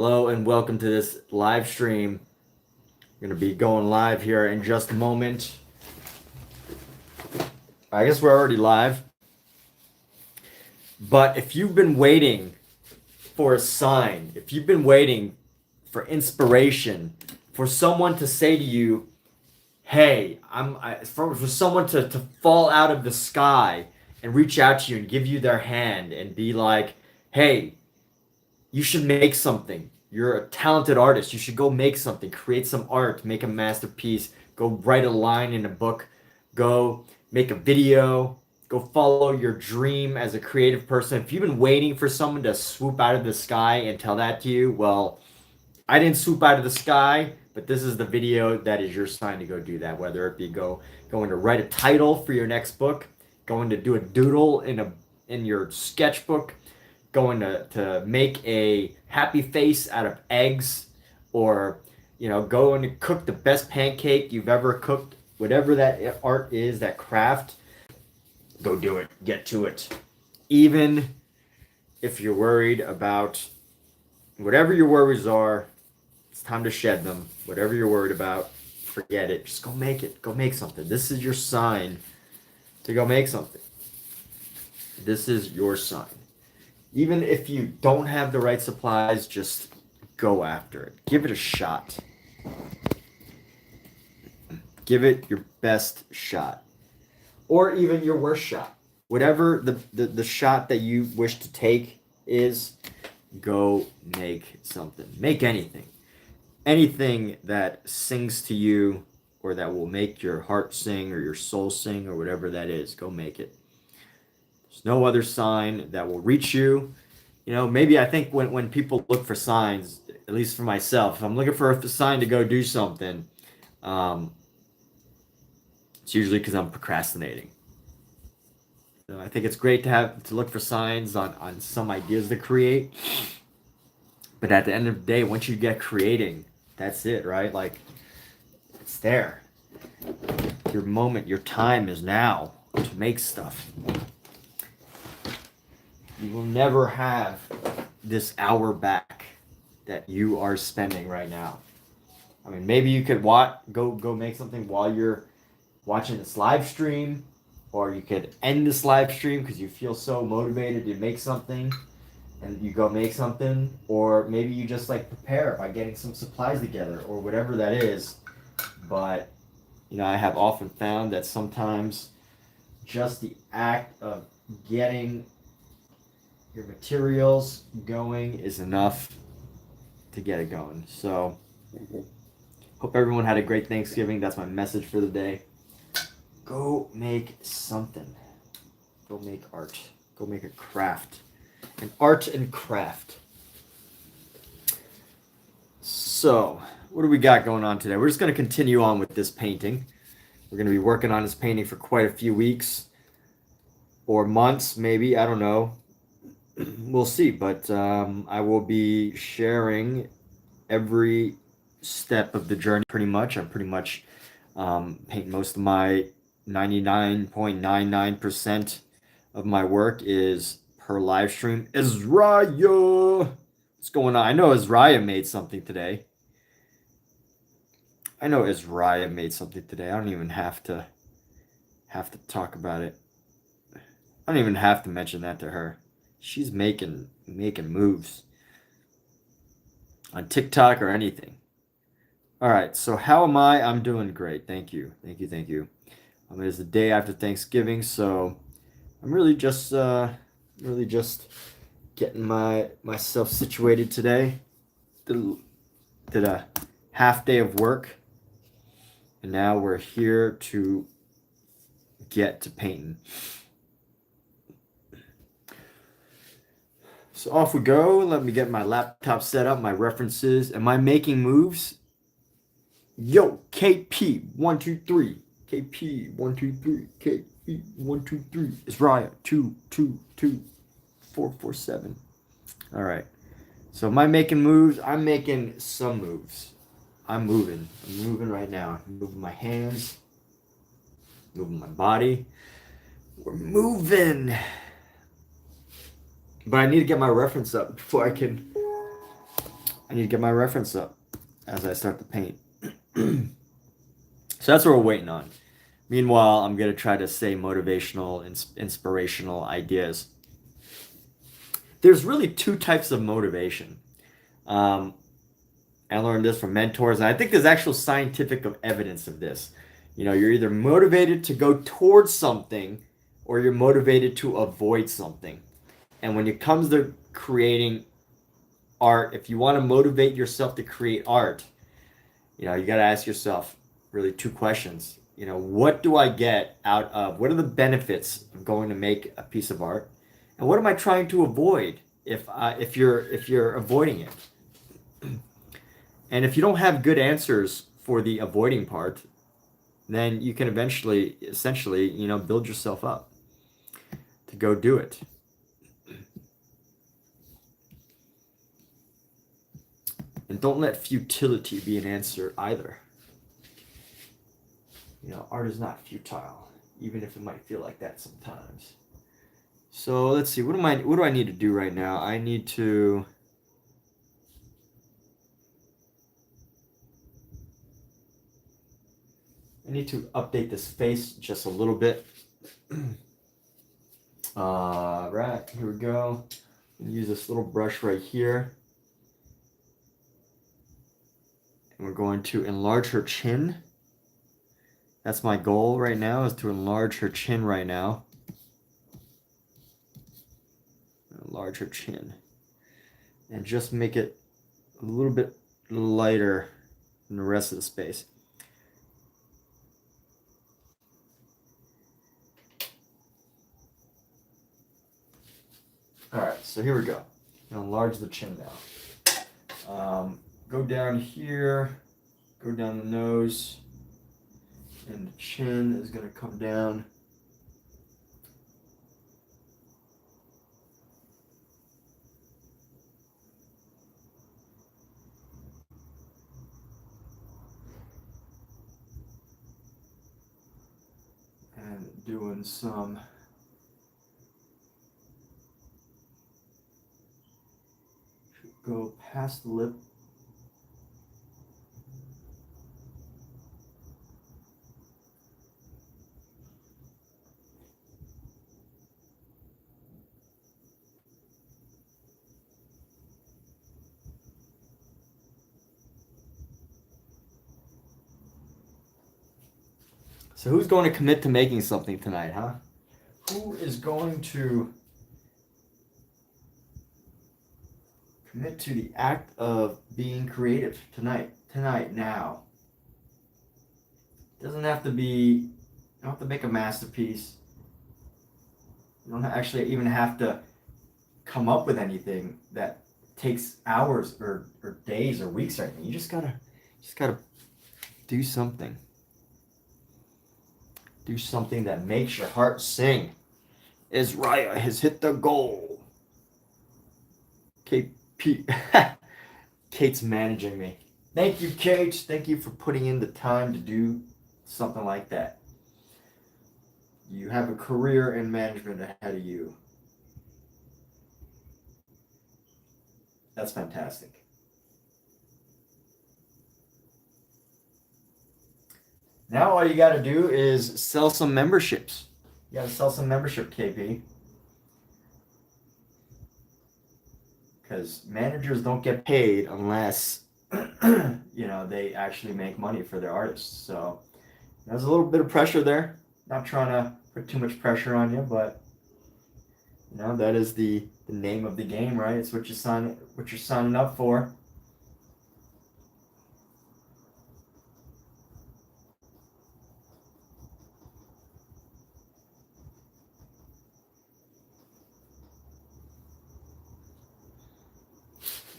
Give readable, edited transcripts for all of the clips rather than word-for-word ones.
Hello and welcome to this live stream. I'm going to be going live here in just a moment. I guess we're already live. But if you've been waiting for a sign, if you've been waiting for inspiration, for someone to say to you, hey, for someone to fall out of the sky and reach out to you and give you their hand and be like, hey, you should make something. You're a talented artist. You should go make something, create some art, make a masterpiece, go write a line in a book, go make a video, go follow your dream as a creative person. If you've been waiting for someone to swoop out of the sky and tell that to you, well, I didn't swoop out of the sky, but this is the video that is your sign to go do that. Whether it be going to write a title for your next book, going to do a doodle in your sketchbook, going to make a happy face out of eggs, or going to cook the best pancake you've ever cooked, whatever that art is, that craft, go do it, get to it. Even if you're worried about whatever your worries are, it's time to shed them. Whatever you're worried about, forget it. Just go make it. Go make something. This is your sign to go make something. This is your sign. Even if you don't have the right supplies, just go after it. Give it a shot. Give it your best shot. Or even your worst shot. Whatever the shot that you wish to take is, go make something. Make anything. Anything that sings to you, or that will make your heart sing or your soul sing, or whatever that is, go make it. There's no other sign that will reach you. Maybe I think when people look for signs, at least for myself, if I'm looking for a sign to go do something, it's usually because I'm procrastinating. So I think it's great to look for signs on some ideas to create. But at the end of the day, once you get creating, that's it, right? Like, it's there. Your moment, your time is now to make stuff. You will never have this hour back that you are spending right now. I mean, maybe you could go make something while you're watching this live stream, or you could end this live stream because you feel so motivated to make something, and you go make something. Or maybe you just prepare by getting some supplies together, or whatever that is. But I have often found that sometimes just the act of getting your materials going is enough to get it going. So hope everyone had a great Thanksgiving. That's my message for the day. Go make something. Go make art. Go make a craft. An art and craft. So what do we got going on today? We're just going to continue on with this painting. We're going to be working on this painting for quite a few weeks or months, maybe. I don't know. We'll see. But I will be sharing every step of the journey pretty much. I'm pretty much painting most of my 99.99% of my work is per live stream. Israel! What's going on? I know Israel made something today. I don't even have to talk about it. I don't even have to mention that to her. She's making moves on TikTok or anything. All right, so how am I? I'm doing great. Thank you. It's the day after Thanksgiving, so I'm really just getting myself situated today. Did a half day of work, and now we're here to get to painting. So off we go. Let me get my laptop set up, my references. Am I making moves? Yo, KP123. KP123. KP123. It's Raya 222447. All right. So am I making moves? I'm making some moves. I'm moving right now. I'm moving my hands, moving my body. We're moving. But I need to get my reference up before I can I need to get my reference up as I start to paint. So that's what we're waiting on. Meanwhile, I'm going to try to say motivational, inspirational ideas. There's really two types of motivation. I learned this from mentors, and I think there's actual scientific evidence of this. You know, you're either motivated to go towards something or you're motivated to avoid something. And when it comes to creating art, if you want to motivate yourself to create art, you know, you got to ask yourself really two questions. You know, what do I get out of, what are the benefits of going to make a piece of art? And what am I trying to avoid if you're avoiding it? And if you don't have good answers for the avoiding part, then you can essentially, you know, build yourself up to go do it. And don't let futility be an answer either. You know, art is not futile, even if it might feel like that sometimes. So let's see, what do I need to do right now? I need to update this face just a little bit. Right, here we go. Use this little brush right here. And we're going to enlarge her chin. That's my goal right now, is to enlarge her chin right now. Enlarge her chin. And just make it a little bit lighter than the rest of the space. Alright, so here we go. Enlarge the chin now. Go down here, go down the nose, and the chin is going to come down. And doing some go past the lip. So who's going to commit to making something tonight, huh? Who is going to commit to the act of being creative tonight, now? It doesn't have to be, you don't have to make a masterpiece. You don't actually even have to come up with anything that takes hours or days or weeks or anything. You just gotta do something. Do something that makes your heart sing. Israel has hit the goal. Kate's managing me. Thank you, Kate. Thank you for putting in the time to do something like that. You have a career in management ahead of you. That's fantastic. Now all you got to do is sell some memberships. You got to sell some membership, KP. Because managers don't get paid unless you know, they actually make money for their artists. So there's a little bit of pressure there. Not trying to put too much pressure on you, but you know, that is the name of the game, right? It's what you're signing up for.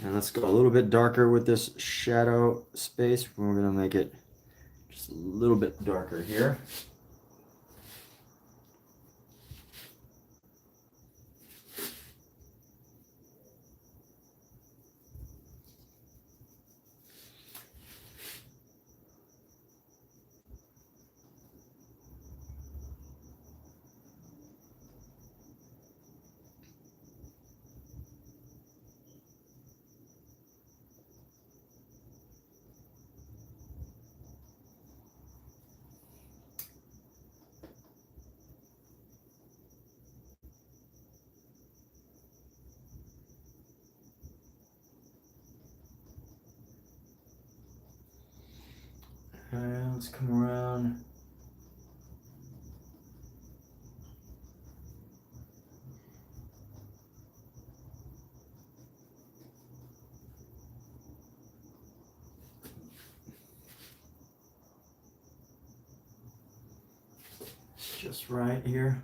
And let's go a little bit darker with this shadow space. We're going to make it just a little bit darker here. Okay, let's come around. It's just right here.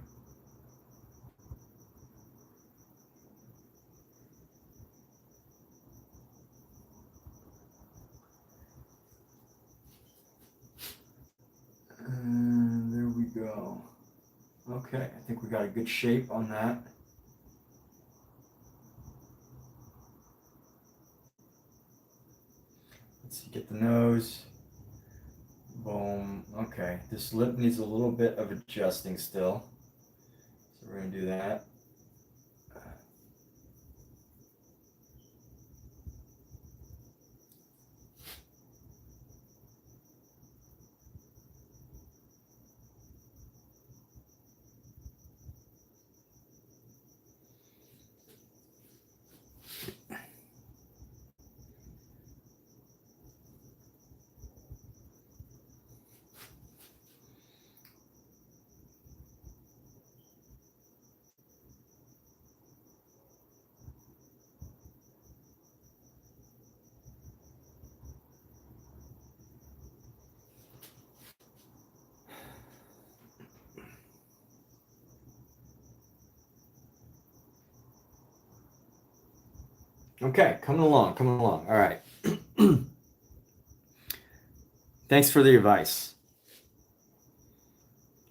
And there we go. Okay, I think we got a good shape on that. Let's see, get the nose. Boom. Okay, this lip needs a little bit of adjusting still. So we're gonna do that. Okay, coming along, coming along. All right. Thanks for the advice.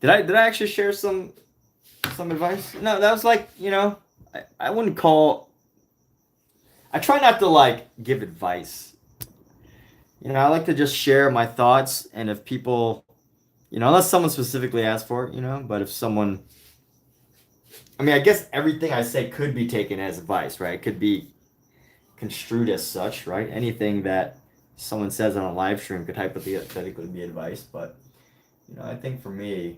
Did I actually share some advice? No, that was like, I wouldn't call. I try not to like give advice. I like to just share my thoughts, and if people, unless someone specifically asks for it, but if someone, I mean, I guess everything I say could be taken as advice, right? It could be construed as such, right? Anything that someone says on a live stream could hypothetically be advice, but I think for me,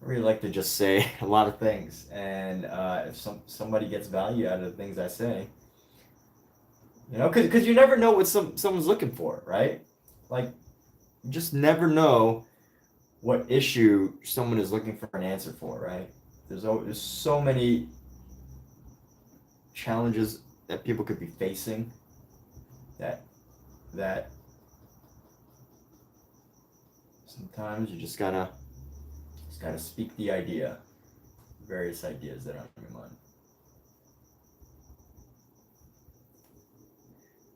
I really like to just say a lot of things, and if somebody gets value out of the things I say, because you never know what someone's looking for, right? Like, you just never know what issue someone is looking for an answer for, right? There's so many challenges that people could be facing that sometimes you just gotta speak the idea, various ideas that are on your mind.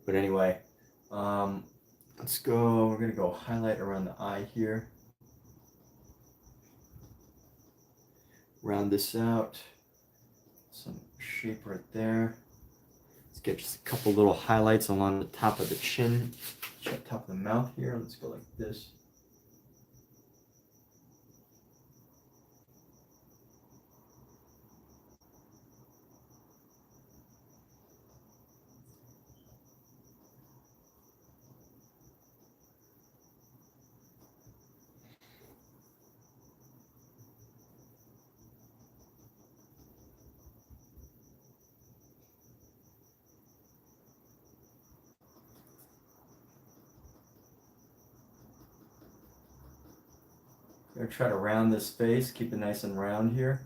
But anyway, let's go. We're gonna go highlight around the eye here. Round this out. Some shape right there. Let's get just a couple little highlights along the top of the chin, top of the mouth here. Let's go like this. Gonna try to round this face, keep it nice and round here.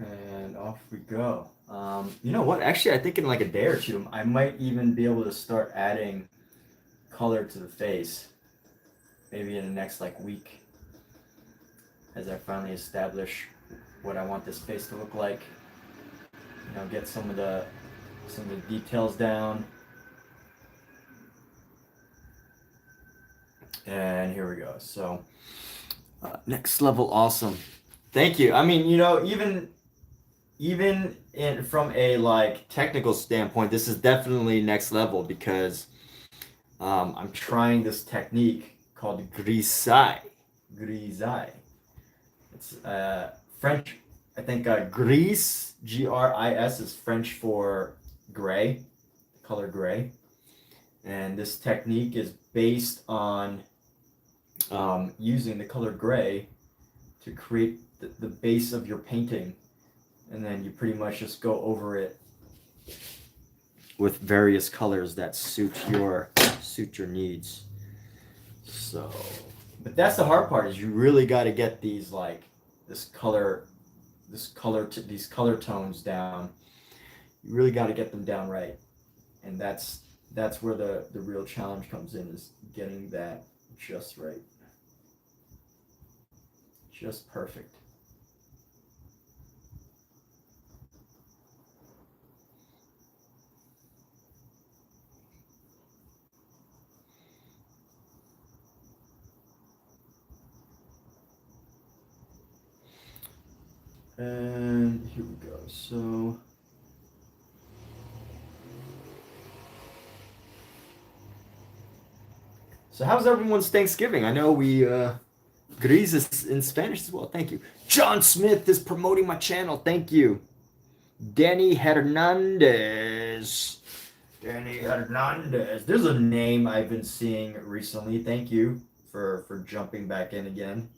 And off we go. You know what? Actually, I think in like a day or two, I might even be able to start adding color to the face. Maybe in the next like week, as I finally establish what I want this face to look like. Get some of the details down. And here we go. So next level, awesome. Thank you. I mean, you know, from a like technical standpoint, this is definitely next level because I'm trying this technique called grisaille. Grisaille. It's French. I think gris, Gris, is French for gray, color gray. And this technique is based on using the color gray to create the base of your painting. And then you pretty much just go over it with various colors that suit your needs. So, but that's the hard part, is you really got to get these like these color tones down. You really got to get them down right, and that's where the real challenge comes in, is getting that just right, just perfect. And here we go. So how's everyone's Thanksgiving? I know we Gris is in Spanish as well. Thank you. John Smith is promoting my channel. Thank you. Danny Hernandez. Danny Hernandez. There's a name I've been seeing recently. Thank you for jumping back in again.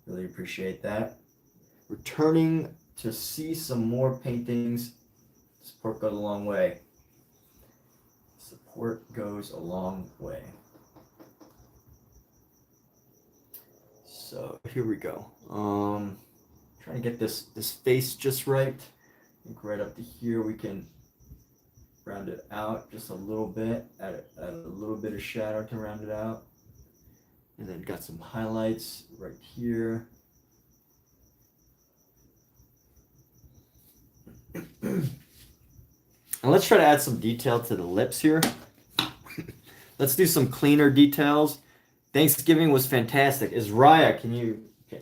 Really appreciate that. Returning to see some more paintings. Support goes a long way. Support goes a long way. So here we go. Trying to get this face just right. I think right up to here we can round it out just a little bit. Add a little bit of shadow to round it out. And then got some highlights right here. And let's try to add some detail to the lips here. Let's do some cleaner details. Thanksgiving was fantastic. Is Raya,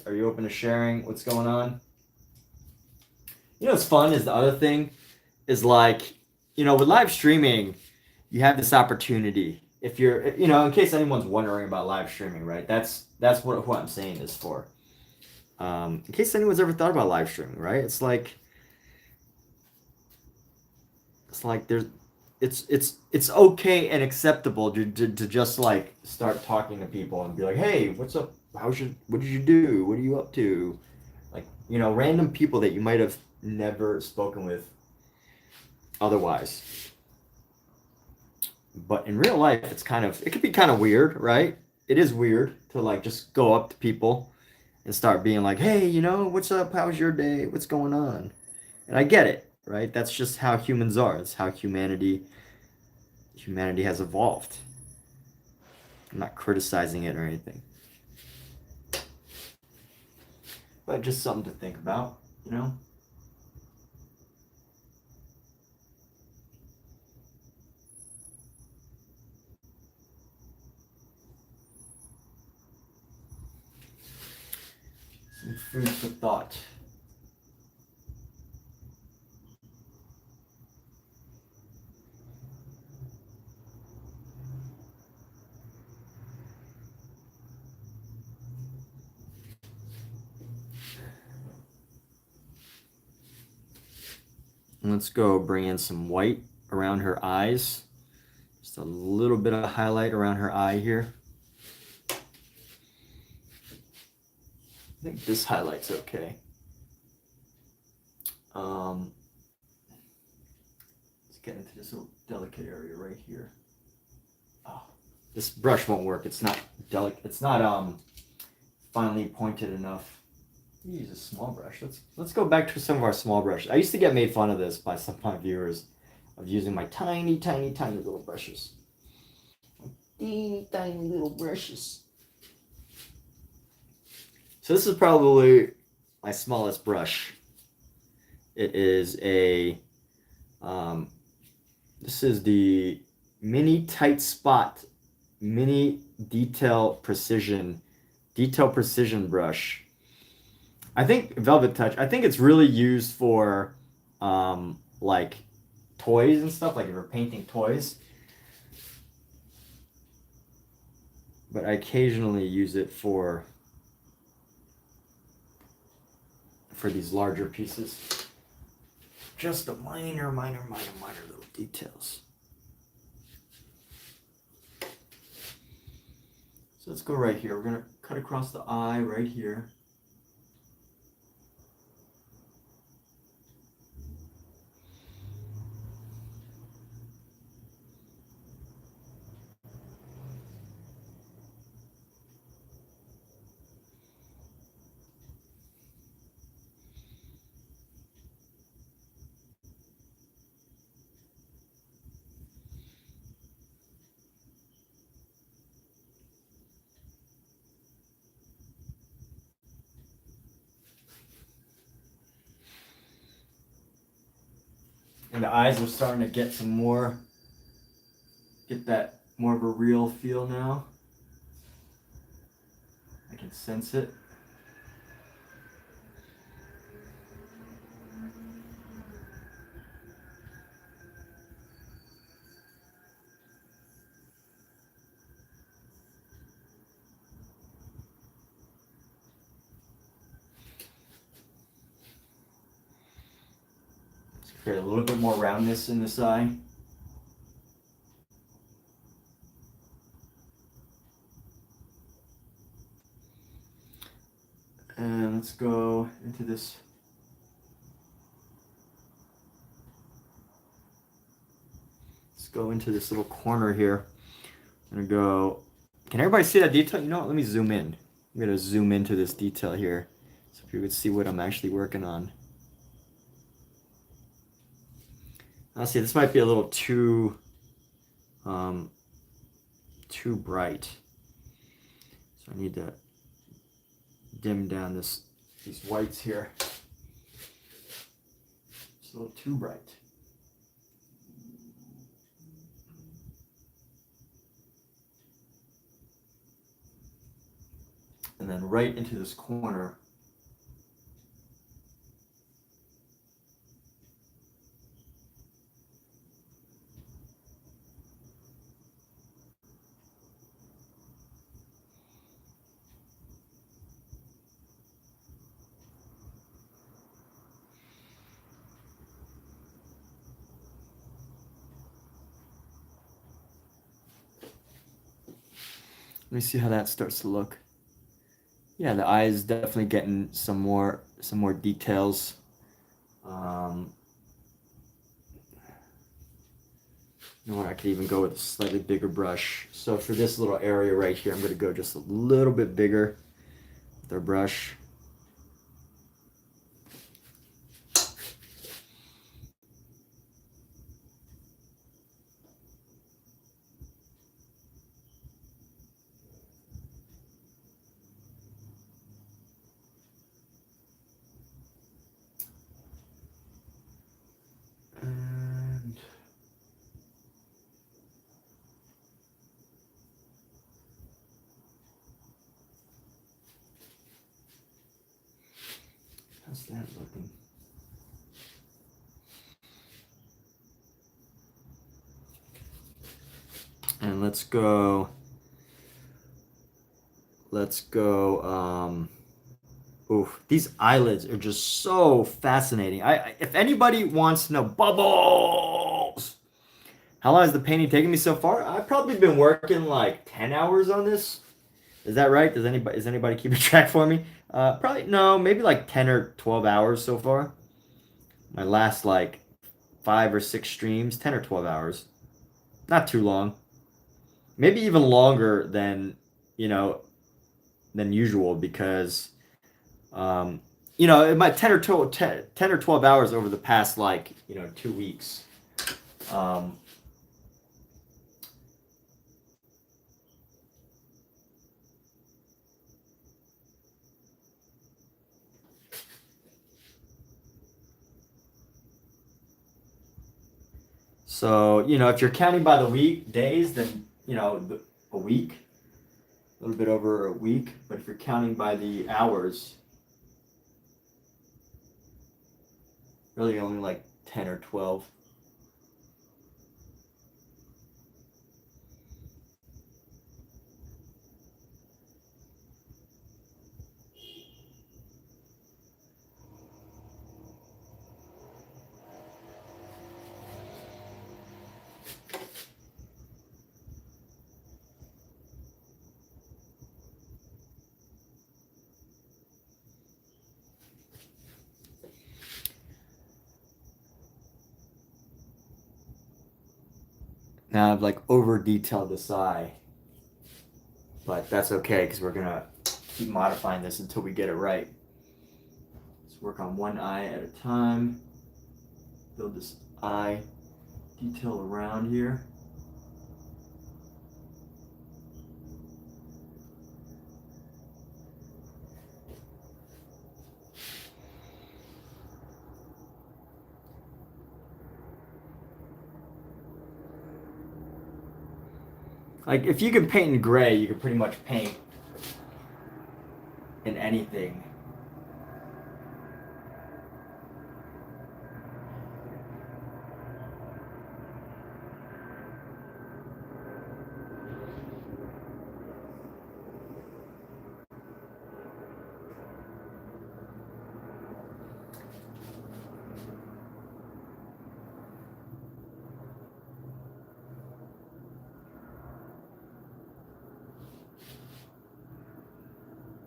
are you open to sharing what's going on? You know what's fun is the other thing is like, you know, with live streaming, you have this opportunity. If you're, you know, in case anyone's wondering about live streaming, right? That's what I'm saying is for. In case anyone's ever thought about live streaming, right? It's like there's it's okay and acceptable to just like start talking to people and be like, hey, what's up? What did you do? What are you up to? Like, you know, random people that you might have never spoken with otherwise. But in real life, it could be kind of weird, right? It is weird to like just go up to people and start being like, hey, you know, what's up? How's your day? What's going on? And I get it, right? That's just how humans are. It's how humanity has evolved. I'm not criticizing it or anything. But just something to think about, you know? Some food for thought. Let's go bring in some white around her eyes. Just a little bit of highlight around her eye here. I think this highlight's okay. Let's get into this little delicate area right here. Oh, this brush won't work. It's not delicate. It's not finely pointed enough. Use a small brush. Let's go back to some of our small brushes. I used to get made fun of this by some of my viewers of using my tiny little brushes. Teeny tiny little brushes. So this is probably my smallest brush. It is this is the Mini Tight Spot mini detail precision brush. I think Velvet Touch, I think it's really used for like toys and stuff, like if you're painting toys. But I occasionally use it for these larger pieces. Just the minor little details. So let's go right here. We're gonna cut across the eye right here. And the eyes are starting to get that more of a real feel now. I can sense it. Let's create a little bit more roundness in this eye. And let's go into this. Let's go into this little corner here. I'm gonna go. Can everybody see that detail? You know what? Let me zoom in. I'm gonna zoom into this detail here, so you could see what I'm actually working on. I'll see. This might be a little too bright, so I need to dim down these whites here. It's a little too bright. And then right into this corner. Let me see how that starts to look. Yeah, the eye is definitely getting some more details. You know what? I could even go with a slightly bigger brush. So for this little area right here, I'm going to go just a little bit bigger with our brush. And how's that looking? And let's go. Oof, these eyelids are just so fascinating. If anybody wants to know bubbles, how long has the painting taken me so far? I've probably been working like 10 hours on this. Is that right? Is anybody keeping track for me? Probably no, maybe like 10 or 12 hours so far. My last like 5 or 6 streams, 10 or 12 hours. Not too long. Maybe even longer than, than usual because it might 10 or 12 hours over the past 2 weeks. So, if you're counting by the week days, then, a week, a little bit over a week. But if you're counting by the hours, really only like 10 or 12. Now I've like over detailed this eye, but that's okay because we're gonna keep modifying this until we get it right. Let's work on one eye at a time. Build this eye detail around here. Like, if you can paint in gray, you can pretty much paint in anything.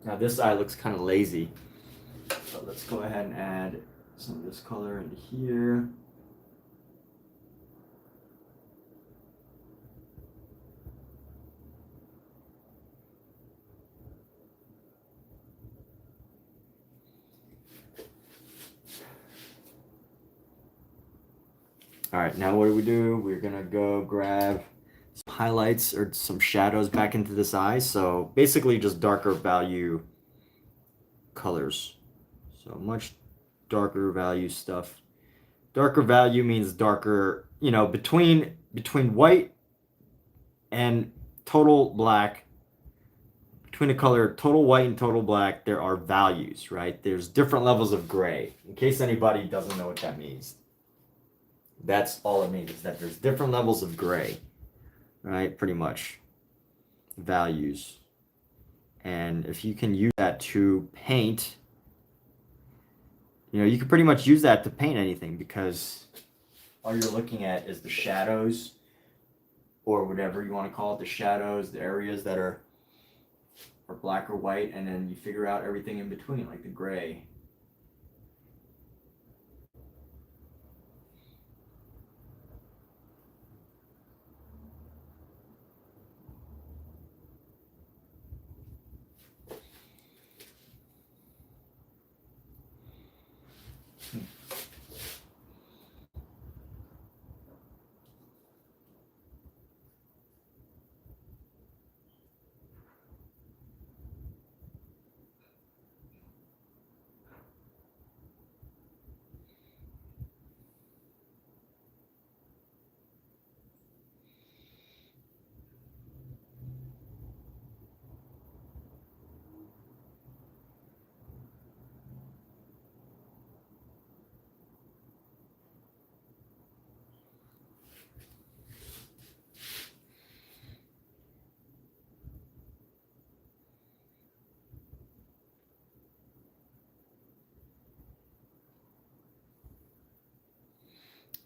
Now this eye looks kind of lazy, so let's go ahead and add some of this color into here. All right, now what do? We're gonna go grab some highlights or some shadows back into this eye. So basically just darker value colors. So much darker value stuff. Darker value means darker, you know, between white and total black, between the color total white and total black, there are values, right? There's different levels of gray. In case anybody doesn't know what that means. That's all it means, is that there's different levels of gray, right? Pretty much. Values. And if you can use that to paint, you know, you can pretty much use that to paint anything, because all you're looking at is the shadows, or whatever you want to call it, the shadows, the areas that are black or white, and then you figure out everything in between, like the gray.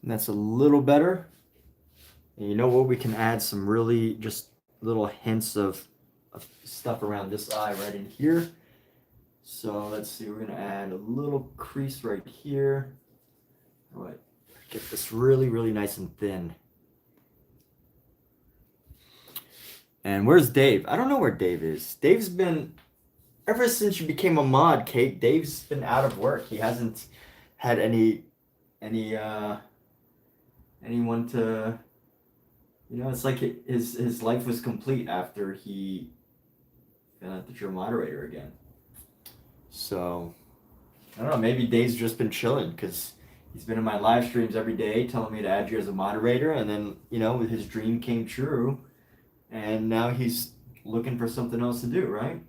And that's a little better. And you know what? We can add some really just little hints of stuff around this eye right in here. So let's see, we're gonna add a little crease right here. All right, get this really, really nice and thin. And where's Dave? I don't know where Dave is. Dave's been, ever since you became a mod, Kate, Dave's been out of work. He hasn't had anyone to, you know, it's like his life was complete after he found out that you're a moderator again. So I don't know, maybe Dave's just been chilling, because he's been in my live streams every day telling me to add you as a moderator, and then, you know, his dream came true And now he's looking for something else to do, right?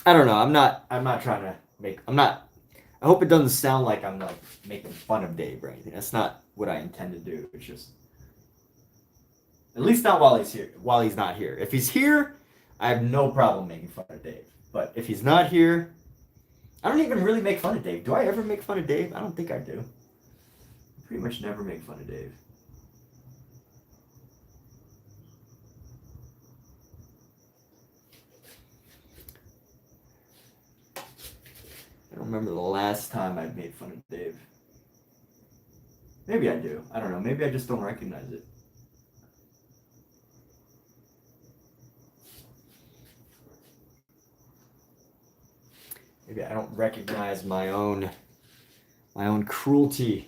I don't know. I'm not trying to make. I'm not. I hope it doesn't sound like I'm like making fun of Dave or anything. That's not what I intend to do. It's just, at least not while he's here. While he's not here. If he's here, I have no problem making fun of Dave. But if he's not here, I don't even really make fun of Dave. Do I ever make fun of Dave? I don't think I do. I pretty much never make fun of Dave. I don't remember the last time I made fun of Dave. Maybe I do. I don't know. Maybe I just don't recognize it. Maybe I don't recognize my own cruelty.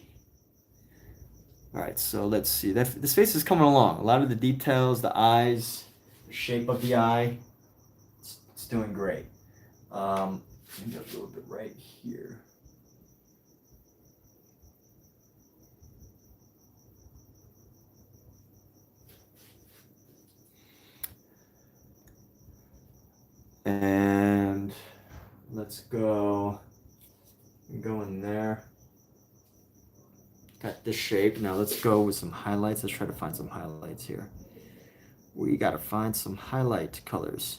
All right, so let's see. This face is coming along. A lot of the details, the eyes, the shape of the eye, it's doing great. Maybe a little bit right here. And let's go in there. Got this shape. Now let's go with some highlights. Let's try to find some highlights here. We got to find some highlight colors.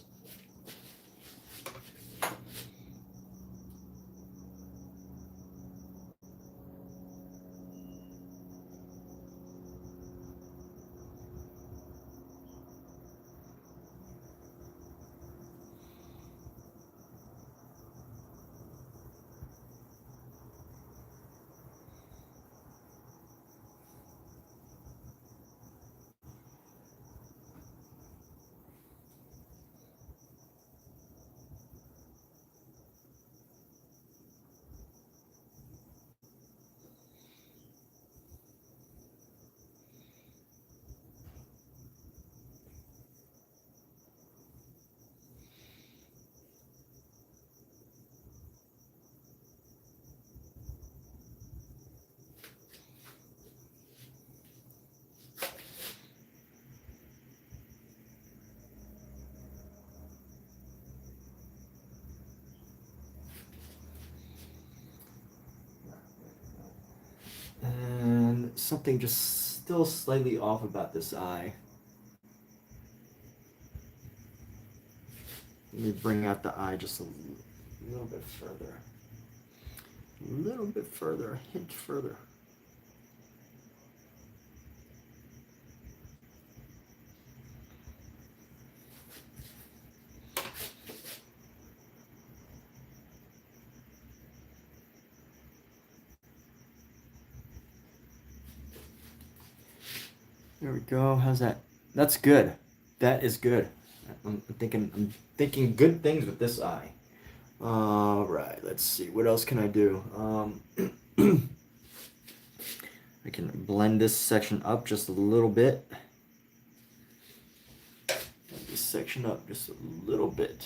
And something just still slightly off about this eye. Let me bring out the eye just a little bit further. A little bit further, a hint further. There we go. How's that? That's good. That is good. I'm thinking good things with this eye. All right. Let's see. What else can I do? I can blend this section up just a little bit. Blend this section up just a little bit.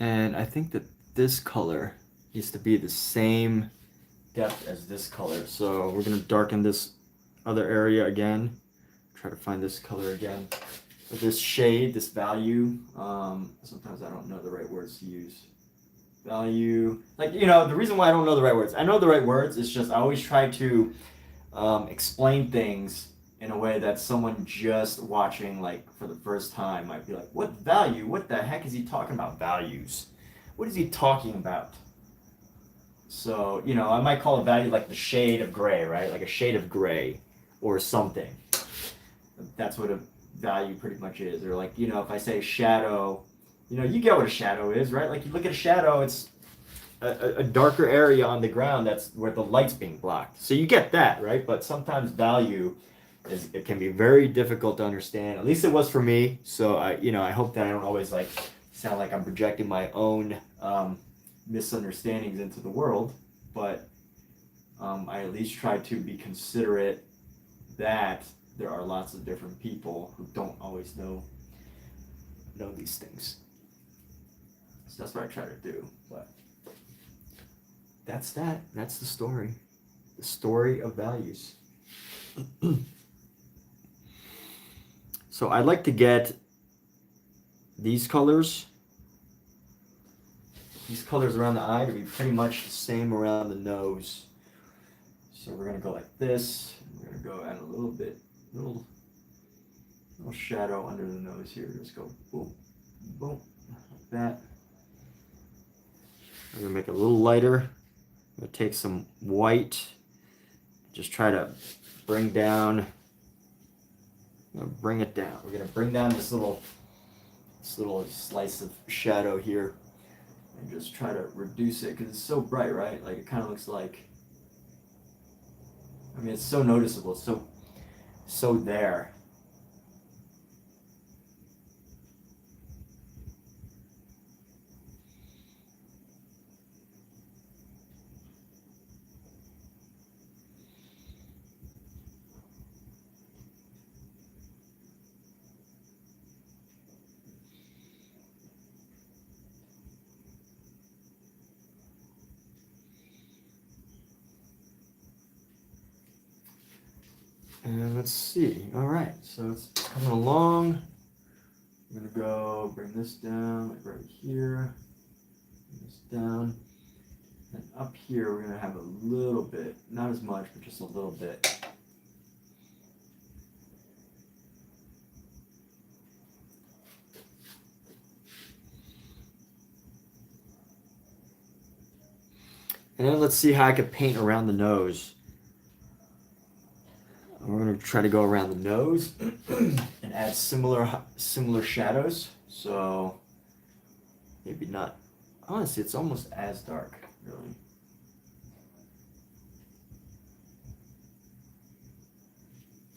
And I think that this color needs to be the same depth as this color. So we're going to darken this other area again. Try to find this color again. But this shade, this value, sometimes I don't know the right words to use. Value, like, you know, the reason why I don't know the right words, I know the right words, it's just I always try to explain things in a way that someone just watching like for the first time might be like, what value? What the heck is he talking about? Values. What is he talking about? So, you know, I might call a value like the shade of gray, right? Like a shade of gray or something. That's what value pretty much is. Or like, you know, if I say shadow, you know, you get what a shadow is, right? Like you look at a shadow, it's a darker area on the ground that's where the light's being blocked. So you get that, right? But sometimes value is, it can be very difficult to understand. At least it was for me. So I, you know, I hope that I don't always like sound like I'm projecting my own misunderstandings into the world, but I at least try to be considerate that there are lots of different people who don't always know these things. So that's what I try to do. But that's that. That's the story. The story of values. So I'd like to get these colors around the eye to be pretty much the same around the nose. So we're gonna go like this. We're gonna go add a little bit, little shadow under the nose here. Just go boom, boom, like that. I'm gonna make it a little lighter. I'm gonna take some white, just try to bring down. I'm gonna bring it down. We're gonna bring down this little slice of shadow here, and just try to reduce it because it's so bright, right? Like it kind of looks like. I mean, it's so noticeable. It's so there. And let's see. All right, so it's coming along. I'm gonna go bring this down, like right here. Bring this down, and up here we're gonna have a little bit, not as much, but just a little bit. And then let's see how I could paint around the nose. We're gonna try to go around the nose and add similar shadows. So maybe not. Honestly, it's almost as dark, really.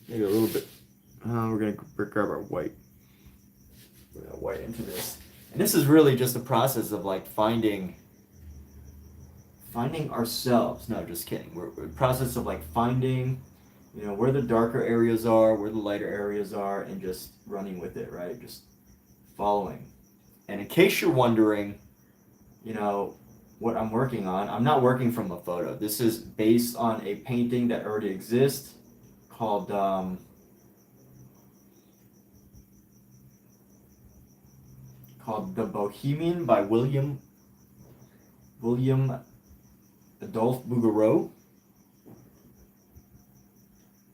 Maybe a little bit. We're gonna grab our white. We're gonna white into this, and this is really just a process of like finding ourselves. No, just kidding. We're a process of like finding, you know, where the darker areas are, where the lighter areas are, and just running with it, right? Just following. And in case you're wondering, you know, what I'm working on, I'm not working from a photo. This is based on a painting that already exists called The Bohemian by William Adolphe Bouguereau.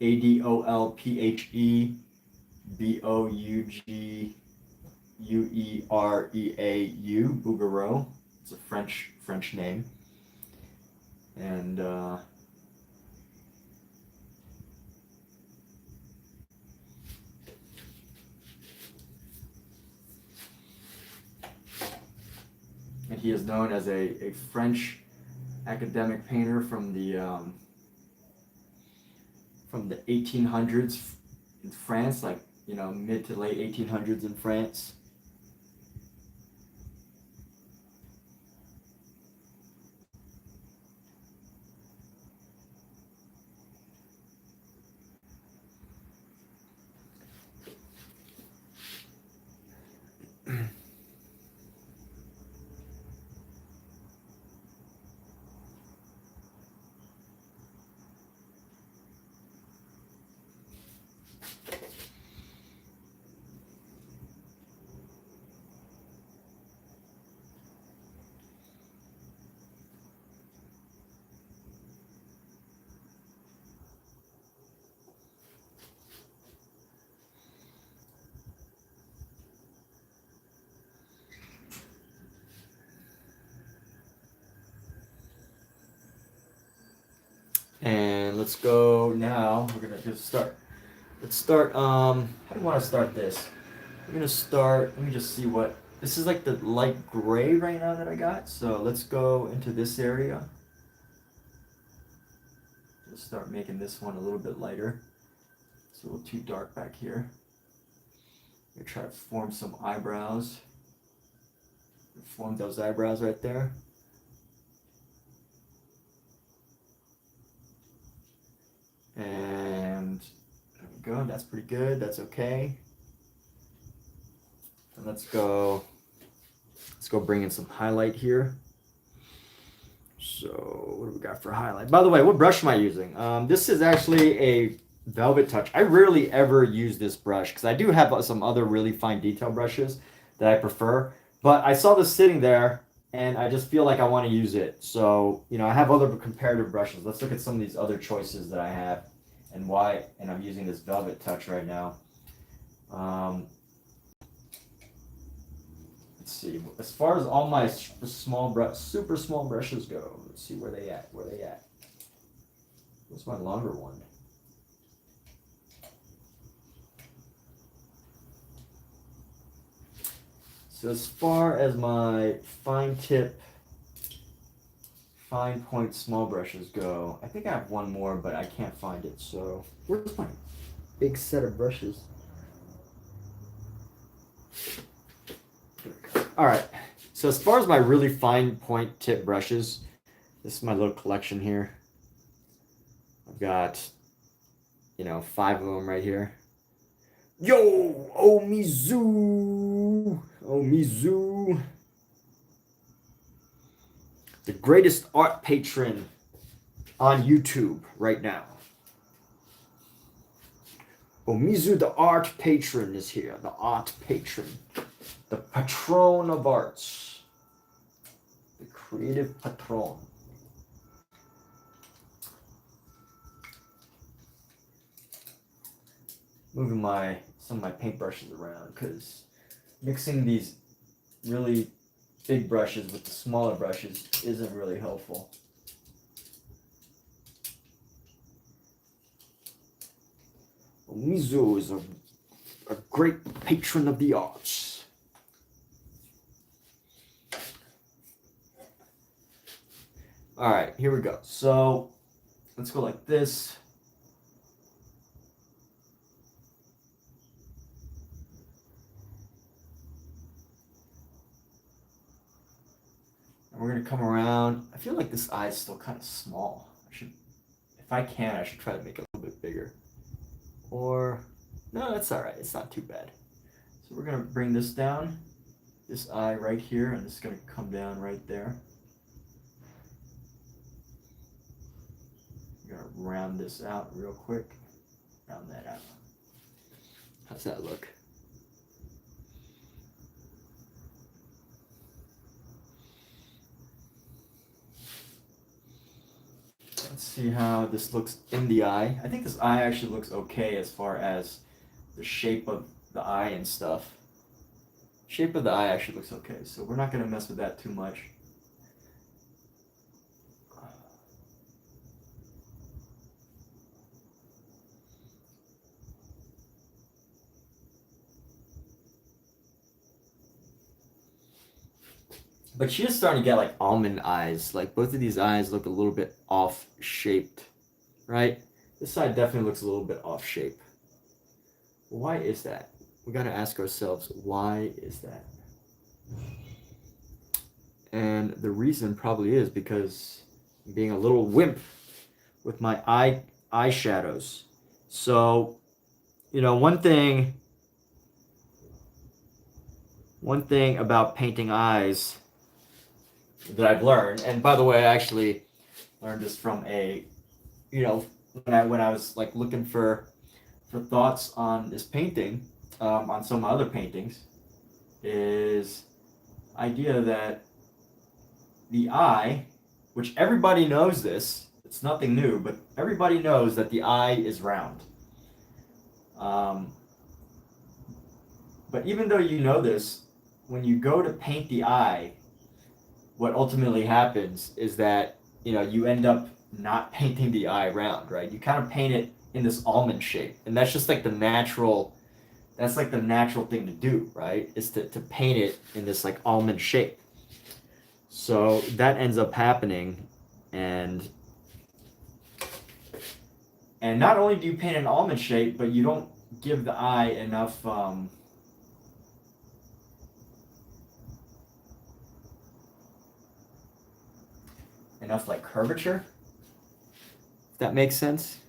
ADOLPHEBOUGUEREAU, Bouguereau. It's a French name, and he is known as a French academic painter from the 1800s in France, like, you know, mid to late 1800s in France. And let's go now. We're gonna just start Let's start, how do you want to start this? I'm gonna start, let me just see what, this is like the light gray right now that I got. So let's go into this area. Let's start making this one a little bit lighter. It's a little too dark back here. I'm gonna try to form some eyebrows. Form those eyebrows right there. And there we go, that's pretty good, that's okay. And let's go bring in some highlight here. So what do we got for highlight? By the way, what brush am I using? This is actually a Velvet Touch. I rarely ever use this brush because I do have some other really fine detail brushes that I prefer. But I saw this sitting there and I just feel like I want to use it. So, you know, I have other comparative brushes. Let's look at some of these other choices that I have and why. And I'm using this Velvet Touch right now. Let's see. As far as all my super small brushes go, let's see where they at. What's my longer one? So as far as my fine tip, fine point small brushes go, I think I have one more, but I can't find it. So where's my big set of brushes? All right, so as far as my really fine point tip brushes, this is my little collection here. I've got, you know, 5 of them right here. Yo, oh Mizu, the greatest art patron on YouTube right now. Oh, Mizu, the art patron, is here. The art patron. The patron of arts. The creative patron. Moving some of my paintbrushes around because mixing these really big brushes with the smaller brushes isn't really helpful. Mizu is a great patron of the arts. All right, here we go. So let's go like this. And we're gonna come around. I feel like this eye is still kind of small. If I can, I should try to make it a little bit bigger. Or, no, that's all right. It's not too bad. So we're gonna bring this down, this eye right here, and it's gonna come down right there. I'm gonna round this out real quick. Round that out. How's that look? Let's see how this looks in the eye. I think this eye actually looks okay as far as the shape of the eye and stuff. Shape of the eye actually looks okay, so we're not going to mess with that too much. But she is starting to get like almond eyes. Like both of these eyes look a little bit off shaped, right? This side definitely looks a little bit off shape. Why is that? We got to ask ourselves, why is that? And the reason probably is because I'm being a little wimp with my eyeshadows. So, you know, one thing about painting eyes that I've learned, and by the way, I actually learned this from a, you know, when I was like looking for thoughts on this painting, on some other paintings, is idea that the eye, which everybody knows this, it's nothing new, but everybody knows that the eye is round. But even though you know this, when you go to paint the eye, what ultimately happens is that, you know, you end up not painting the eye round, right? You kind of paint it in this almond shape, and that's just like the natural. That's like the natural thing to do, right? Is to paint it in this like almond shape. So that ends up happening, and not only do you paint an almond shape, but you don't give the eye enough like curvature. If that makes sense.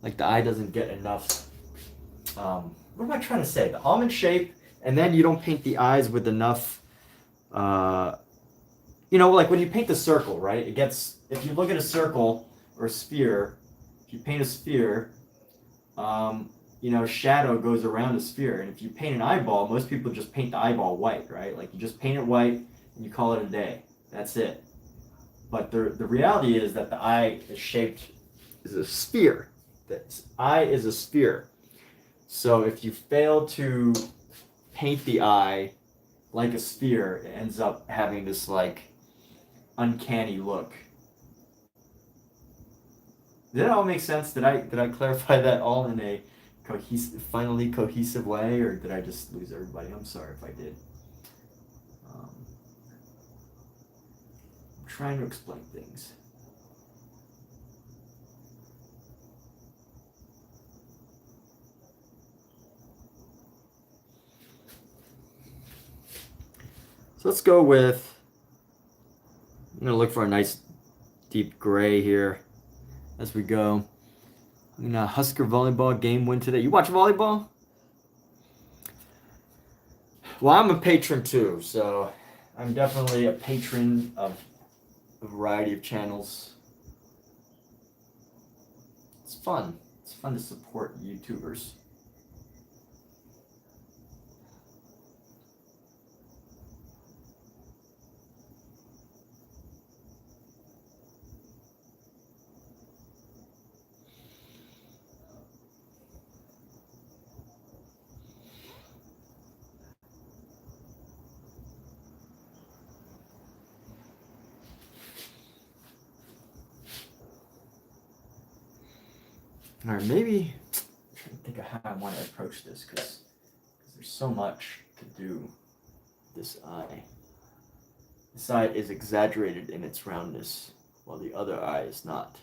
Like the eye doesn't get enough. What am I trying to say? The almond shape, and then you don't paint the eyes with enough. Like when you paint the circle, right? It gets, if you look at a circle or a sphere, if you paint a sphere, shadow goes around a sphere. And if you paint an eyeball, most people just paint the eyeball white, right? Like you just paint it white and you call it a day. That's it. But the reality is that the eye is shaped as a sphere. The eye is a sphere. So if you fail to paint the eye like a sphere, it ends up having this like uncanny look. Did that all make sense? Did I clarify that all in a cohesive way, or did I just lose everybody? I'm sorry if I did. I'm trying to explain things. So let's go with, I'm going to look for a nice deep gray here as we go. I'm going to Husker volleyball game win today. You watch volleyball? Well, I'm a patron too, so I'm definitely a patron of a variety of channels. It's fun. It's fun to support YouTubers. All right, maybe I'm trying to think of how I want to approach this because there's so much to do with this eye. This eye is exaggerated in its roundness, while the other eye is not.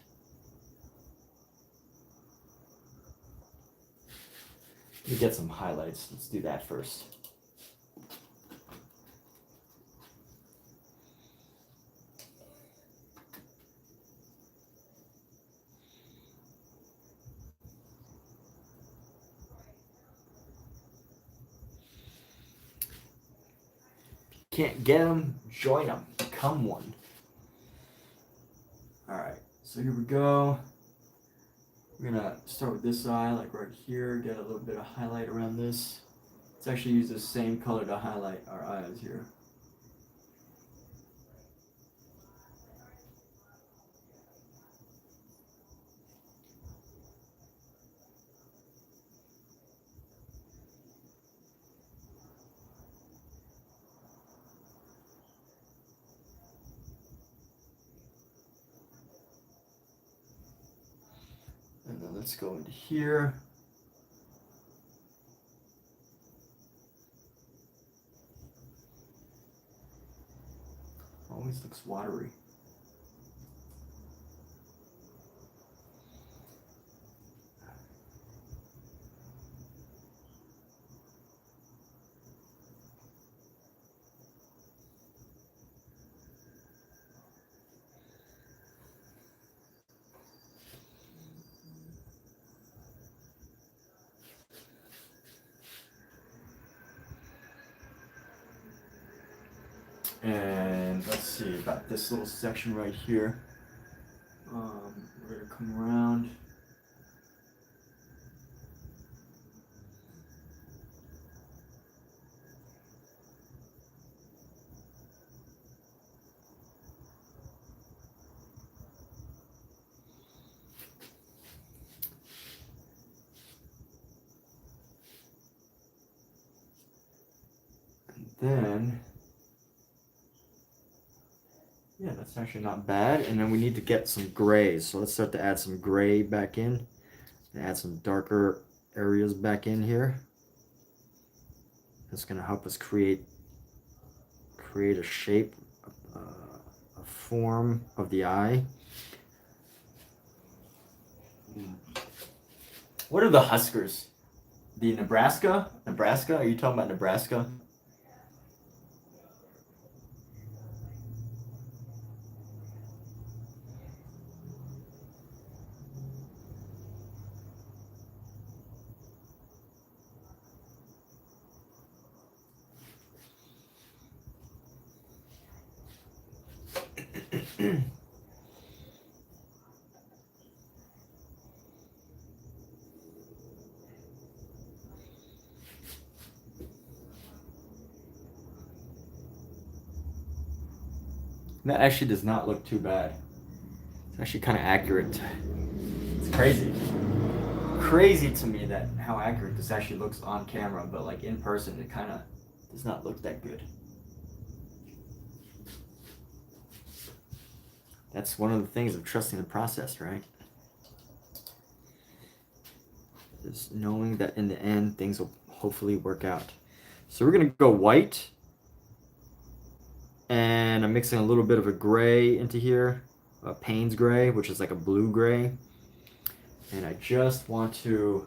Let me get some highlights. Let's do that first. Can't get them, join them, become one. All right, so here we go. We're gonna start with this eye, like right here, get a little bit of highlight around this. Let's actually use the same color to highlight our eyes here. And then let's go into here. Always looks watery. And let's see, about this little section right here. We're gonna come around. And then Yeah, that's actually not bad. And then we need to get some grays. So let's start to add some gray back in. And add some darker areas back in here. That's going to help us create a shape, a form of the eye. What are the Huskers? The Nebraska? Nebraska? Are you talking about Nebraska? That actually does not look too bad. It's actually kind of accurate. It's crazy. Crazy to me that how accurate this actually looks on camera, but like in person it kind of does not look that good. That's one of the things of trusting the process, right? Is knowing that in the end things will hopefully work out. So we're gonna go white, and I'm mixing a little bit of a gray into here, a Payne's gray, which is like a blue gray, and I just want to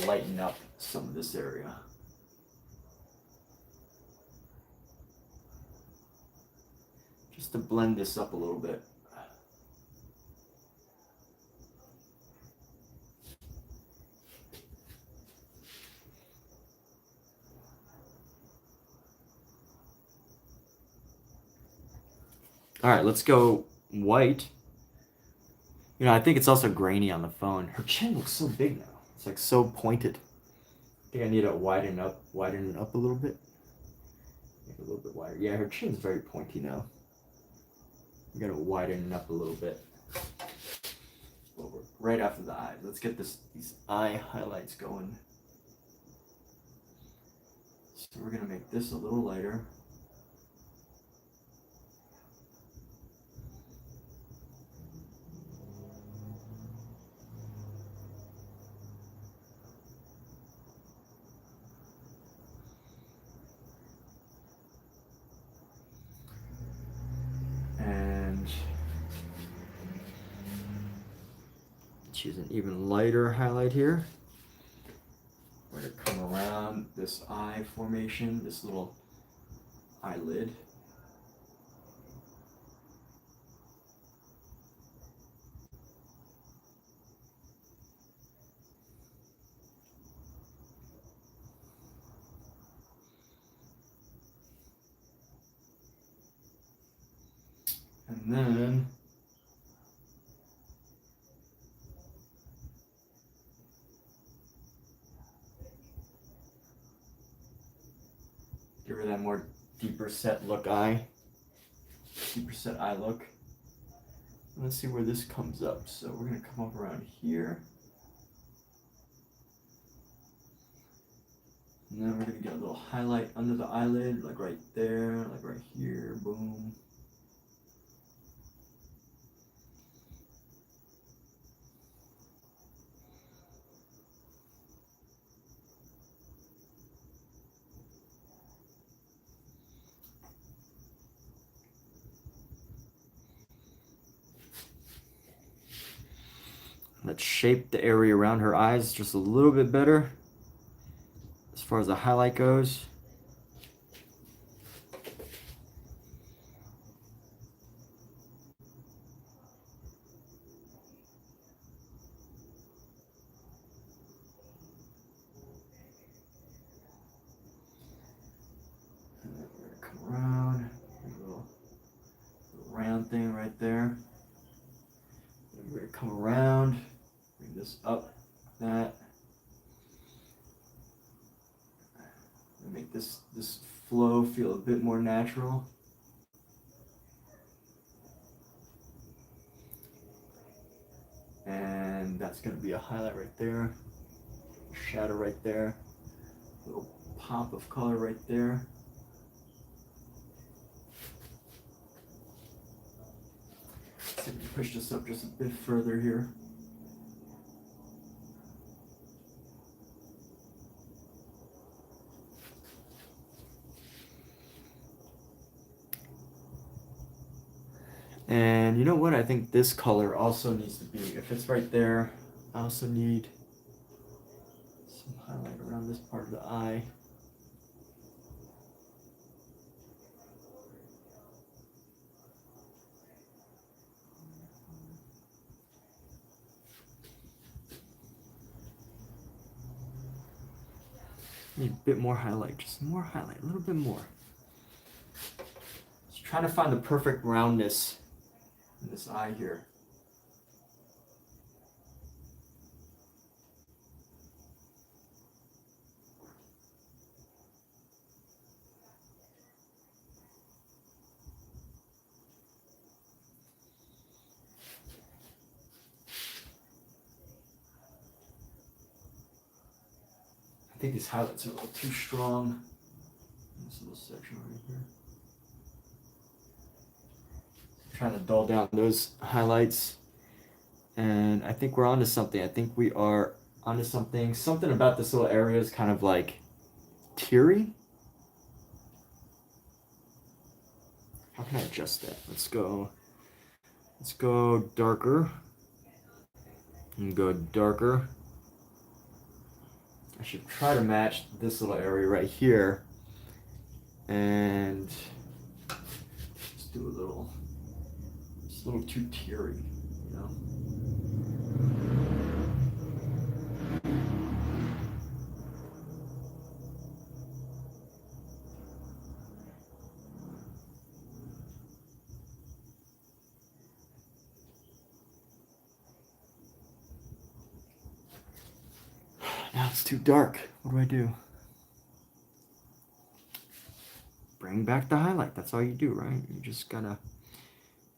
lighten up some of this area. Just to blend this up a little bit. All right, let's go white. You know, I think it's also grainy on the phone. Her chin looks so big now. It's like so pointed. I think I need to widen it up a little bit. Make it a little bit wider. Yeah, her chin's very pointy now. I'm gonna widen it up a little bit. Over right after the eyes. Let's get these eye highlights going. So we're gonna make this a little lighter. And choose an even lighter highlight here. We're going to come around this eye formation, this little eyelid. And then give her that more deeper set look eye. Deeper set eye look. Let's see where this comes up. So we're going to come up around here. And then we're going to get a little highlight under the eyelid, like right there, like right here, boom. Let's shape the area around her eyes just a little bit better as far as the highlight goes. And then we're going to come around, a little round thing right there. And we're going to come around, bring this up, that. Make this flow feel a bit more natural. And that's going to be a highlight right there, shadow right there, little pop of color right there. push this up just a bit further here. And you know what? I think this color also needs to be, if it's right there, I also need some highlight around this part of the eye. Need a bit more highlight, just more highlight, a little bit more. Just trying to find the perfect roundness in this eye here. I think these highlights are a little too strong in this little section right here. Trying to dull down those highlights. And I think we're onto something. I think we are onto something. Something about this little area is kind of like teary. How can I adjust that? Let's go darker. And go darker. I should try to match this little area right here. And just do a little, it's a little too teary, you know? Now it's too dark. What do I do? Bring back the highlight. That's all you do, right? You just gotta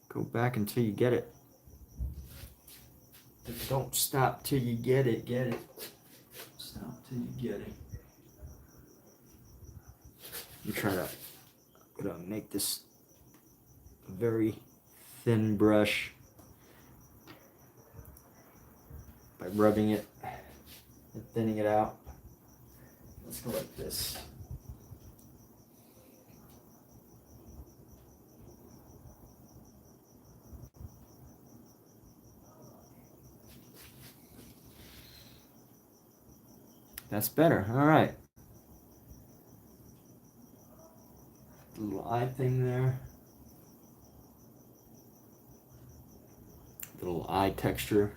go back until you get it. Don't stop till you get it. Get it. Stop till you get it. You try to make this a very thin brush by rubbing it and thinning it out. Let's go like this. That's better. All right. The little eye thing there. The little eye texture.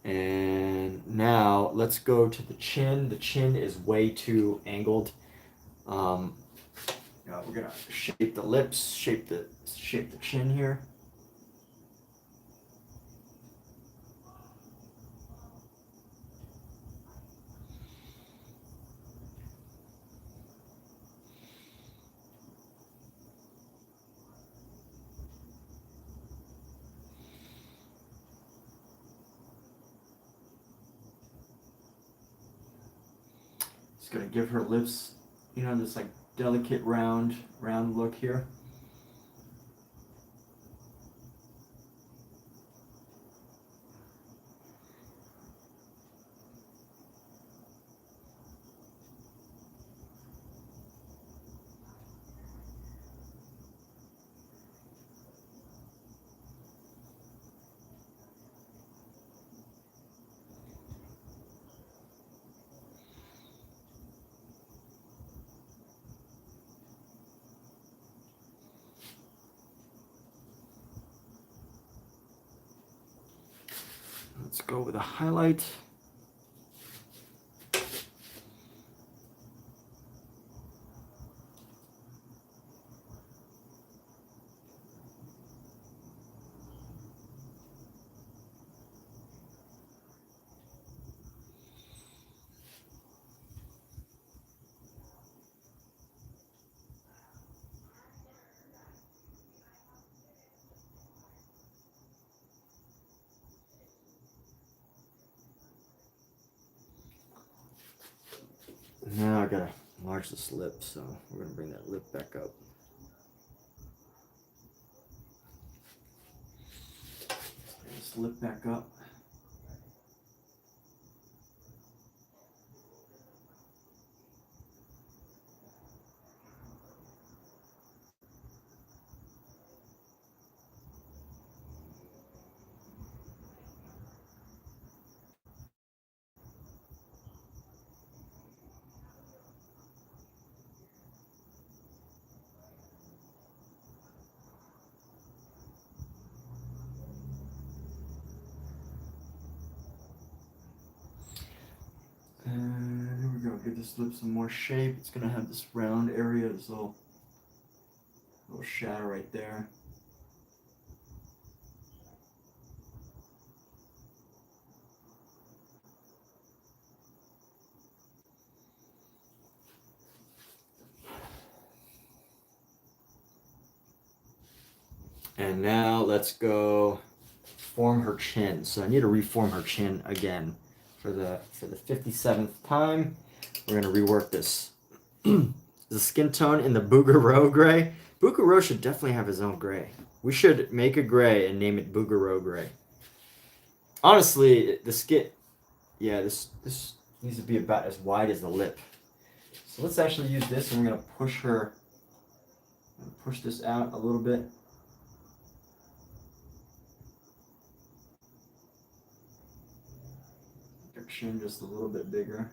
And now let's go to the chin. The chin is way too angled. We're gonna shape the lips, shape the chin here. Just gonna give her lips, this like delicate round look here. Let's go with a highlight. Now I gotta enlarge this lip, so we're gonna bring that lip back up. this lip back up. And here we go. Give this lip some more shape. It's gonna have this round area, this little shadow right there. And now let's go form her chin. So I need to reform her chin again for the 57th time. We're gonna rework this. The skin tone in the Bouguereau gray. Bouguereau should definitely have his own gray. We should make a gray and name it Bouguereau gray. Honestly, the skin, yeah, this needs to be about as wide as the lip. So let's actually use this, and we're gonna push this out a little bit. Your chin just a little bit bigger.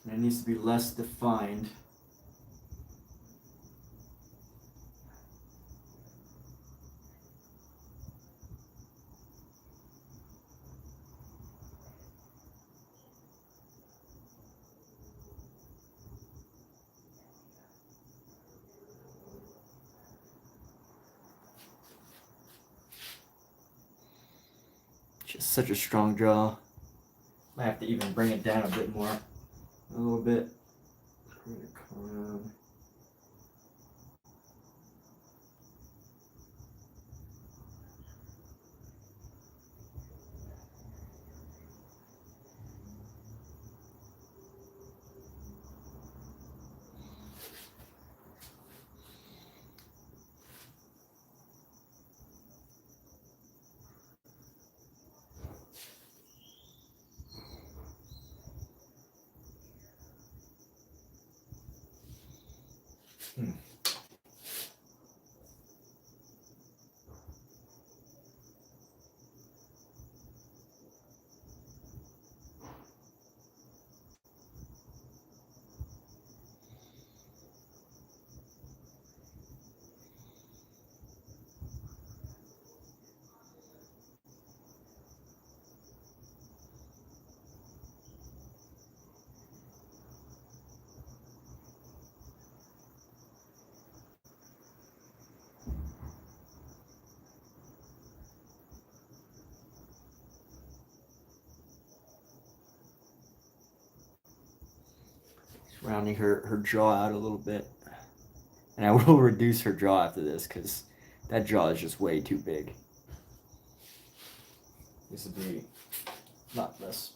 And it needs to be less defined. Just such a strong jaw. Might have to even bring it down a bit more. A little bit. Bring it around. Rounding her jaw out a little bit. And I will reduce her jaw after this because that jaw is just way too big. This would be a lot less.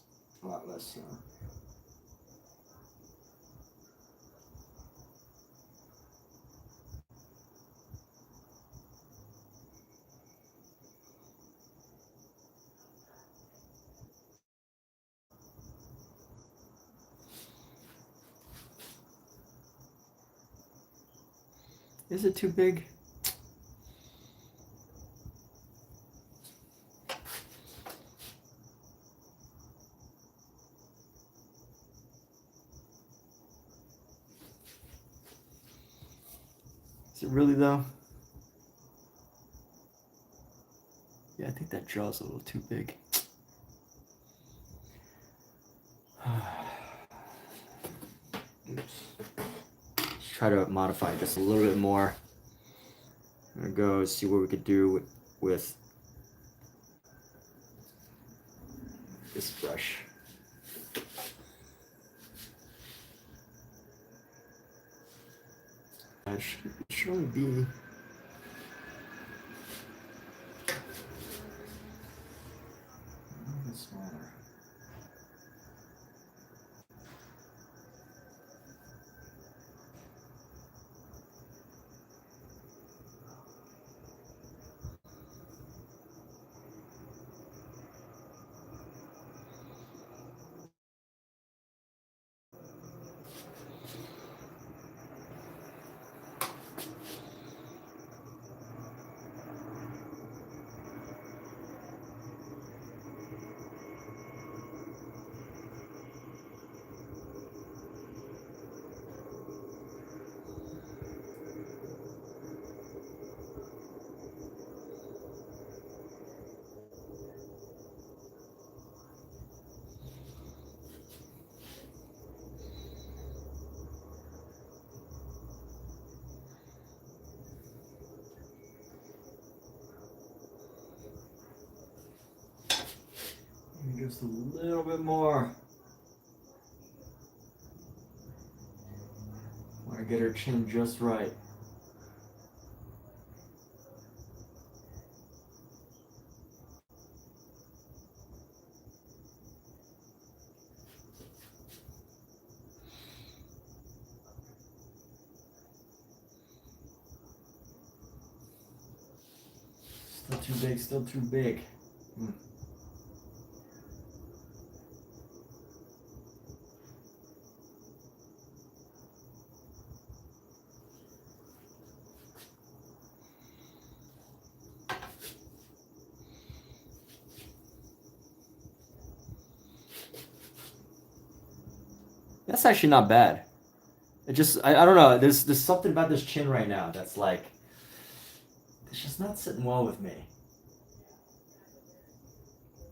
Is it too big? Is it really though? Yeah, I think that jaw's a little too big. Oops. Let's try to modify this a little bit more. I'm gonna go see what we could do with this brush. It should only be smaller. Just a little bit more. Want to get her chin just right. Still too big, still too big. That's actually not bad. It just, I don't know, there's something about this chin right now that's like, it's just not sitting well with me.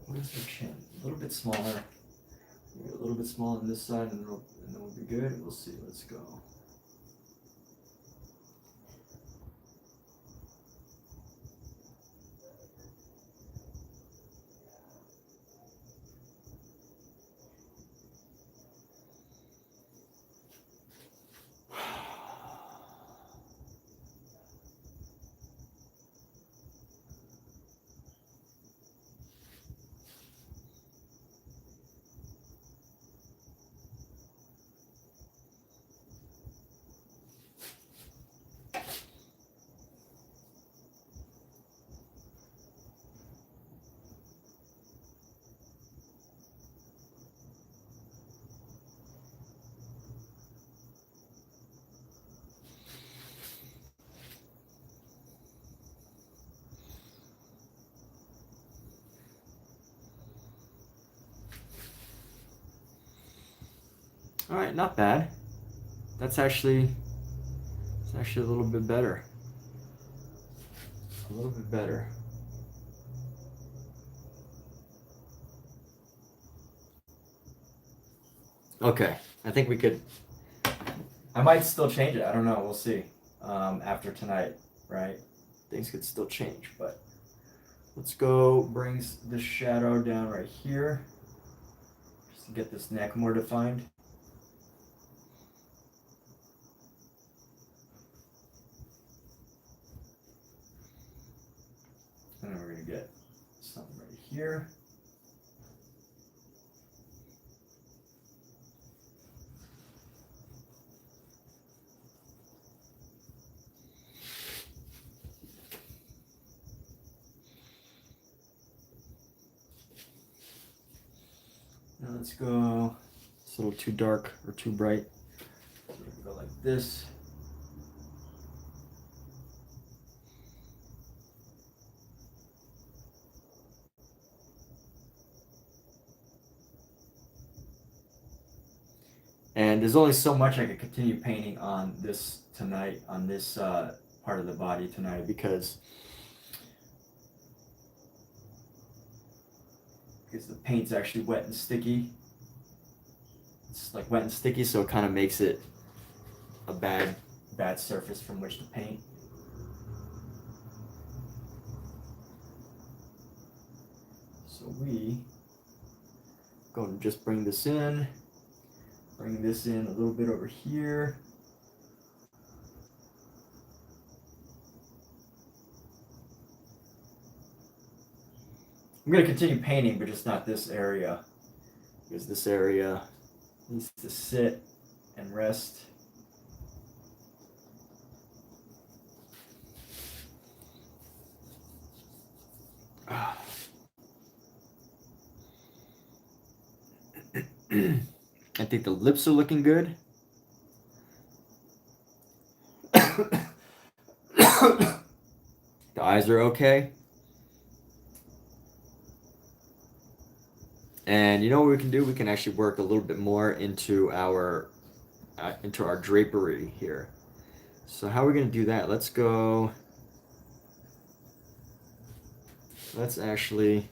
What is her chin? A little bit smaller. Maybe a little bit smaller on this side, and then we'll be good. We'll see. Let's go. All right, not bad. It's actually a little bit better. A little bit better. Okay, I think we could. I might still change it. I don't know. We'll see. After tonight, right? Things could still change, but let's go. Brings the shadow down right here, just to get this neck more defined. And then we're gonna get something right here. Now let's go. It's a little too dark or too bright. So we're gonna go like this. And there's only so much I could continue painting on this tonight, on this part of the body tonight, because the paint's actually wet and sticky. It's like wet and sticky, so it kind of makes it a bad surface from which to paint. So we go and just bring this in. Bring this in a little bit over here. I'm going to continue painting, but just not this area, because this area needs to sit and rest. I think the lips are looking good. The eyes are okay. And you know what we can do? We can actually work a little bit more into our drapery here. So how are we going to do that? Let's go. Let's actually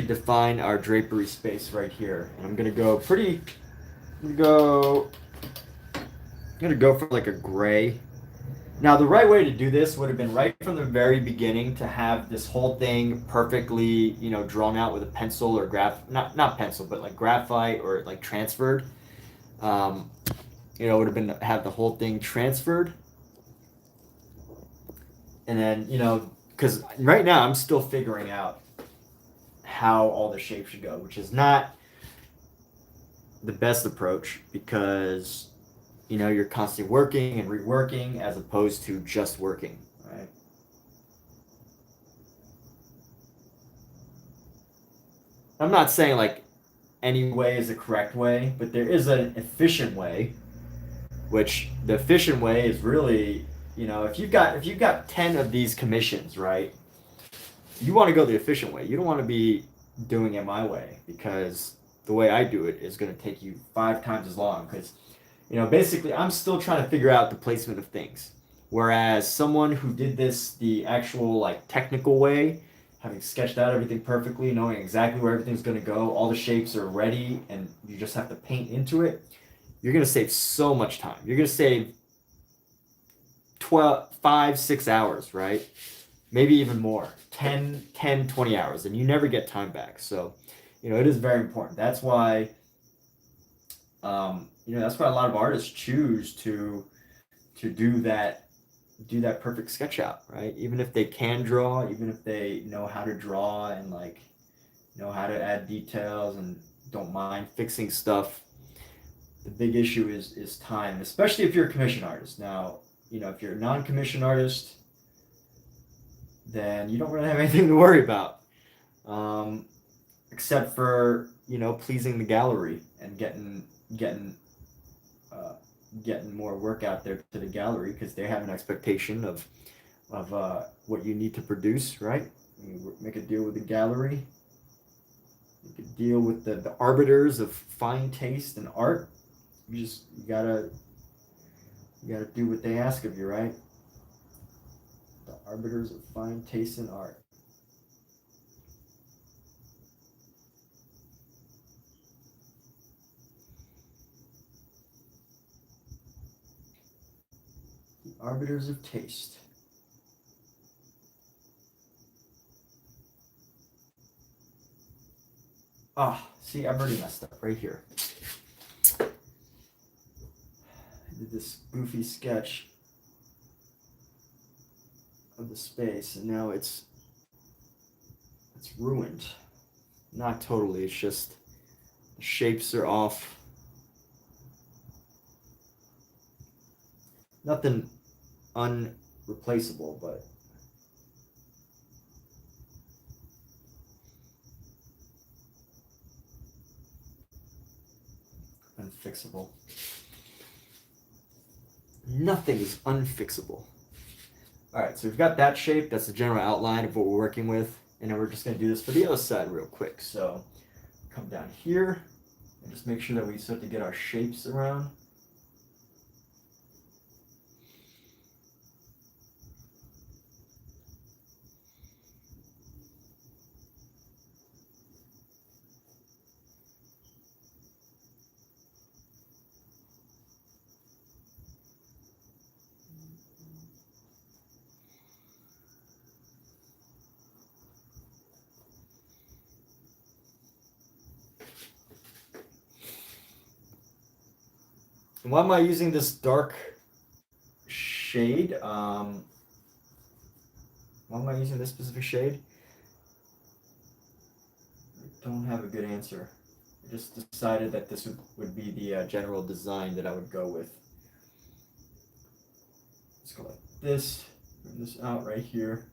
define our drapery space right here. And I'm going to go I'm going to go for like a gray. Now, the right way to do this would have been right from the very beginning to have this whole thing perfectly, drawn out with a pencil or not pencil, but like graphite or like transferred. Um, would have been to have the whole thing transferred, and then because right now I'm still figuring out how all the shapes should go, which is not the best approach because you're constantly working and reworking as opposed to just working, right? I'm not saying like any way is the correct way, but there is an efficient way, which the efficient way is really, if you've got 10 of these commissions, right? You want to go the efficient way. You don't want to be doing it my way because the way I do it is going to take you 5 times as long because basically I'm still trying to figure out the placement of things. Whereas someone who did this the actual like technical way, having sketched out everything perfectly, knowing exactly where everything's going to go, all the shapes are ready, and you just have to paint into it, you're going to save so much time. You're going to save 12, 5, 6 hours, right? Maybe even more, 20 hours, and you never get time back. So, it is very important. That's why, that's why a lot of artists choose to do that perfect sketch out, right? Even if they can draw, even if they know how to draw and like know how to add details and don't mind fixing stuff. The big issue is time, especially if you're a commission artist. Now, if you're a non-commission artist, then you don't really have anything to worry about, except for pleasing the gallery and getting more work out there to the gallery because they have an expectation of what you need to produce, right? You make a deal with the gallery, make a deal with the arbiters of fine taste and art. You gotta do what they ask of you, right? The arbiters of fine taste and art. The arbiters of taste. See, I've already messed up right here. I did this goofy sketch of the space, and now it's ruined. Not totally, it's just the shapes are off. Nothing unreplaceable, but unfixable. Nothing is unfixable. All right, so we've got that shape. That's the general outline of what we're working with. And then we're just going to do this for the other side real quick. So come down here and just make sure that we start to get our shapes around. And why am I using this dark shade? Why am I using this specific shade? I don't have a good answer. I just decided that this would be the general design that I would go with. Let's go like this. Bring this out right here.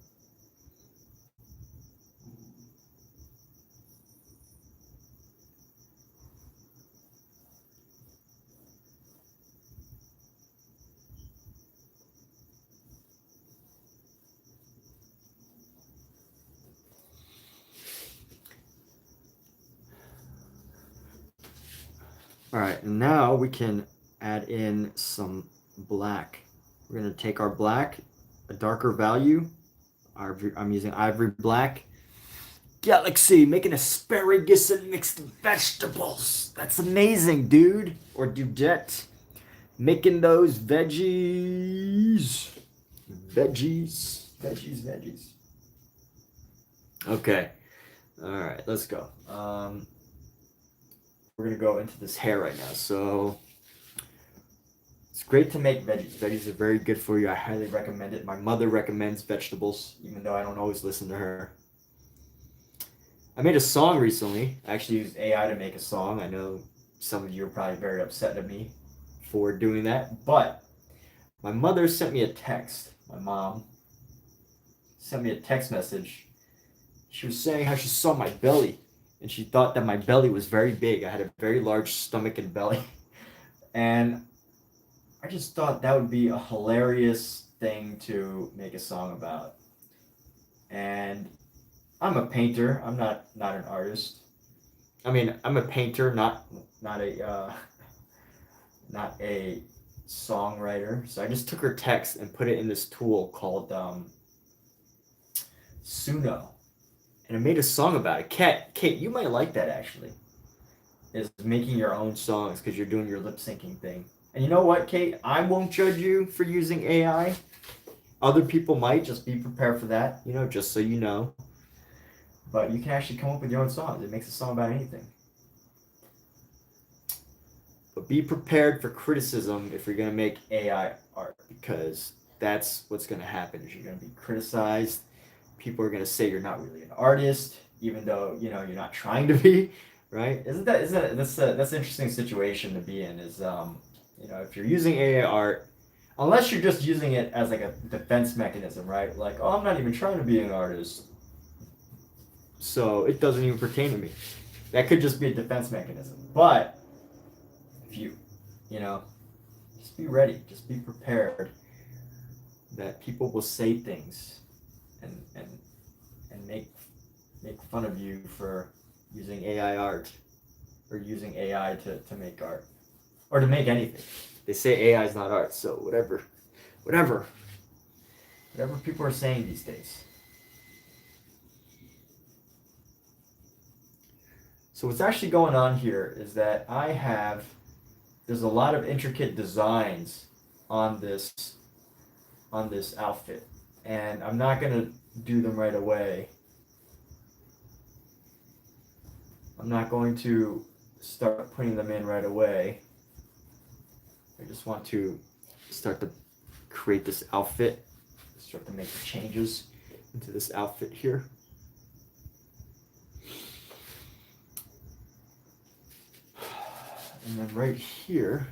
All right, and now we can add in some black. We're going to take our black, a darker value. I'm using ivory black. Galaxy, making asparagus and mixed vegetables. That's amazing, dude. Or dudette. Making those veggies. Veggies, veggies, veggies. Okay. All right, let's go. We're gonna go into this hair right now. So it's great to make veggies. Veggies are very good for you. I highly recommend it. My mother recommends vegetables, even though I don't always listen to her. I made a song recently. I actually used AI to make a song. I know some of you are probably very upset at me for doing that, but my mother sent me a text. My mom sent me a text message. She was saying how she saw my belly and she thought that my belly was very big. I had a very large stomach and belly. And I just thought that would be a hilarious thing to make a song about. And I'm a painter. I'm not an artist. I mean, I'm a painter, not not a songwriter. So I just took her text and put it in this tool called Suno, and I made a song about it. Kate, you might like that actually. Is making your own songs because you're doing your lip syncing thing. And you know what, Kate? I won't judge you for using AI. Other people might. Just be prepared for that. You know, just so you know. But you can actually come up with your own songs. It makes a song about anything. But be prepared for criticism if you're going to make AI art, because that's what's going to happen. Is you're going to be criticized. People are going to say you're not really an artist, even though you're not trying to be, right? That's an interesting situation to be in. Is if you're using AI art, unless you're just using it as like a defense mechanism, right? Like, oh, I'm not even trying to be an artist, so it doesn't even pertain to me. That could just be a defense mechanism. But if you just be ready, just be prepared that people will say things and make fun of you for using AI art or using AI to make art or to make anything. They say AI is not art, so whatever people are saying these days. So what's actually going on here is that there's a lot of intricate designs on this outfit, and I'm not gonna do them right away. I'm not going to start putting them in right away. I just want to start to create this outfit, start to make the changes into this outfit here. And then right here,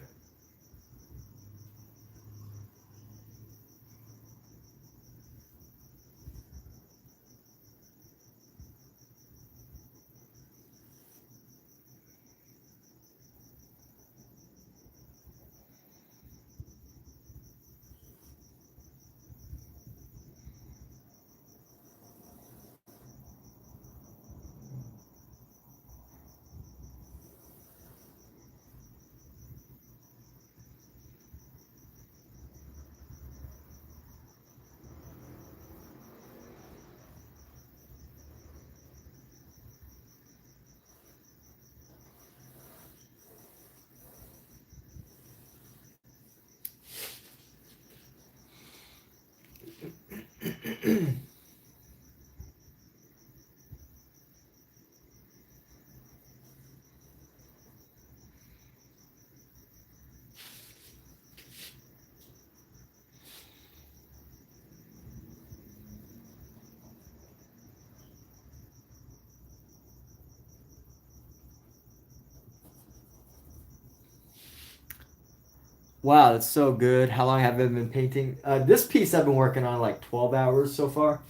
wow, that's so good. How long have I been painting? This piece I've been working on like 12 hours so far.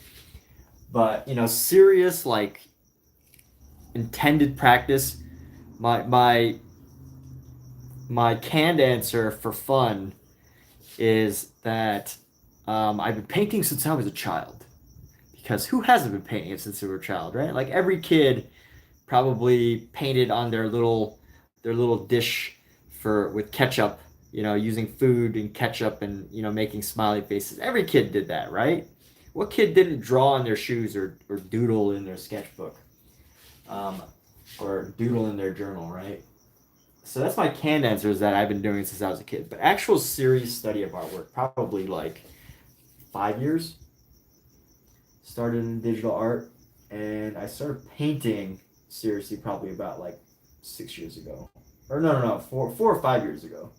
But, serious, like, intended practice. My canned answer for fun is that I've been painting since I was a child. Because who hasn't been painting since they were a child, right? Like every kid probably painted on their little dish with ketchup, using food and ketchup and making smiley faces. Every kid did that, right? What kid didn't draw on their shoes or doodle in their sketchbook, or doodle in their journal, right? So that's my canned answer, is that I've been doing it since I was a kid. But actual serious study of artwork, probably like 5 years. Started in digital art, and I started painting seriously probably about like 6 years ago. Or no, 4 or 5 years ago.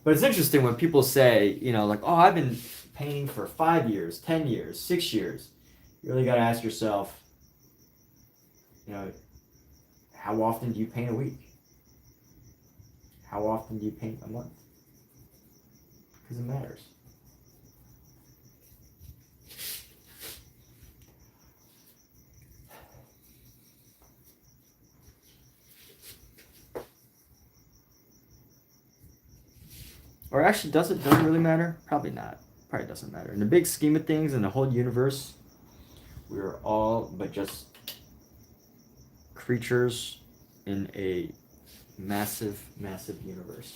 But it's interesting when people say, like, oh, I've been painting for 5 years, 10 years, 6 years. You really got to ask yourself, how often do you paint a week? How often do you paint a month? Because it matters. Or actually, does it really matter? Probably not. Probably doesn't matter. In the big scheme of things, in the whole universe, we're all but just creatures in a massive, massive universe.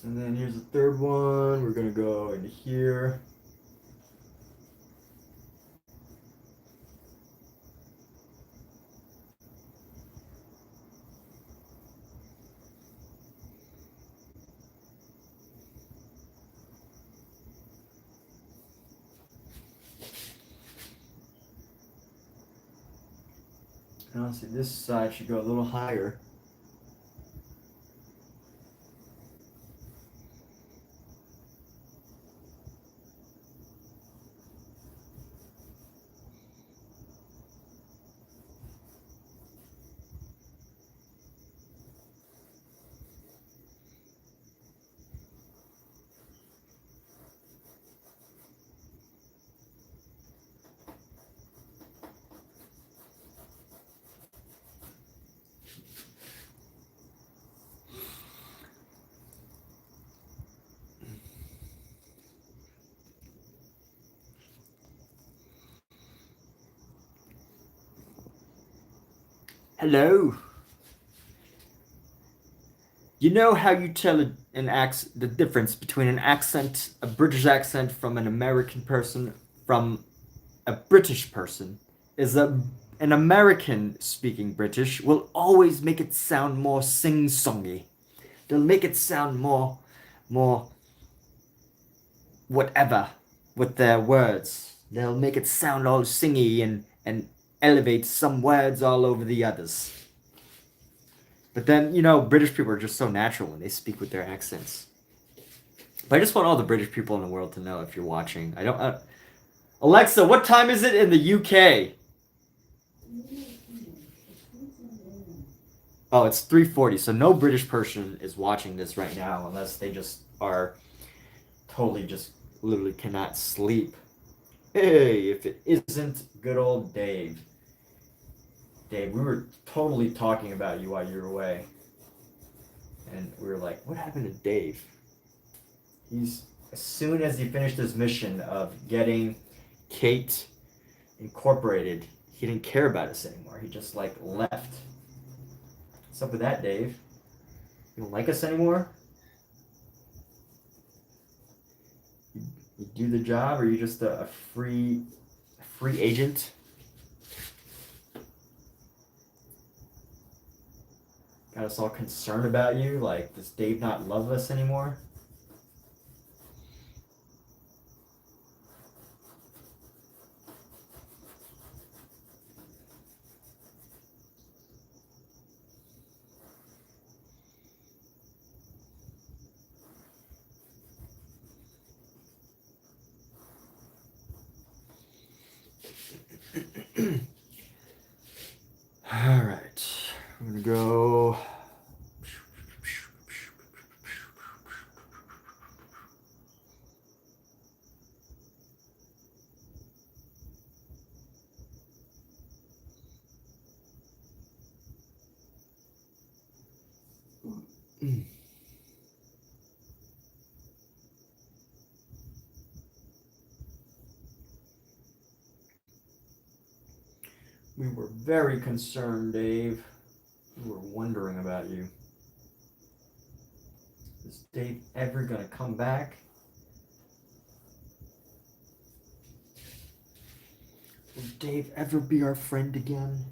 And then here's the third one. We're going to go into here. And honestly, this side should go a little higher. Hello. You know how you tell the difference between an accent, a British accent from an American person, from a British person, is an American speaking British will always make it sound more sing-songy. They'll make it sound more whatever with their words. They'll make it sound all singy and elevate some words all over the others. But then, British people are just so natural when they speak with their accents. But I just want all the British people in the world to know, if you're watching. Alexa, what time is it in the UK? Oh, it's 3:40. So no British person is watching this right now unless they just are totally just literally cannot sleep. Hey, if it isn't good old Dave. Dave, we were totally talking about you while you were away. And we were like, what happened to Dave? As soon as he finished his mission of getting Kate Incorporated, he didn't care about us anymore. He just left. What's up with that, Dave? You don't like us anymore? You do the job, or are you just a free agent? Got us all concerned about you. Does Dave not love us anymore? All right, I'm gonna go. We were very concerned, Dave. We were wondering about you. Is Dave ever gonna come back? Will Dave ever be our friend again?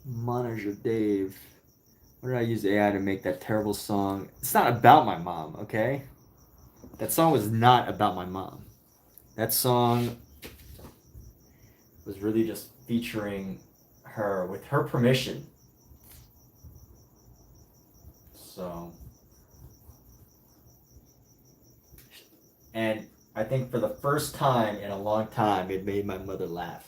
Manager Dave. What did I use AI to make that terrible song? It's not about my mom, okay? That song was not about my mom. That song was really just featuring her with her permission. So, and I think for the first time in a long time, it made my mother laugh.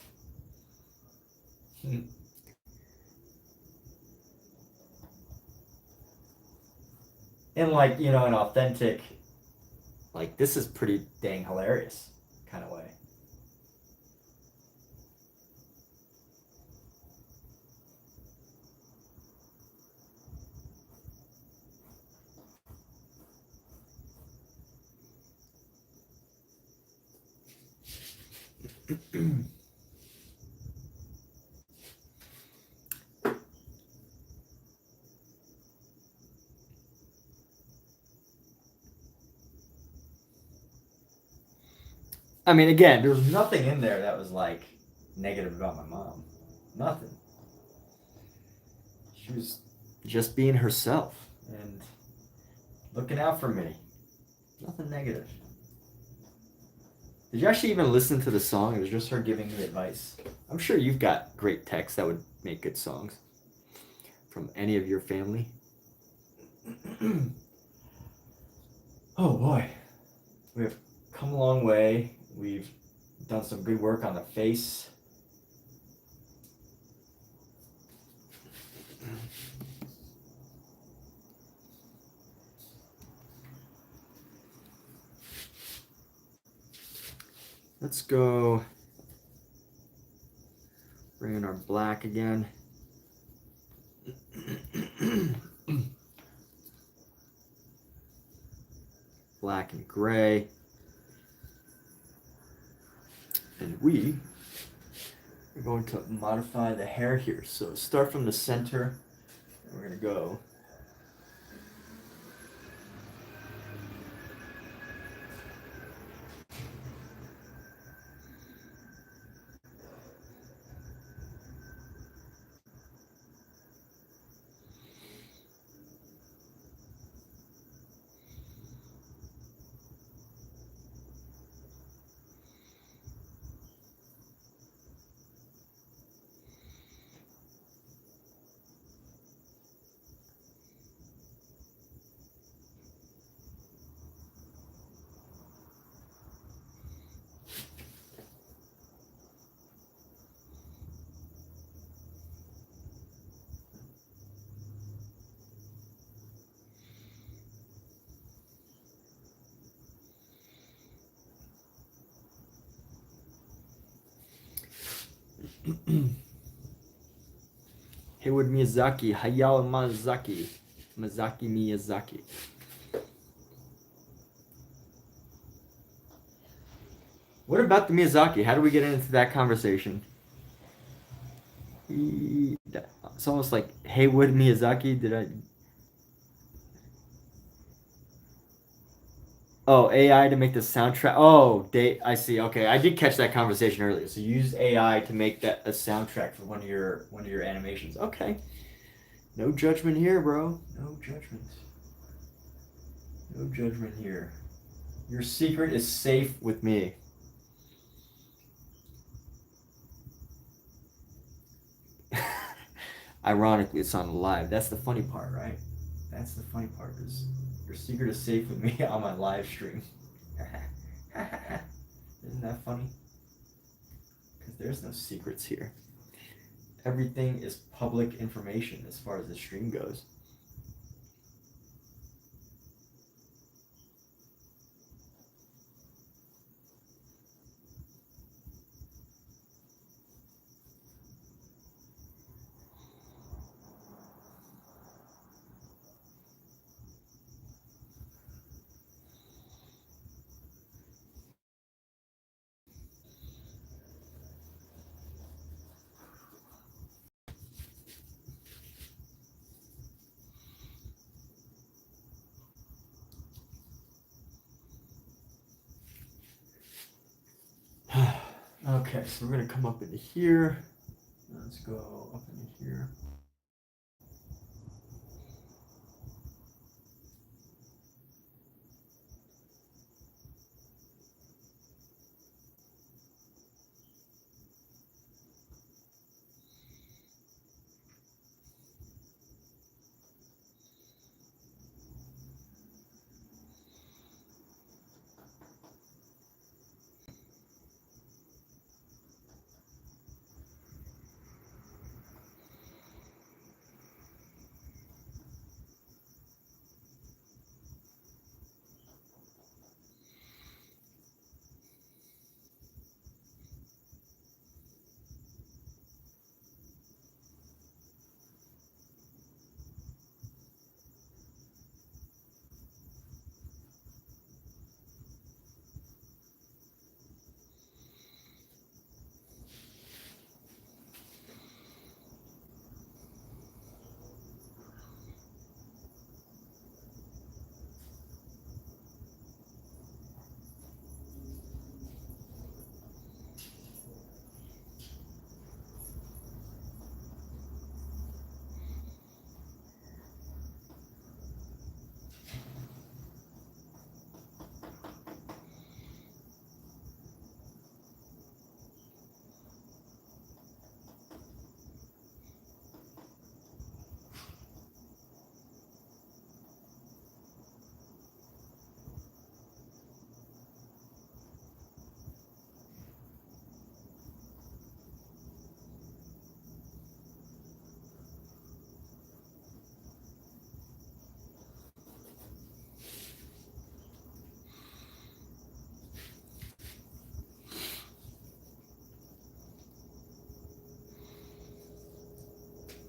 In like, you know, an authentic, like, this is pretty dang hilarious kind of way. I mean, again, there was nothing in there that was like negative about my mom. Nothing. She was just being herself and looking out for me. Nothing negative. Did you actually even listen to the song? It was just her giving me advice. I'm sure you've got great texts that would make good songs from any of your family. Oh boy. We have come a long way. We've done some good work on the face. Let's go bring in our black again. Black and gray. And we are going to modify the hair here. So start from the center, and we're going to go Haywood Miyazaki, Hayao Miyazaki, Miyazaki. What about the Miyazaki? How do we get into that conversation? It's almost like Haywood Miyazaki. Did I? Oh, AI to make the soundtrack. Oh, I see. Okay, I did catch that conversation earlier. So you use AI to make that a soundtrack for one of your animations. Okay. No judgment here, bro. No judgment. No judgment here. Your secret is safe with me. Ironically, it's on live. That's the funny part, right? That's the funny part is your secret is safe with me on my live stream. Isn't that funny? Because there's no secrets here. Everything is public information as far as the stream goes. Okay, so we're gonna come up into here. Let's go up into here.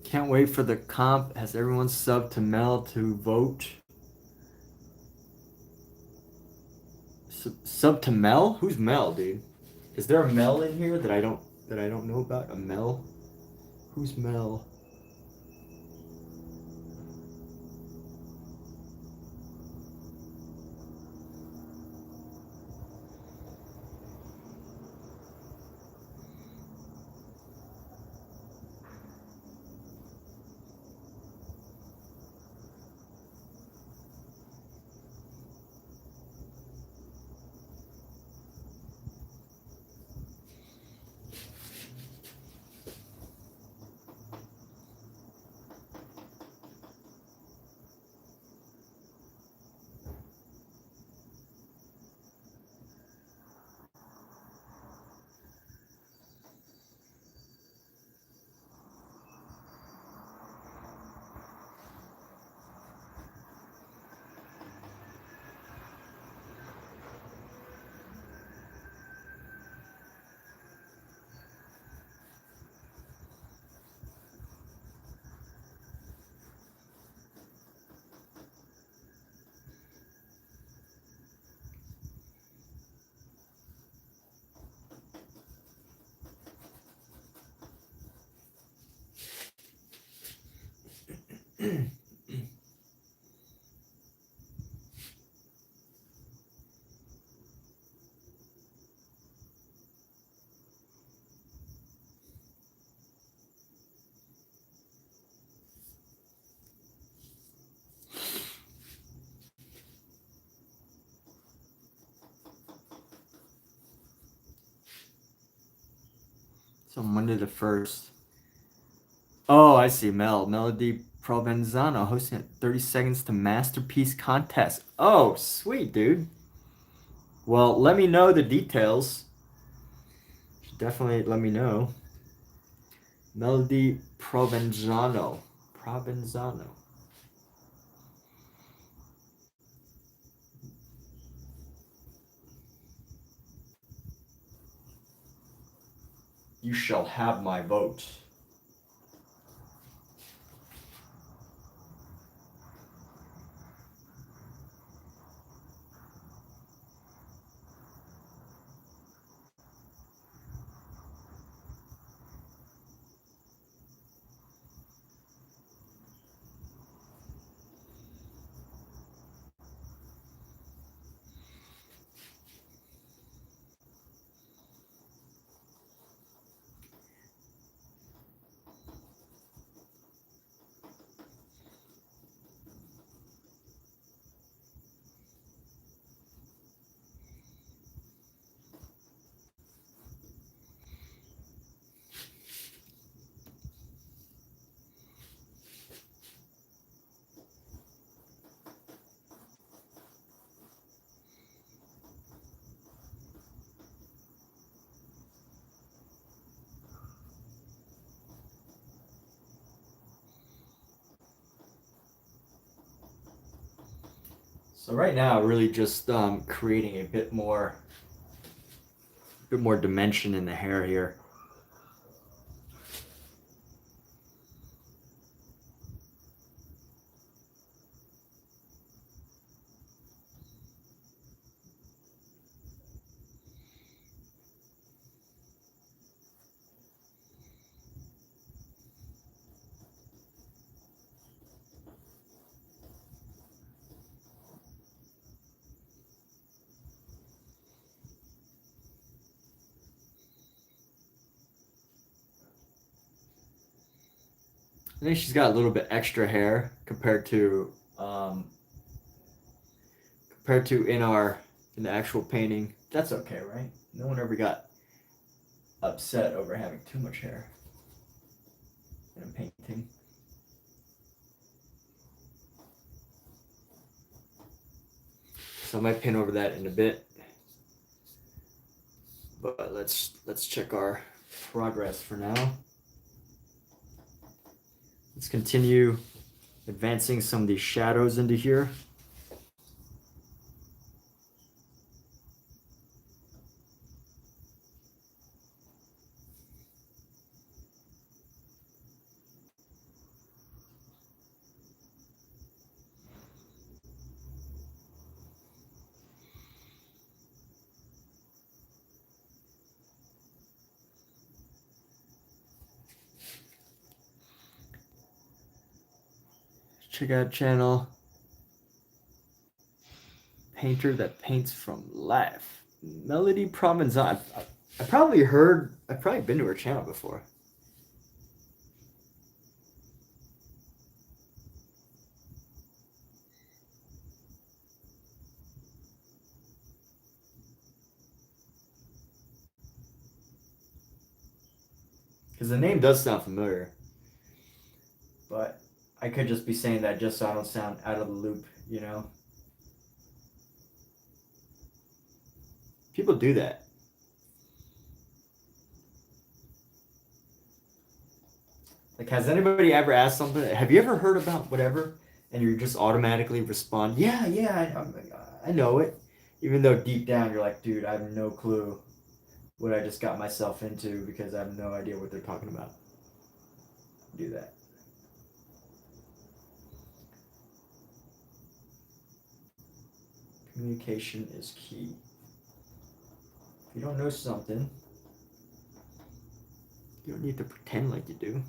Can't wait for the comp. Has everyone subbed to Mel to vote? Sub to Mel? Who's Mel, dude? Is there a Mel in here that I don't know about? A Mel? Who's Mel? So Monday the 1st. Oh, I see. Melody Provenzano hosting a 30 Seconds to Masterpiece contest. Oh, sweet, dude. Well, let me know the details. Definitely let me know. Melody Provenzano. Provenzano. You shall have my vote. So right now, really just creating a bit more dimension in the hair here. I think she's got a little bit extra hair compared to in the actual painting. That's okay, right? No one ever got upset over having too much hair in a painting. So I might paint over that in a bit. But let's check our progress for now. Let's continue advancing some of these shadows into here. Check out channel Painter that paints from life. Melody Provenzano. I've probably been to her channel before. Because the name does sound familiar. But I could just be saying that just so I don't sound out of the loop, you know? People do that. Like, has anybody ever asked something? Have you ever heard about whatever? And you just automatically respond, yeah, I know it. Even though deep down you're like, dude, I have no clue what I just got myself into because I have no idea what they're talking about. Do that. Communication is key. If you don't know something, you don't need to pretend like you do.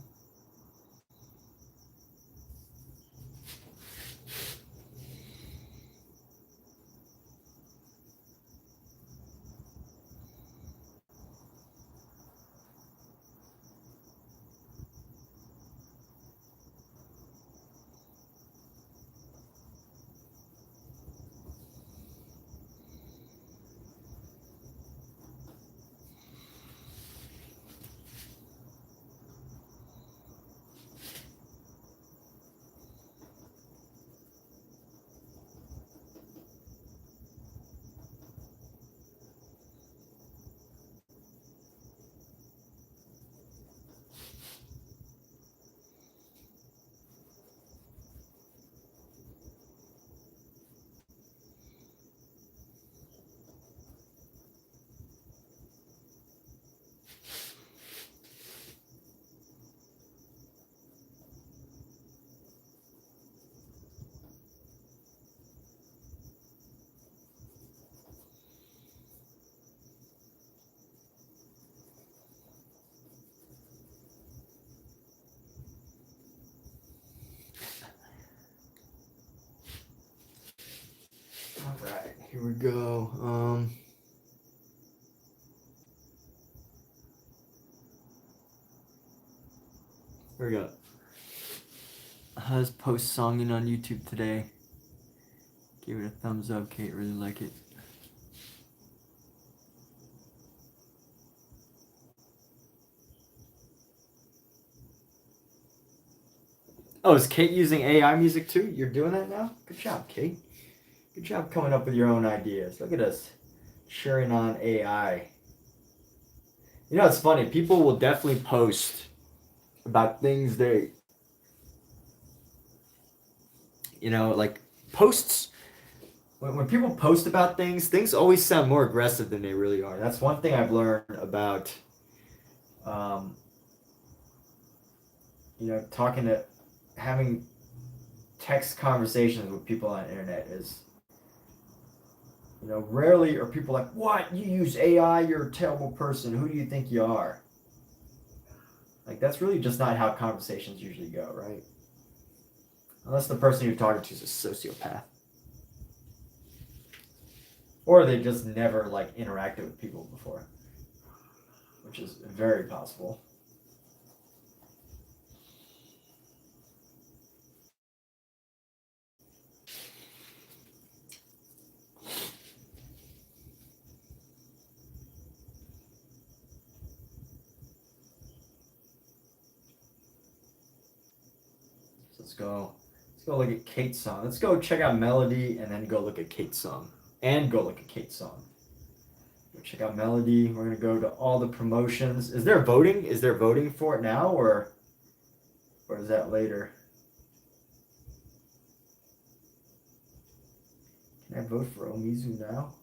Here we go. Here we go. How's post songing on YouTube today? Give it a thumbs up, Kate. Really like it. Oh, is Kate using AI music too? You're doing that now? Good job, Kate. Good job coming up with your own ideas. Look at us sharing on AI. You know, it's funny. People will definitely post about things they, like posts. When people post about things always sound more aggressive than they really are. That's one thing I've learned about, um, having text conversations with people on the internet is, rarely are people like, what? You use AI? You're a terrible person. Who do you think you are? Like, that's really just not how conversations usually go, right? Unless the person you're talking to is a sociopath. Or they just never, interacted with people before. Which is very possible. So let's go look at Kate's song. Let's go check out Melody and then go look at Kate's song. And go look at Kate's song. Check out Melody. We're gonna go to all the promotions. Is there voting? Is there voting for it now, or is that later? Can I vote for Omizu now?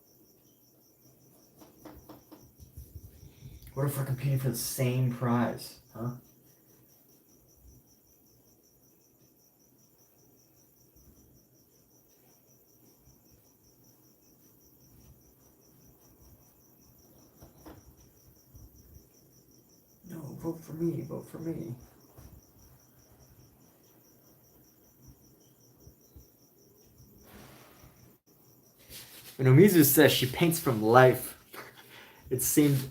What if we're competing for the same prize, huh? No, vote for me. Vote for me. When Omizu says she paints from life, it seemed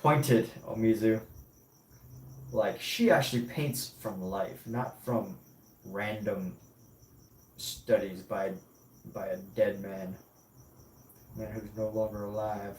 pointed, Omizu. Like, she actually paints from life, not from random studies by a dead man who's no longer alive.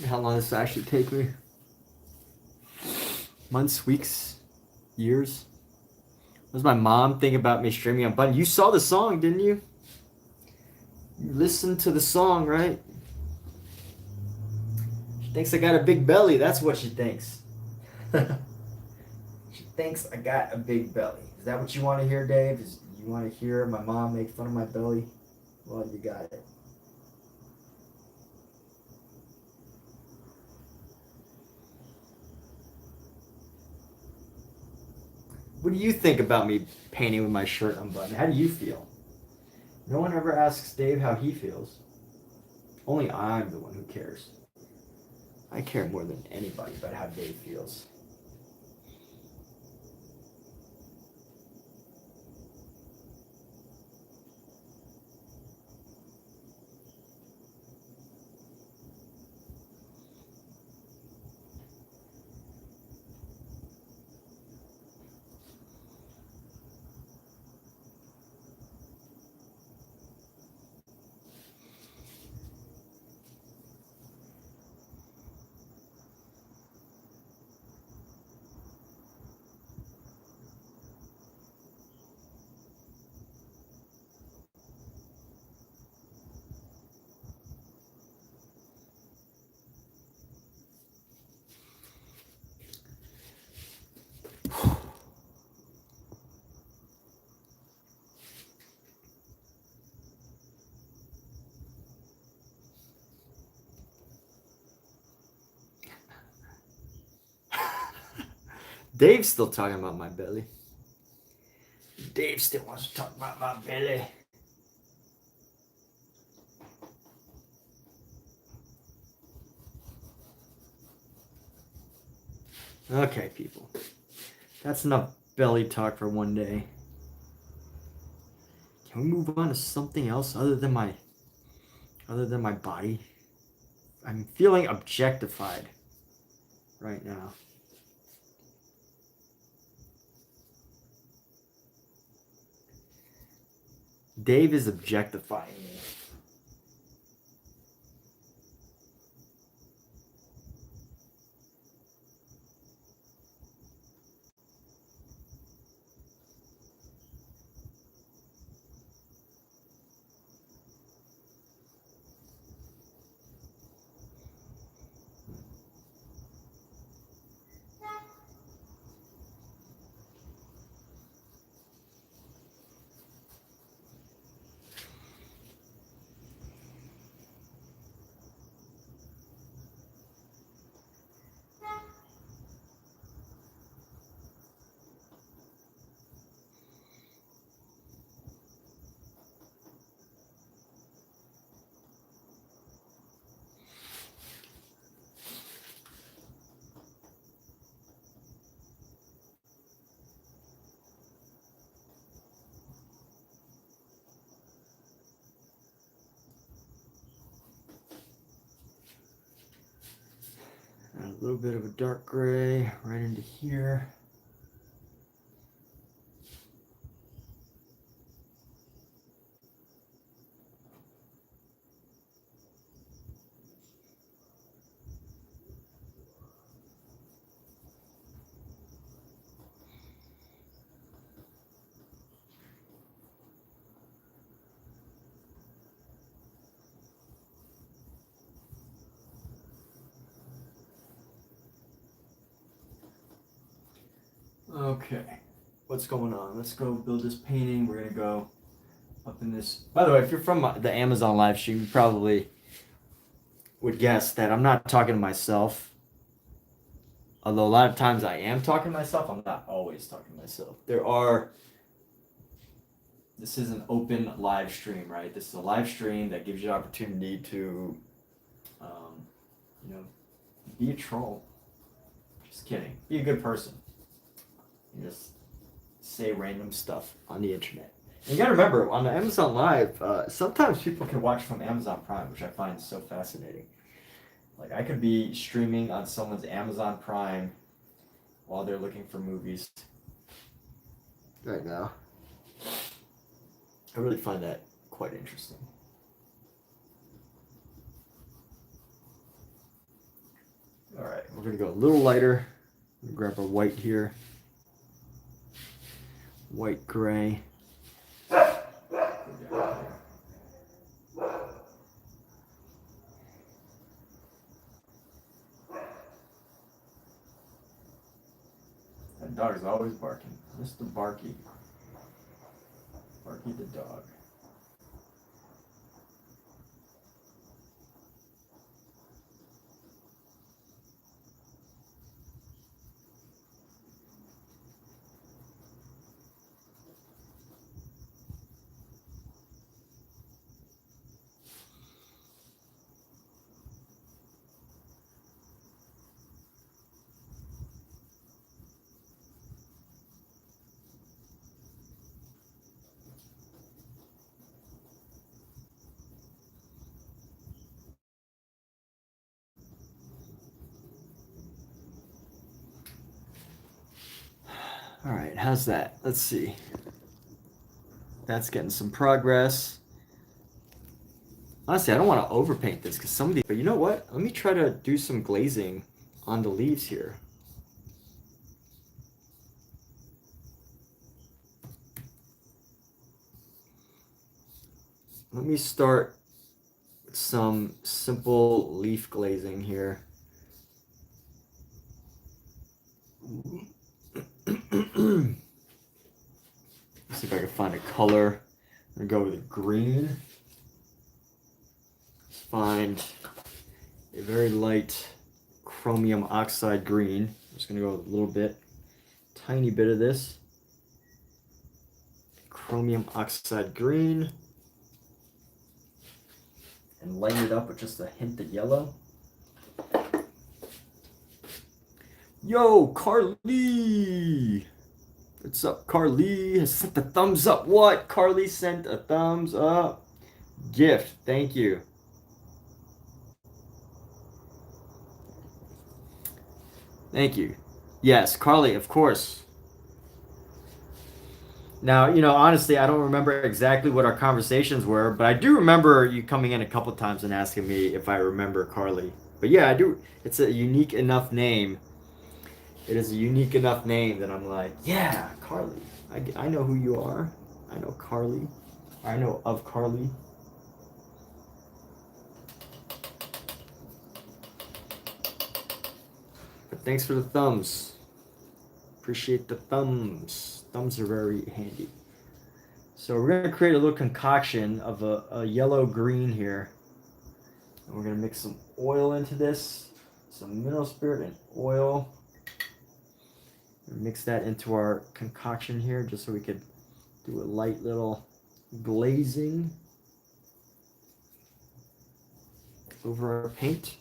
How long does this actually take me? Months, weeks, years? What does my mom think about me streaming on Button? You saw the song, didn't you? You listened to the song, right? She thinks I got a big belly. That's what she thinks. She thinks I got a big belly. Is that what you want to hear, Dave? You want to hear my mom make fun of my belly? Well, you got it. What do you think about me painting with my shirt unbuttoned? How do you feel? No one ever asks Dave how he feels. Only I'm the one who cares. I care more than anybody about how Dave feels. Dave's still talking about my belly. Dave still wants to talk about my belly. Okay, people. That's enough belly talk for one day. Can we move on to something else other than my body? I'm feeling objectified right now. Dave is objectifying me. And a little bit of a dark gray right into here. Okay, what's going on? Let's go build this painting. We're gonna go up in this. By the way, if you're from the Amazon live stream, you probably would guess that I'm not talking to myself. Although a lot of times I am talking to myself, I'm not always talking to myself. This is an open live stream, right? This is a live stream that gives you the opportunity to, be a troll. Just kidding. Be a good person. And just say random stuff on the internet. And you gotta remember, on the Amazon Live, sometimes people can watch from Amazon Prime, which I find so fascinating. Like, I could be streaming on someone's Amazon Prime while they're looking for movies right now. I really find that quite interesting. All right, we're gonna go a little lighter. Grab our white here. White gray. That dog is always barking. Mr. Barky. Barky the dog. All right, how's that? Let's see. That's getting some progress. Honestly, I don't want to overpaint this because some of these, but you know what? Let me try to do some glazing on the leaves here. Let me start with some simple leaf glazing here. See if I can find a color. I'm gonna go with a green. Let's find a very light chromium oxide green. I'm just gonna go with a little bit. tiny bit of this chromium oxide green and lighten it up with just a hint of yellow. Yo, Carly! What's up, Carly? Has sent the thumbs up. What? Carly sent a thumbs up gift. Thank you. Thank you. Yes, Carly, of course. Now, honestly, I don't remember exactly what our conversations were, but I do remember you coming in a couple times and asking me if I remember Carly. But yeah, I do. It's a unique enough name. It is a unique enough name that I'm like, yeah, Carly. I know who you are. I know Carly. I know of Carly. But thanks for the thumbs. Appreciate the thumbs. Thumbs are very handy. So we're going to create a little concoction of a yellow green here. And we're going to mix some oil into this. Some mineral spirit and oil. Mix that into our concoction here just so we could do a light little glazing over our paint.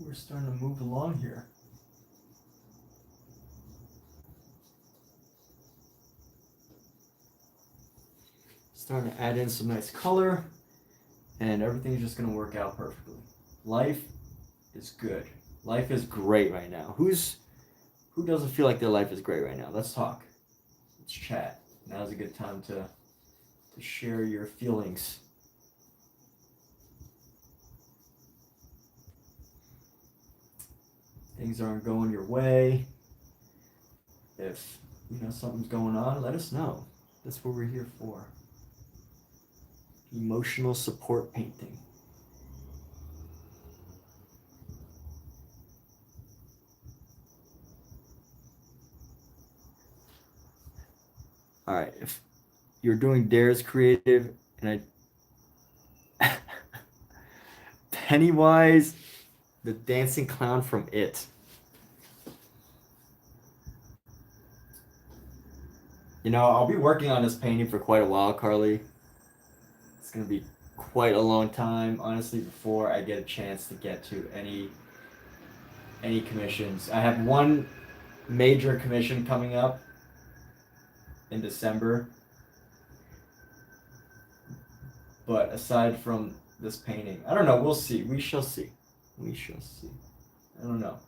We're starting to move along here. Starting to add in some nice color, and everything's just going to work out perfectly. Life is good. Life is great right now. Who doesn't feel like their life is great right now? Let's talk. Let's chat. Now's a good time to share your feelings. Things aren't going your way. If something's going on, let us know. That's what we're here for. Emotional support painting. All right, if you're doing Dare's creative and Pennywise, the dancing clown from It. I'll be working on this painting for quite a while, Carly. It's going to be quite a long time, honestly, before I get a chance to get to any commissions. I have one major commission coming up in December. But aside from this painting, I don't know. We'll see. We shall see. We shall see. I don't know.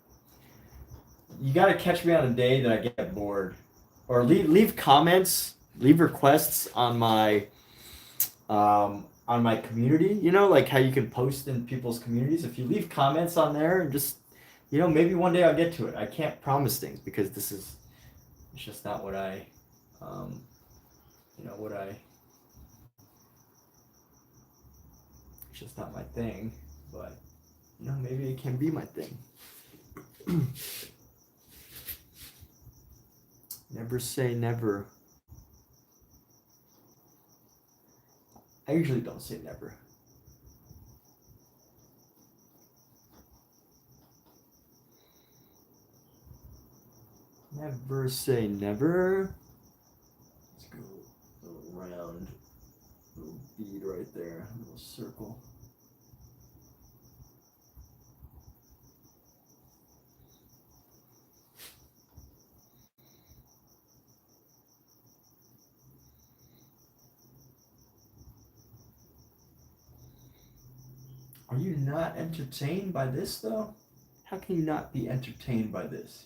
You got to catch me on a day that I get bored. Or leave comments, leave requests on my community, like how you can post in people's communities. If you leave comments on there and just, maybe one day I'll get to it. I can't promise things because it's just not what I, it's just not my thing, but, maybe it can be my thing. Never say never. I usually don't say never. Never say never. Let's go a little round, little bead right there, a little circle. Are you not entertained by this, though? How can you not be entertained by this?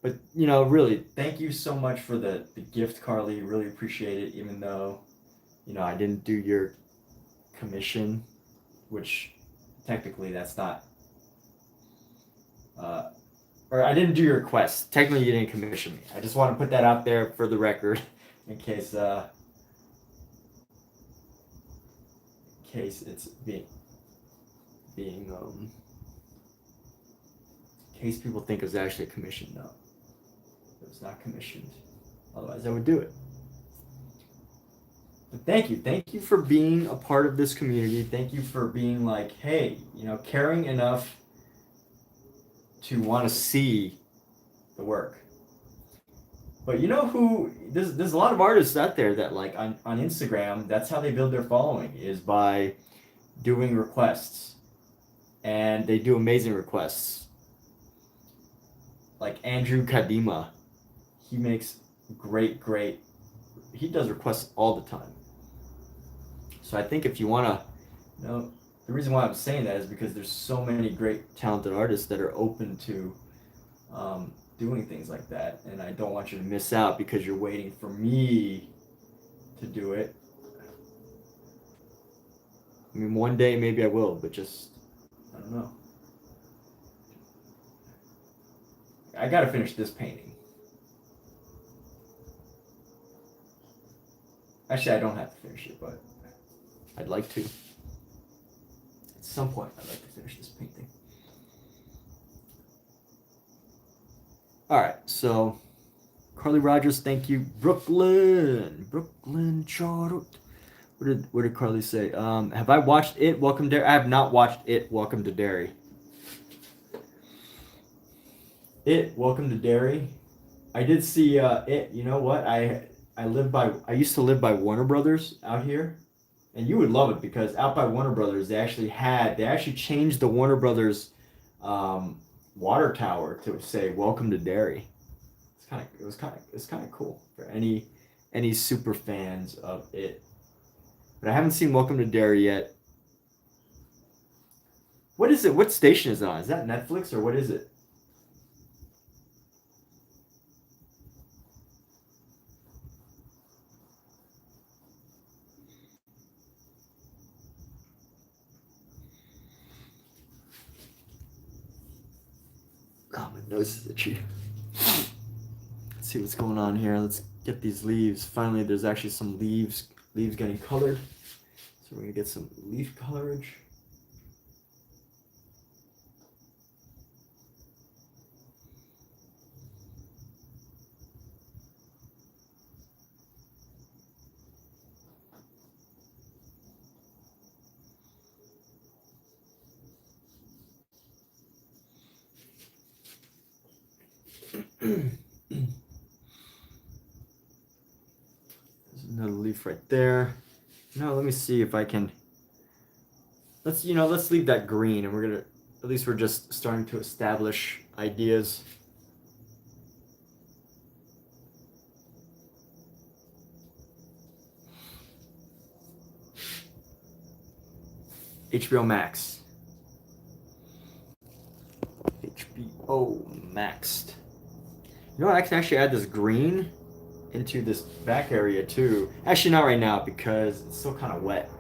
But, really, thank you so much for the gift, Carly. Really appreciate it, even though, I didn't do your commission, which technically that's not... or I didn't do your request. Technically, you didn't commission me. I just want to put that out there for the record in case... case it's being in case people think it's actually a commission. No, it's not commissioned. Otherwise, I would do it. But thank you for being a part of this community. Thank you for being like, hey, caring enough to want to see the work. But you know who? There's a lot of artists out there that like on Instagram. That's how they build their following, is by doing requests, and they do amazing requests. Like Andrew Kadima, he makes great. He does requests all the time. So I think if you wanna, the reason why I'm saying that is because there's so many great talented artists that are open to doing things like that, and I don't want you to miss out because you're waiting for me to do it. I mean, one day maybe I will, but just, I don't know. I gotta finish this painting. Actually, I don't have to finish it, but I'd like to. At some point, I'd like to finish this painting. All right, so Carly Rogers, thank you. Brooklyn Charlotte. What did Carly say? Have I watched It? Welcome to Derry. I have not watched It. Welcome to Derry. It. Welcome to Derry. I did see It. You know what? I used to live by Warner Brothers out here, and you would love it because out by Warner Brothers they actually changed the Warner Brothers water tower to say "Welcome to Derry." It's kind of cool for any super fans of It. But I haven't seen Welcome to Derry yet. What is it? What station is it on? Is that Netflix or what is it? Oh, my nose is itchy. Let's see what's going on here. Let's get these leaves. Finally, there's actually some leaves getting colored. So we're gonna get some leaf colorage. There's another leaf right there. Now let me see if I can. Let's leave that green, and we're just starting to establish ideas. HBO Max. HBO Maxed. You know what? I can actually add this green into this back area too. Actually, not right now because it's still kind of wet.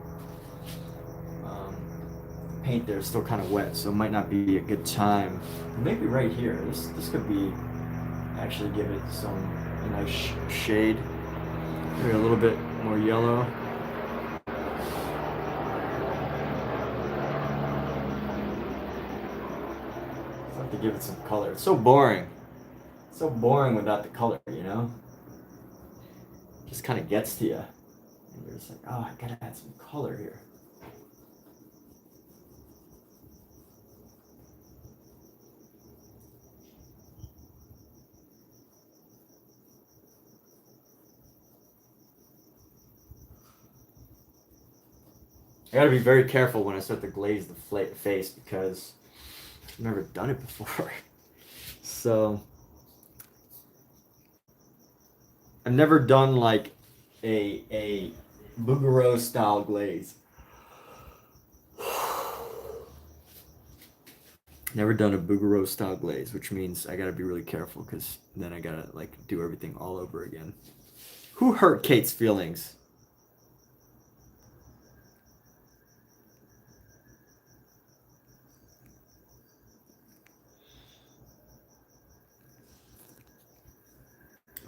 The paint there is still kind of wet, so it might not be a good time. Maybe right here. This could be actually give it a nice shade. Maybe a little bit more yellow. To give it some color. It's so boring. It's so boring without the color, It just kind of gets to you. And you're just like, oh, I gotta add some color here. I gotta be very careful when I start to glaze the face because I've never done it before. So I've never done like a Bouguereau style glaze. Never done a Bouguereau style glaze, which means I gotta be really careful because then I gotta like do everything all over again. Who hurt Kate's feelings?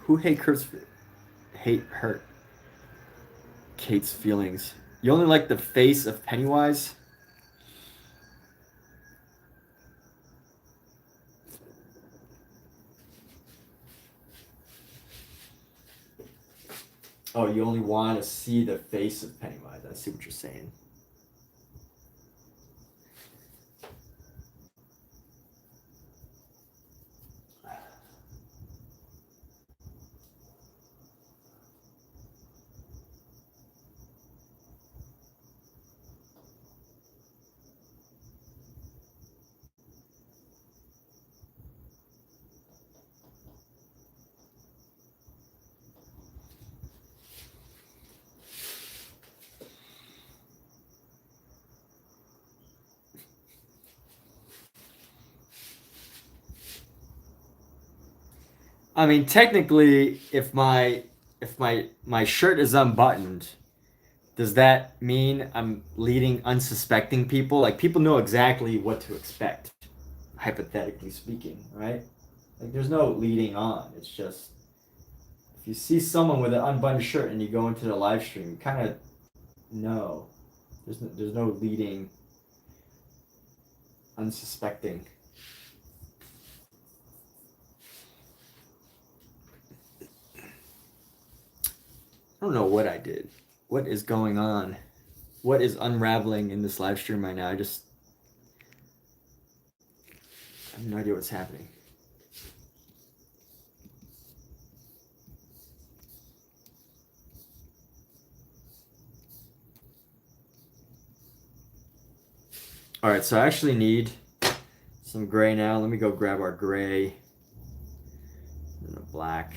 Who hurt Kate's feelings? You only like the face of Pennywise? Oh, you only want to see the face of Pennywise. I see what you're saying. I mean, technically, if my shirt is unbuttoned, does that mean I'm leading unsuspecting people? Like people know exactly what to expect, hypothetically speaking, right? Like there's no leading on. It's just if you see someone with an unbuttoned shirt and you go into the live stream, you kind of know. There's no leading unsuspecting. I don't know what I did. What is going on? What is unraveling in this live stream right now? I have no idea what's happening. All right, so I actually need some gray now. Let me go grab our gray and a black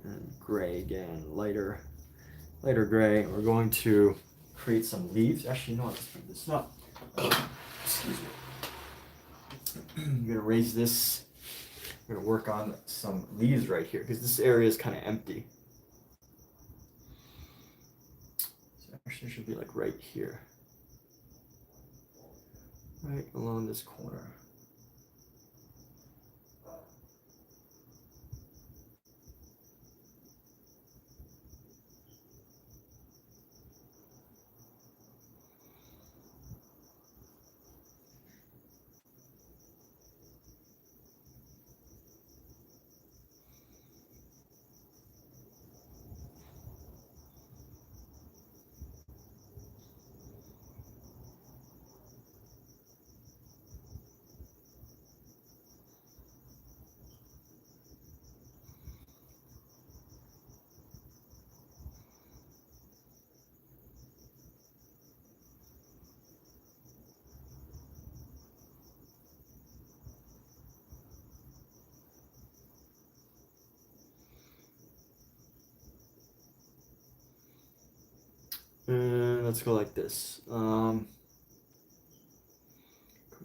and gray again, lighter gray. We're going to create some leaves. Actually, no, let's bring this up. Excuse me. I'm gonna raise this. I'm gonna work on some leaves right here because this area is kind of empty. So actually, it should be like right here, right along this corner. And let's go like this. Come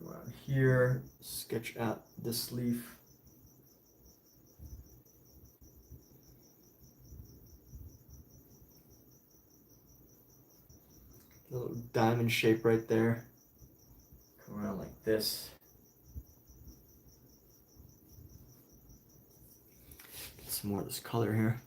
around here, sketch out this leaf. A little diamond shape right there. Come around like this. Get some more of this color here.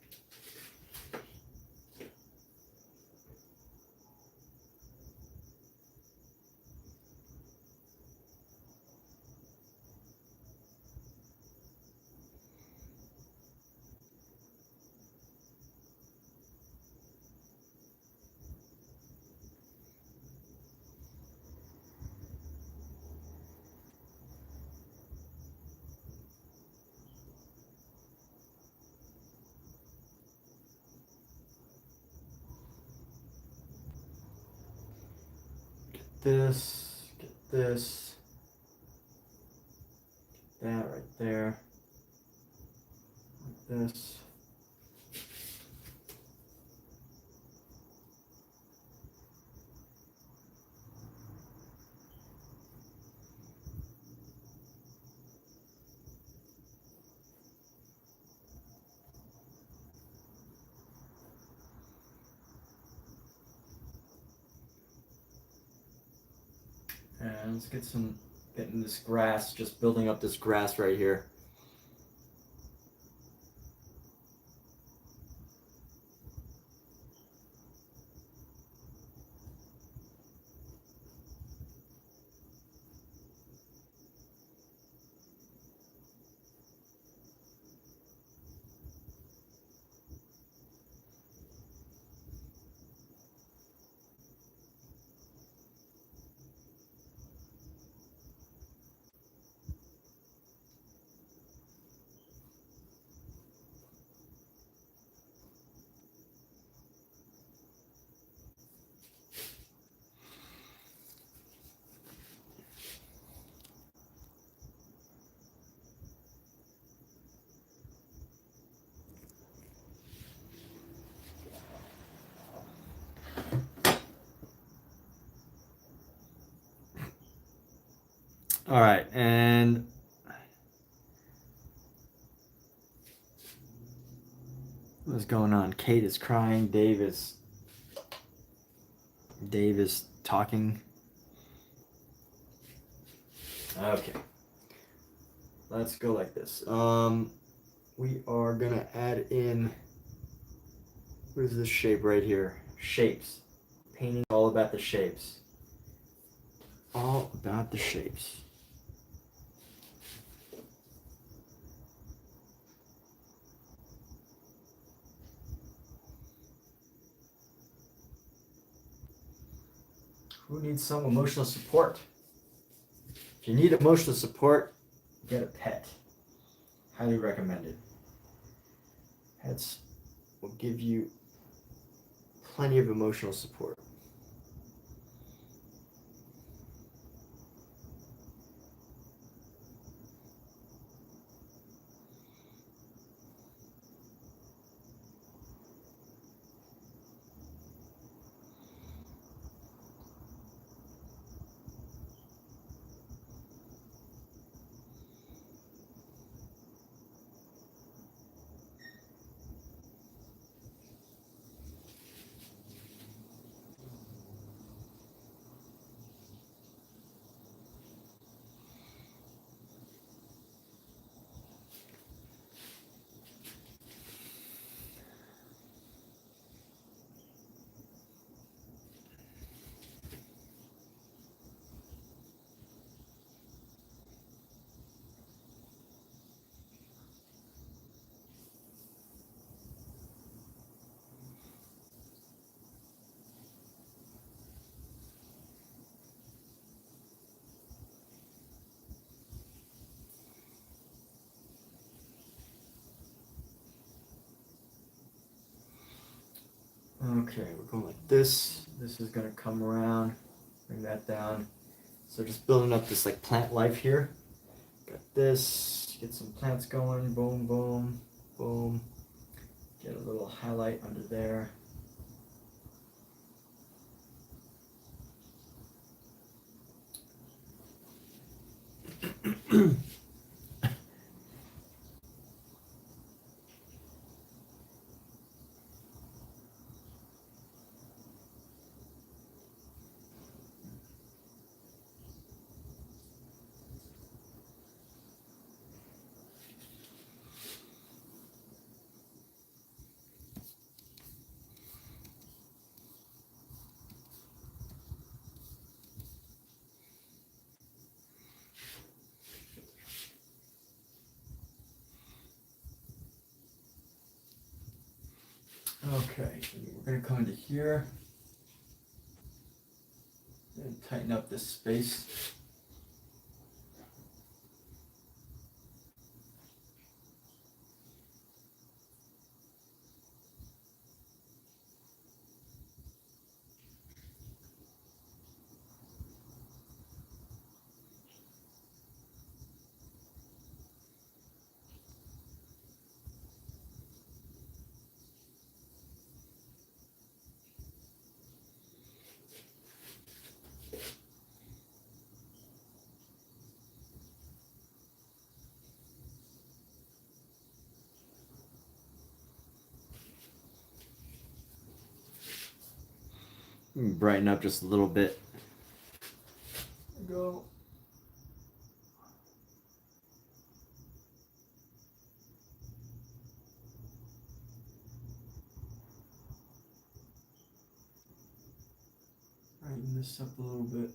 Get this, that right there, like this. And let's getting this grass, just building up this grass right here. All right, and what's going on? Kate is crying. Dave is talking. Okay. Let's go like this. We are gonna add in, what is this shape right here? Shapes. Painting all about the shapes. All about the shapes. Who needs some emotional support? If you need emotional support, get a pet. Highly recommended. Pets will give you plenty of emotional support. Okay, we're going like this. This is gonna come around, bring that down. So just building up this like plant life here. Got this, get some plants going, boom, boom, boom. Get a little highlight under there. Okay, we're gonna come into here and tighten up this space. Brighten up just a little bit. Go. Brighten this up a little bit.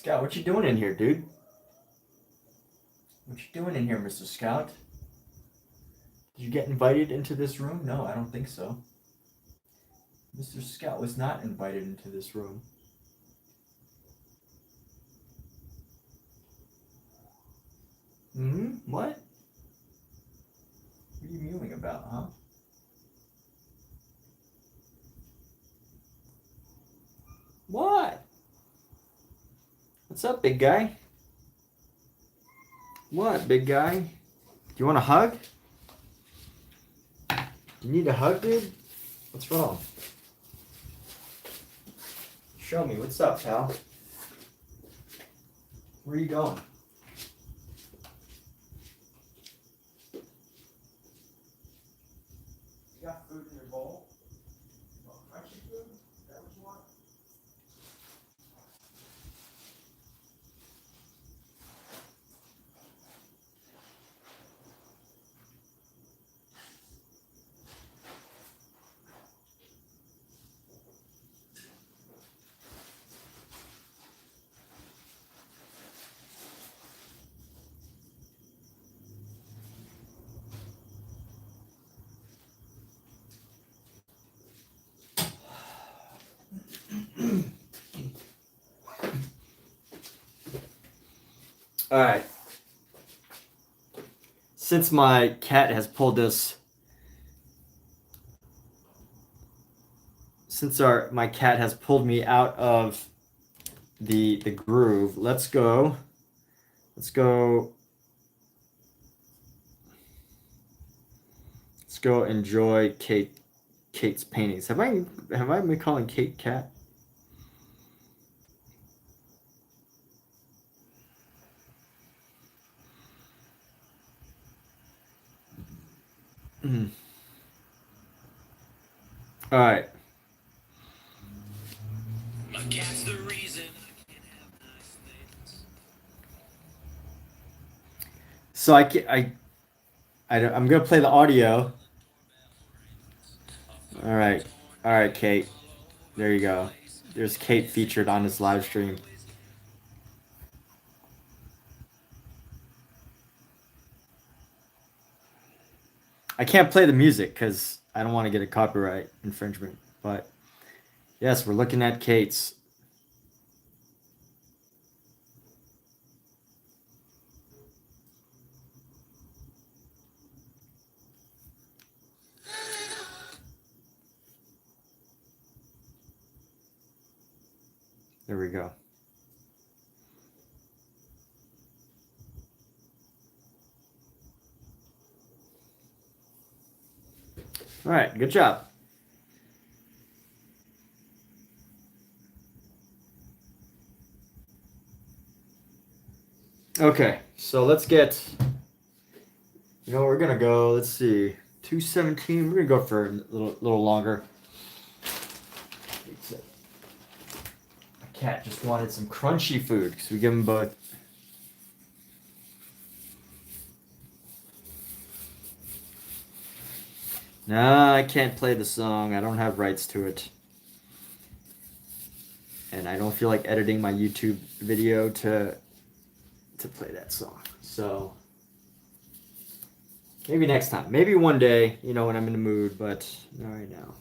Scout, what you doing in here, dude? What you doing in here, Mr. Scout? Did you get invited into this room? No, I don't think so. Mr. Scout was not invited into this room. What? What are you mewing about, huh? What? What's up, big guy? What, big guy? Do you want a hug? You need a hug, dude? What's wrong? Show me. What's up, pal? Where are you going? You got food in your bowl? You want crunchy food? Is that what you want? All right. Since my cat has pulled us, my cat has pulled me out of the groove, let's go enjoy Kate's paintings. Have I been calling Kate cat? All right. My cat's the reason I can have nice things. So I'm gonna play the audio. All right, Kate. There you go. There's Kate featured on this live stream. I can't play the music because I don't want to get a copyright infringement. But yes, we're looking at Kate's. There we go. All right, good job. Okay, so let's get, we're gonna go, let's see, 217. We're gonna go for a little longer. My cat just wanted some crunchy food because we give him both. Nah, I can't play the song. I don't have rights to it. And I don't feel like editing my YouTube video to play that song. So maybe next time. Maybe one day, when I'm in the mood, but not right now.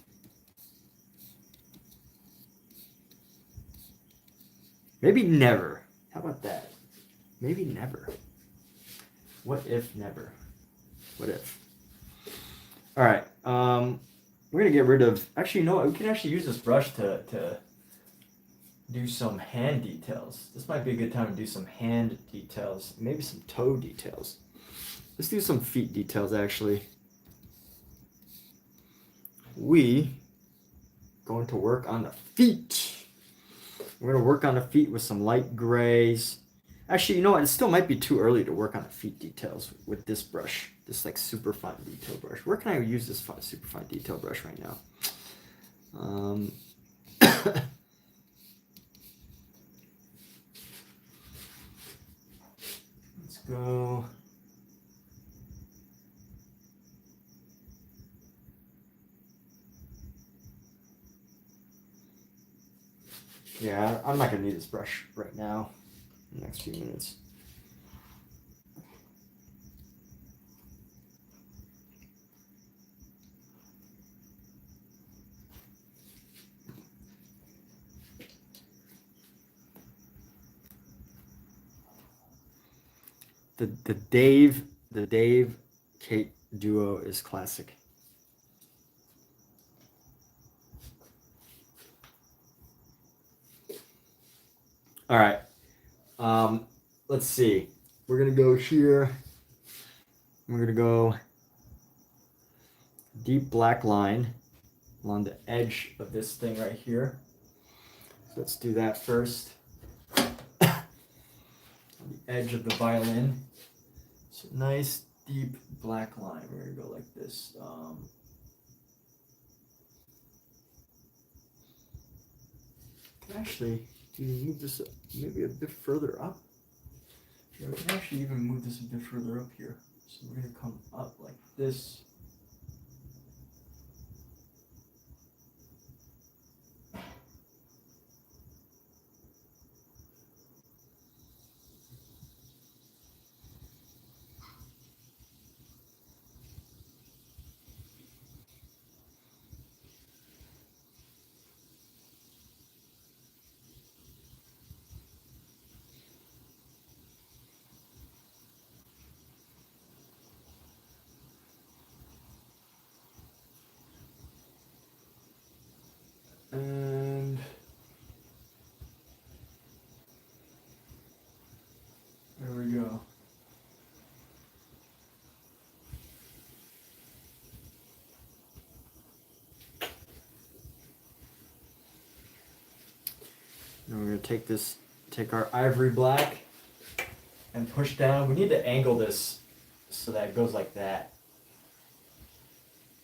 Maybe never. How about that? Maybe never. What if never? What if? All right. We're gonna get rid of. Actually, we can actually use this brush to do some hand details. This might be a good time to do some hand details, maybe some toe details. Let's do some feet details. Actually, we going to work on the feet. We're gonna work on the feet with some light grays. Actually, you know what? It still might be too early to work on the feet details with this brush. This like super fine detail brush. Where can I use this super fine detail brush right now? Let's go. Yeah, I'm not gonna need this brush right now. in the next few minutes. The Dave Kate duo is classic. All right. Let's see. We're gonna go here. We're gonna go deep black line along the edge of this thing right here. So let's do that first. On the edge of the violin. So nice deep black line. We're gonna go like this. Actually, can you move this maybe a bit further up? Yeah, we can actually even move this a bit further up here. So we're gonna come up like this. And there we go. Now we're going to take our ivory black and push down. We need to angle this so that it goes like that.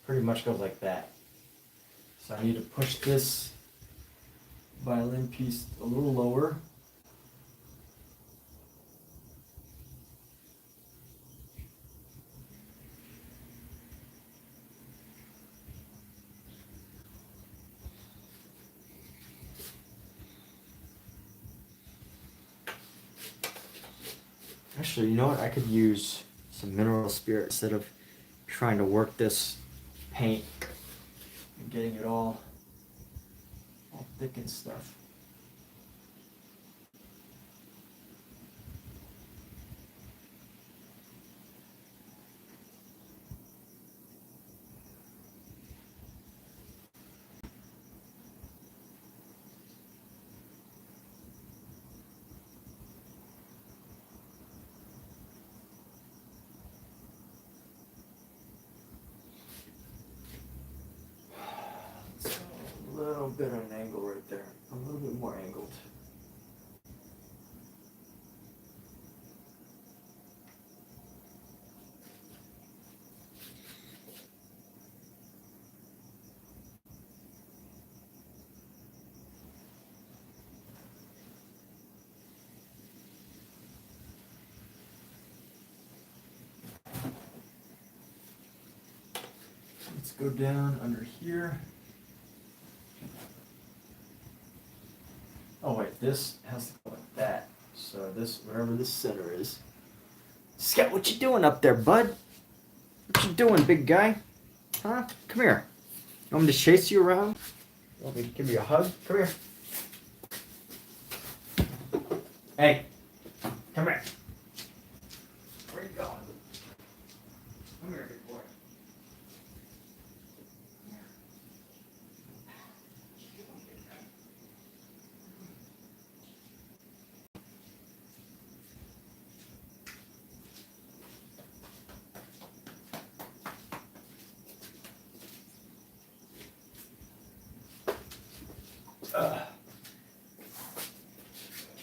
Pretty much goes like that. So I need to push this violin piece a little lower. Actually, you know what? I could use some mineral spirit instead of trying to work this paint and getting it all thick and stuff. A little bit of an angle right there. A little bit more angled. Let's go down under here. Oh wait, this has to go like that. So this, whatever this center is. Scott, what you doing up there, bud? What you doing, big guy? Huh? Come here. You want me to chase you around? You want me to give you a hug? Come here. Hey, come here. Where you going? Come here, big boy.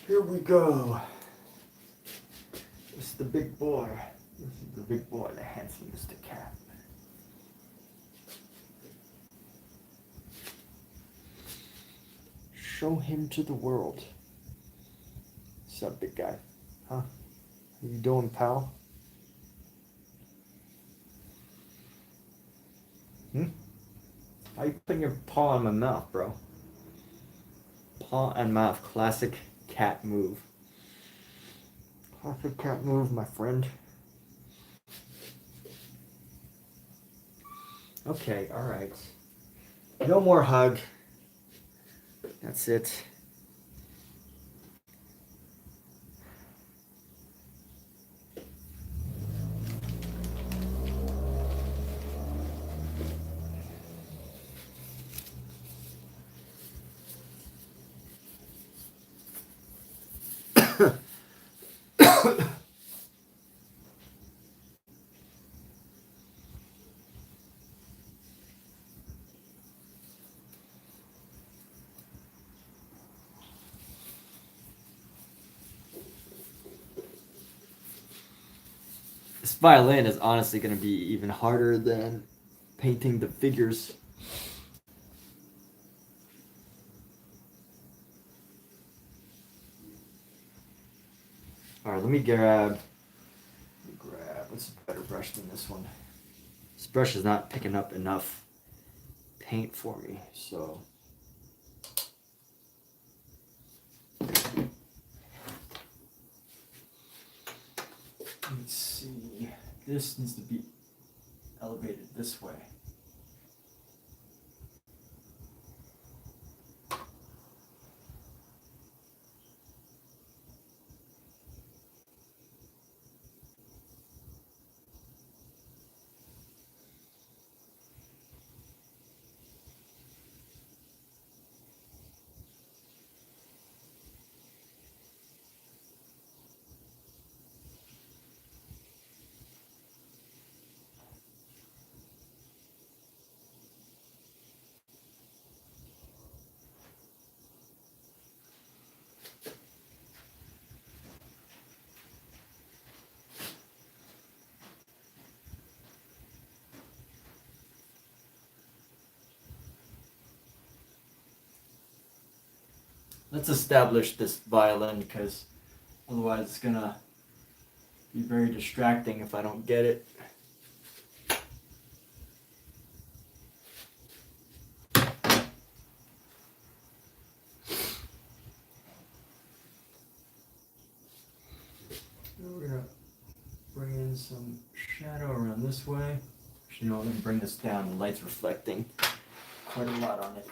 Here we go. This is the big boy. This is the big boy, the handsome Mr. Cat. Show him to the world. What's up, big guy? Huh? How you doing, pal? How you putting your paw in my mouth, bro? Paw and mouth, classic cat move. Coffee can't move, my friend. Okay, all right. No more hug. That's it. This violin is honestly going to be even harder than painting the figures. All right, let me grab. What's a better brush than this one? This brush is not picking up enough paint for me, so. Let's see. This needs to be elevated this way. Let's establish this violin because otherwise it's gonna be very distracting if I don't get it. We're gonna bring in some shadow around this way. Actually, no, let me bring this down. The light's reflecting quite a lot on it.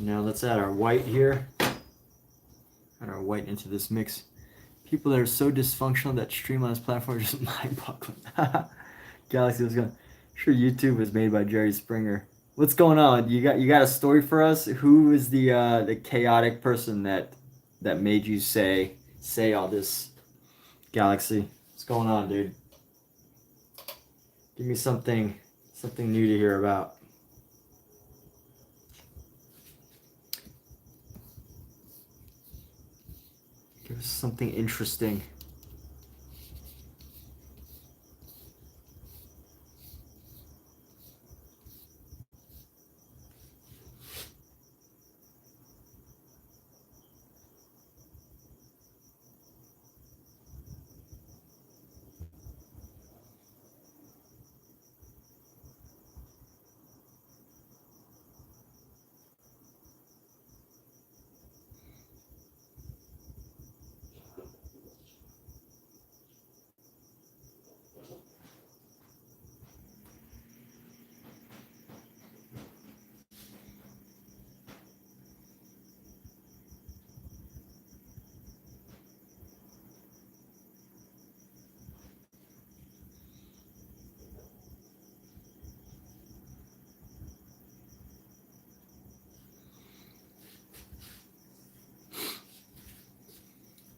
Now let's add our white here. Add our white into this mix. People that are so dysfunctional that stream on this platform are just mind-boggling. Galaxy was going. Sure, YouTube was made by Jerry Springer. What's going on? You got a story for us? Who is the chaotic person that made you say all this? Galaxy, what's going on, dude? Give me something new to hear about. Give us something interesting.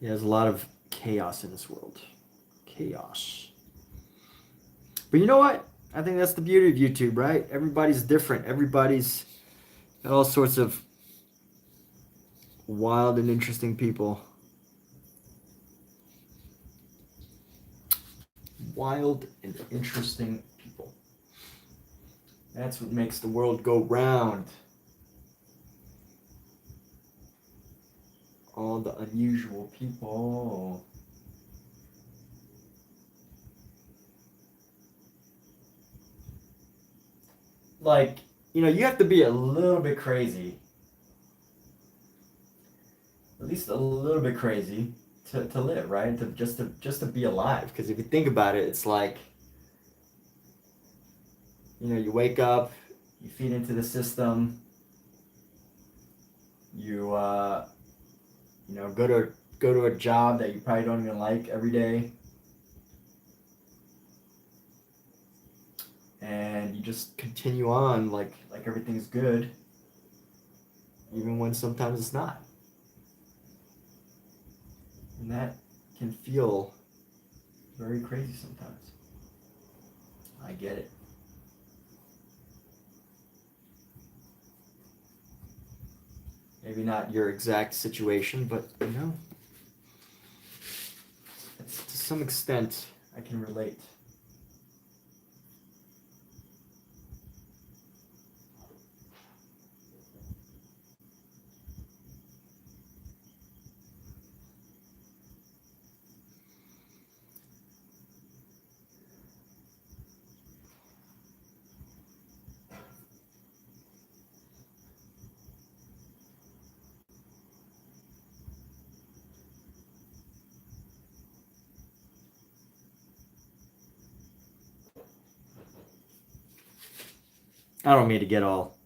Yeah, there's a lot of chaos in this world. Chaos. But you know what? I think that's the beauty of YouTube, right? Everybody's different. Everybody's got all sorts of wild and interesting people. wild and interesting people. That's what makes the world go round. All the unusual people. Like, you have to be a little bit crazy, at least a little bit crazy, to live, right? To be alive. Because if you think about it, it's like, you wake up, you feed into the system, you go to a job that you probably don't even like every day, and you just continue on like everything's good, even when sometimes it's not. And that can feel very crazy sometimes. I get it. Maybe not your exact situation, but to some extent, I can relate. I don't mean to get all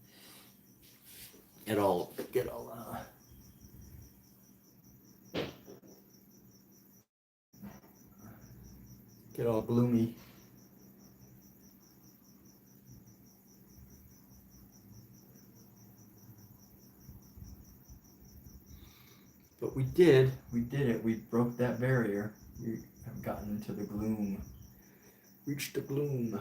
gloomy. But we did it. We broke that barrier. We have gotten into the gloom. Reached the gloom.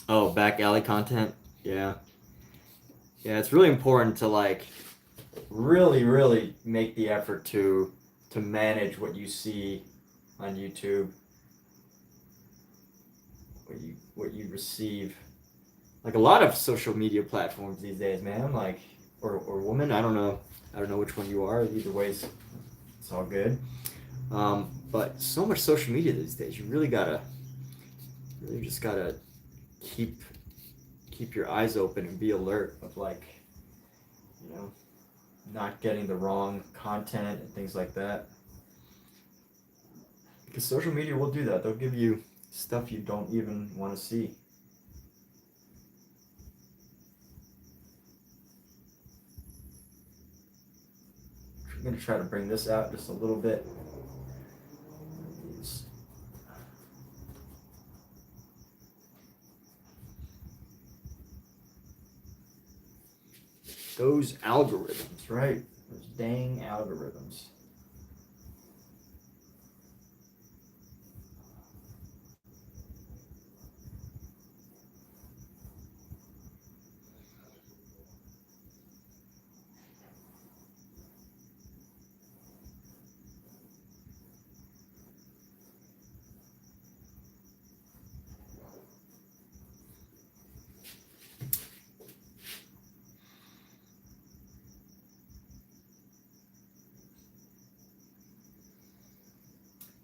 Oh, back alley content? Yeah. Yeah, it's really important to really make the effort to manage what you see on YouTube, what you receive. Like a lot of social media platforms these days, man, or woman, I don't know which one you are. Either way, it's all good. But so much social media these days, you really just gotta keep your eyes open and be alert of not getting the wrong content and things like that. Because social media will do that. They'll give you stuff you don't even want to see. I'm going to try to bring this out just a little bit. Those algorithms, right? Those dang algorithms.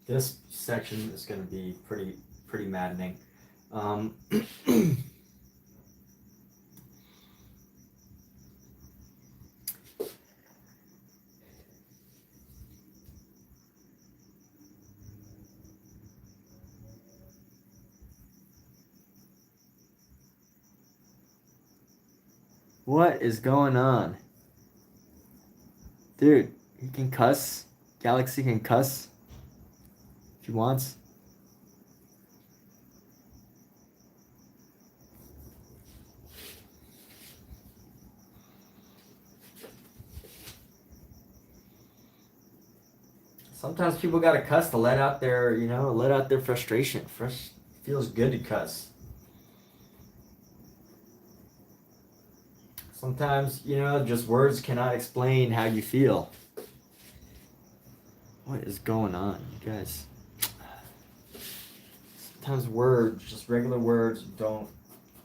This section is going to be pretty maddening. What is going on? Dude, he can cuss. Galaxy can cuss if he wants. Sometimes people gotta cuss to let out their, let out their frustration. Feels good to cuss. Sometimes, just words cannot explain how you feel. What is going on, you guys? Sometimes words, just regular words, don't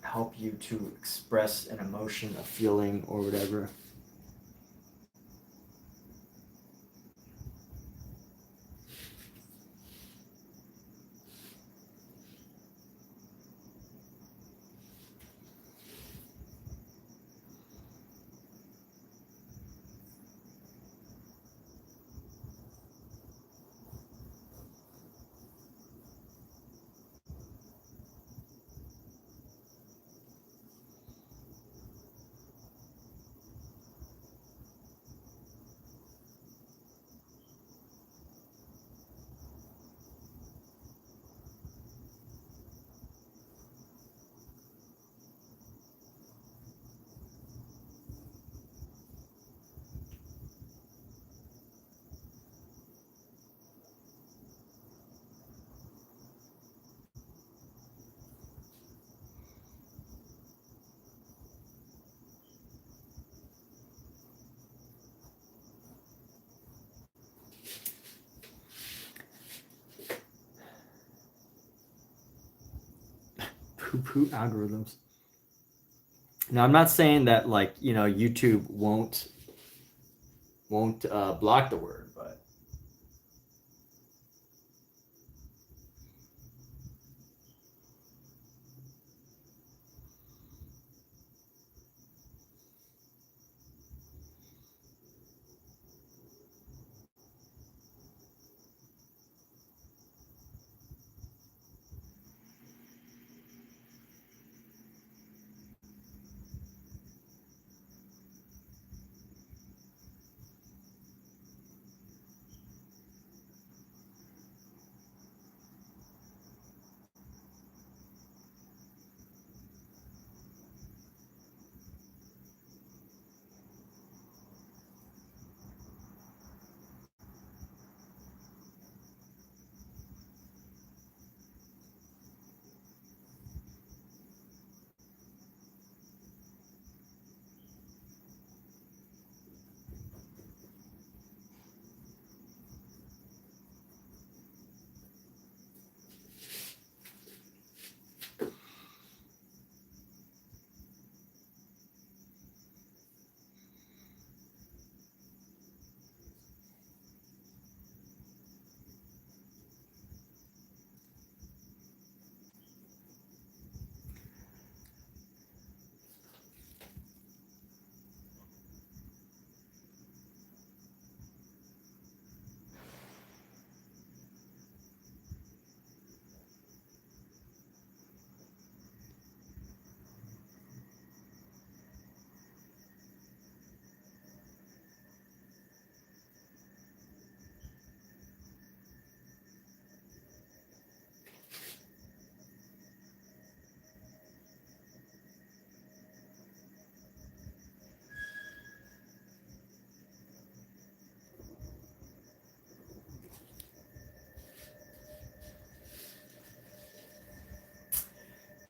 help you to express an emotion, a feeling, or whatever. Poo-poo algorithms. Now, I'm not saying that YouTube won't block the word, but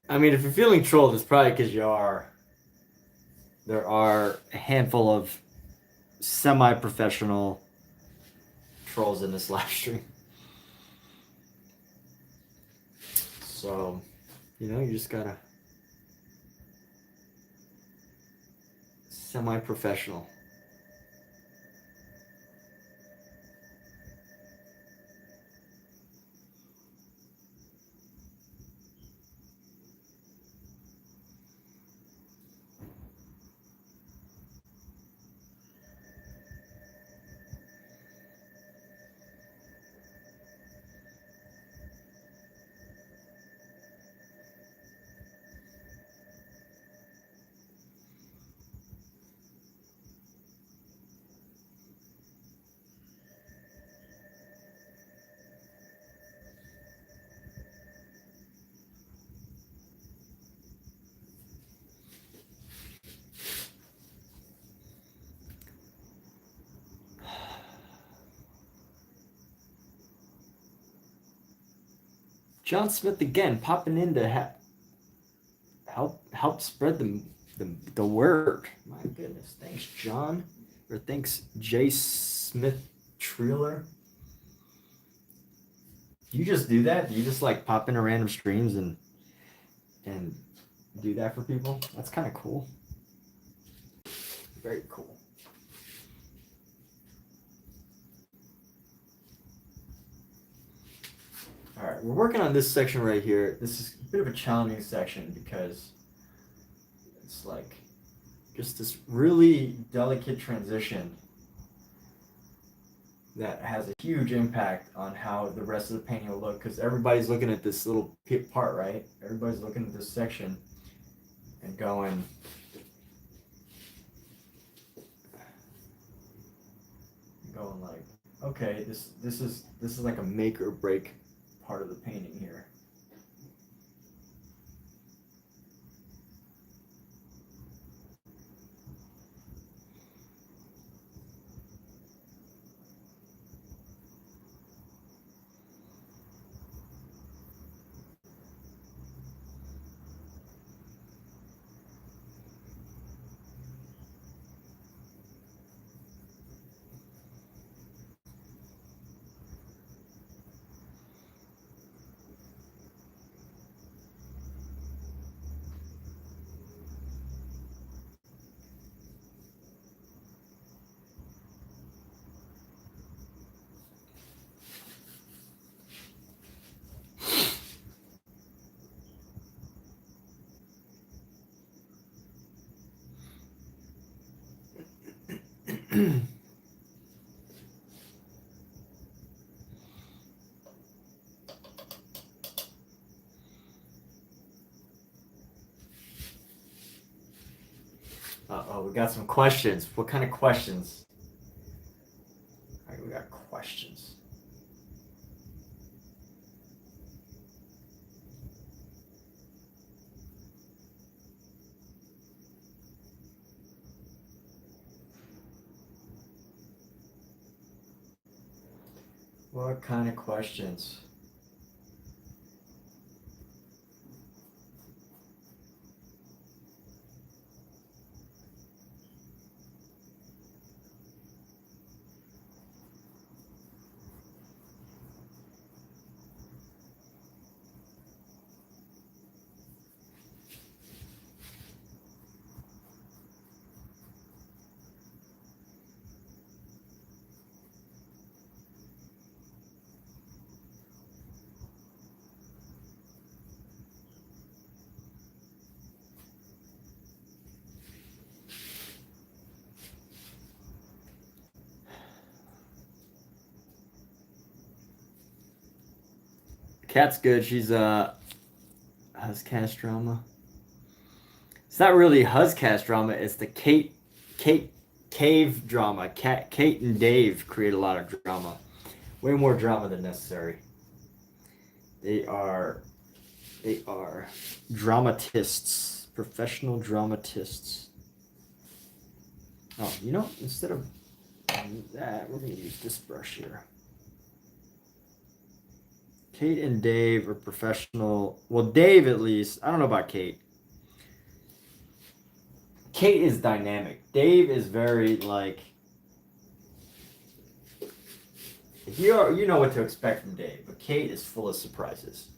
I mean, if you're feeling trolled, it's probably because you are. There are a handful of semi-professional trolls in this live stream. So, you just gotta semi-professional. John Smith again, popping in to help spread the word. My goodness, thanks John, or thanks J Smith Treeler. Do you just do that? Do you just like pop into random streams and do that for people? That's kind of cool. Very cool. All right, we're working on this section right here. This is a bit of a challenging section because it's like just this really delicate transition that has a huge impact on how the rest of the painting will look, because everybody's looking at this little part, right? Everybody's looking at this section and going, like, okay, this is like a make or break part of the painting here. Uh-oh, we got some questions. What kind of questions? All right, we got questions. What kind of questions? Cat's good. She's Huzcast drama. It's not really Huzcast drama. It's the Kate Cave drama. Kate and Dave create a lot of drama. Way more drama than necessary. They are dramatists, professional dramatists. Oh, you know, instead of that, we're gonna use this brush here. Kate and Dave are professional. Well, Dave at least. I don't know about Kate. Kate is dynamic. Dave is very like. You know what to expect from Dave, but Kate is full of surprises.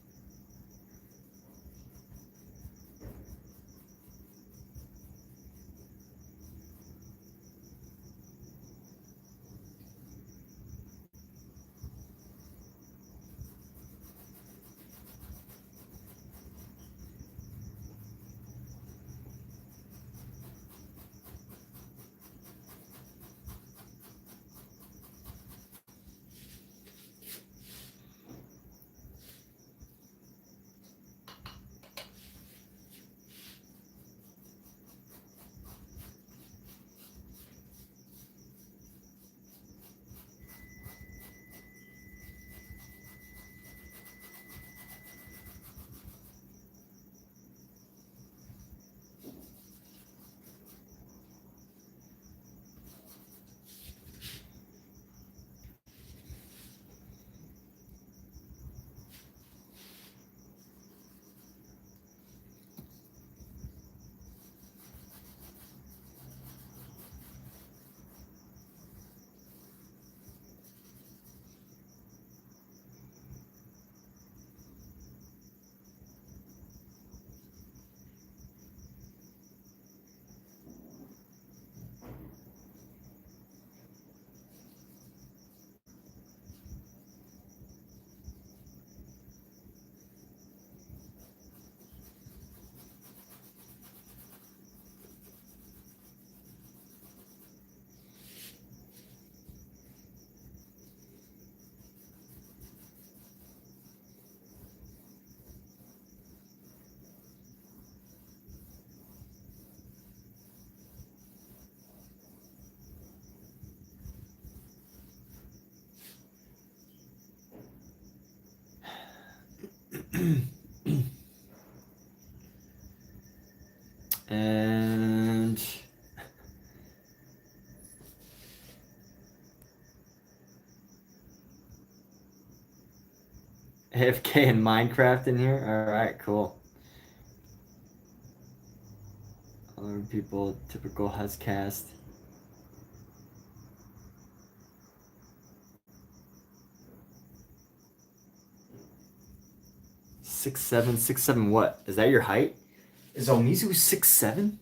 And AFK and Minecraft in here. All right, cool. Other people, typical Huscast. Six seven. What is that? Your height? Is Omizu 6'7"?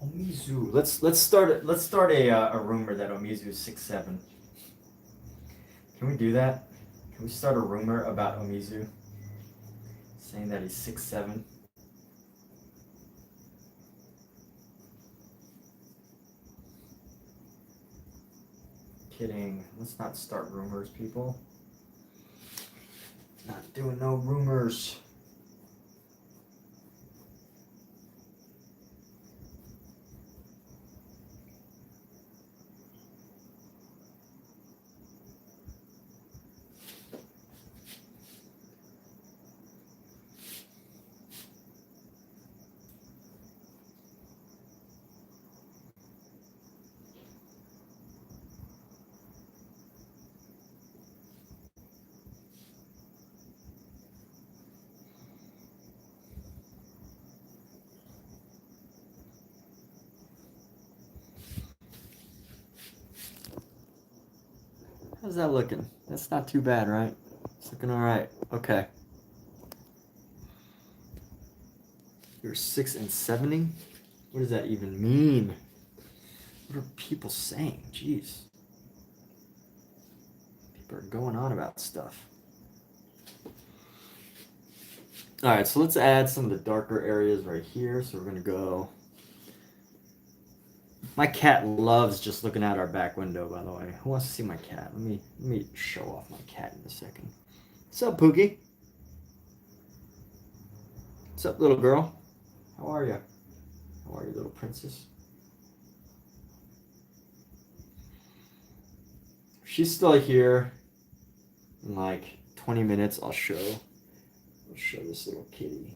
Omizu. Let's start a rumor that Omizu is 6'7". Can we do that? Can we start a rumor about Omizu saying that he's 6'7"? Kidding. Let's not start rumors, people. Not doing no rumors. How's that looking? That's not too bad, right? It's looking all right. Okay. You're 6'7"ing? What does that even mean? What are people saying? Jeez. People are going on about stuff. All right, so let's add some of the darker areas right here. So we're going to go. My cat loves just looking out our back window, by the way. Who wants to see my cat? Let me show off my cat in a second. What's up, Pookie? What's up, little girl? How are you? How are you, little princess? She's still here. In like 20 minutes, I'll show this little kitty.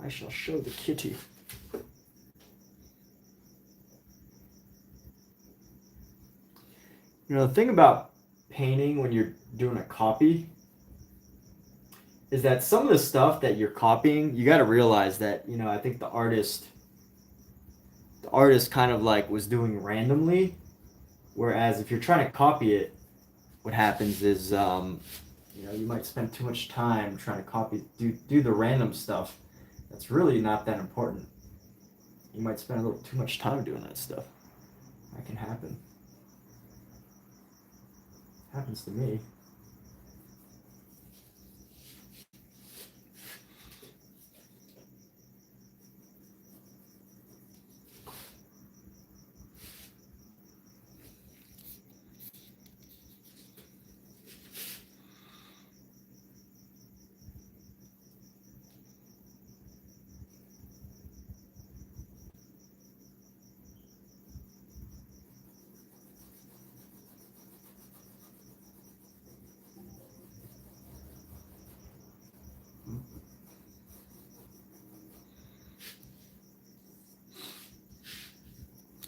I shall show the kitty. You know, the thing about painting when you're doing a copy is that some of the stuff that you're copying, you got to realize that, you know, I think the artist kind of like was doing randomly, whereas if you're trying to copy it, what happens is, you know, you might spend too much time trying to copy, do the random stuff. That's really not that important. You might spend a little too much time doing that stuff. That can happen. Happens to me.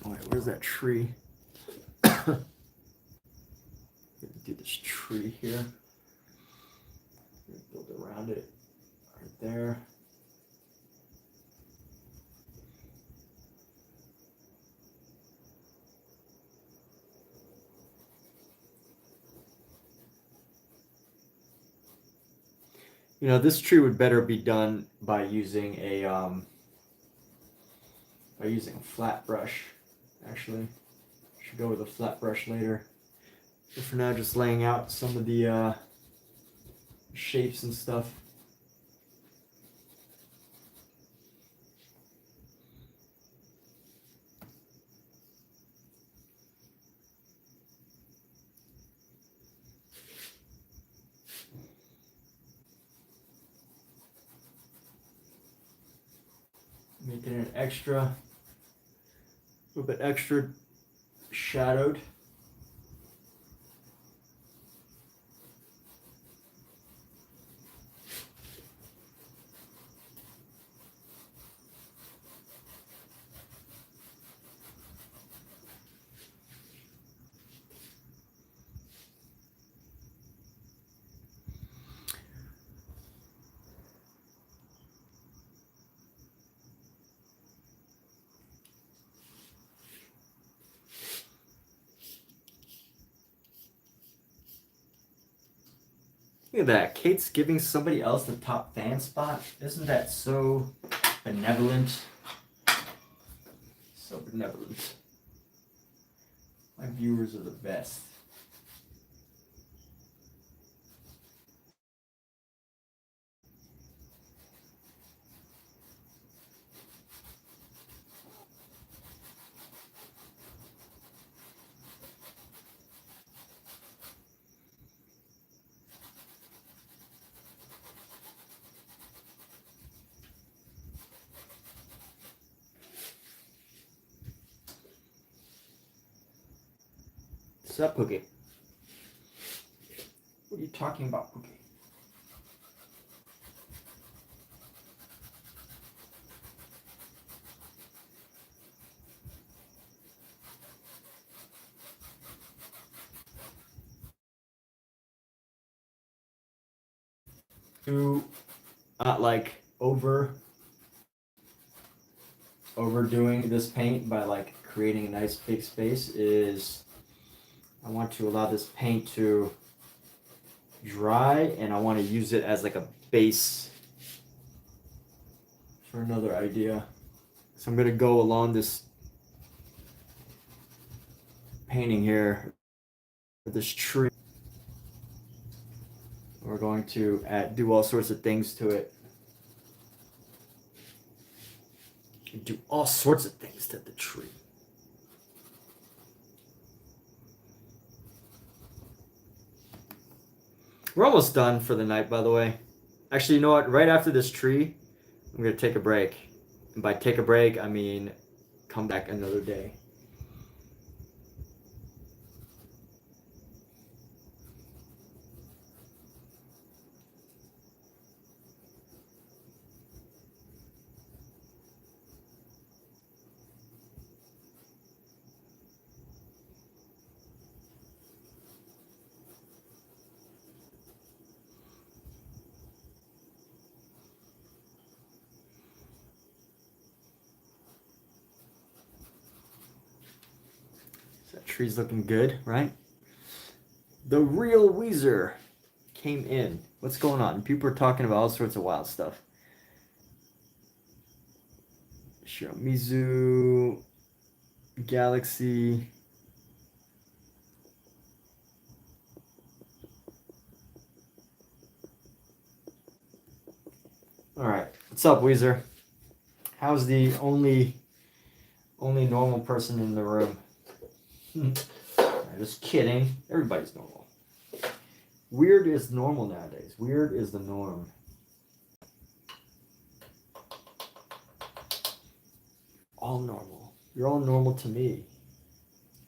All right, where's that tree? Do this tree here. Build around it right there. You know, this tree would better be done by using a flat brush. Actually, should go with a flat brush later. But for now, just laying out some of the shapes and stuff. Making it a little bit extra shadowed. Look at that. Kate's giving somebody else the top fan spot. Isn't that so benevolent? So benevolent. My viewers are the best. What's up, Pookie? What are you talking about, Pookie? To not like overdoing this paint by like creating a nice big space is I want to allow this paint to dry, and I want to use it as like a base for another idea. So I'm going to go along this painting here with this tree. We're going to do all sorts of things to it. Do all sorts of things to the tree. We're almost done for the night, by the way. Actually, you know what? Right after this tree, I'm going to take a break. And by take a break, I mean come back another day. That tree's looking good, right? The real Weezer came in. What's going on? People are talking about all sorts of wild stuff. Shiramizu, Galaxy. All right, what's up, Weezer? How's the only normal person in the room? Just kidding. Everybody's normal. Weird is normal nowadays. Weird is the norm. All normal. You're all normal to me.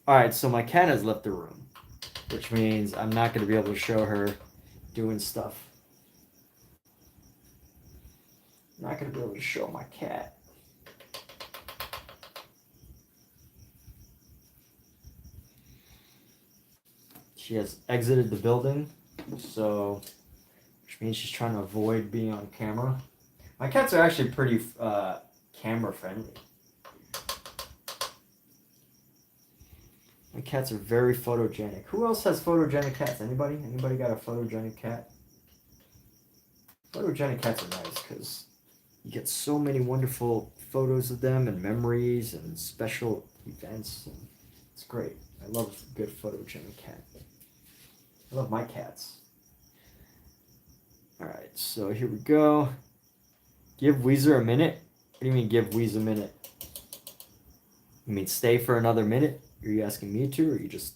All right, so my cat has left the room, which means I'm not going to be able to show her doing stuff. I'm not going to be able to show my cat. She has exited the building, so which means she's trying to avoid being on camera. My cats are actually pretty camera friendly. My cats are very photogenic. Who else has photogenic cats? Anybody? Anybody got a photogenic cat? Photogenic cats are nice because you get so many wonderful photos of them and memories and special events. And it's great. I love a good photogenic cat. I love my cats. All right, so here we go. Give Weezer a minute. What do you mean give Weezer a minute? You mean stay for another minute? Are you asking me to, or are you just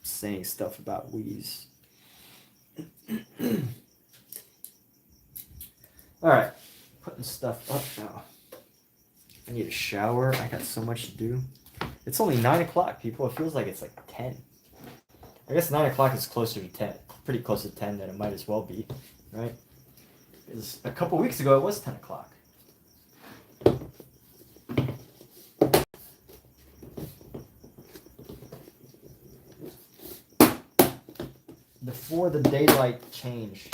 saying stuff about Weez? All right, putting stuff up now. I need a shower. I got so much to do. It's only 9 o'clock, people. It feels like it's like 10. I guess 9 o'clock is closer to 10. Pretty close to 10 than it might as well be, right? Because a couple weeks ago it was 10 o'clock. Before the daylight change.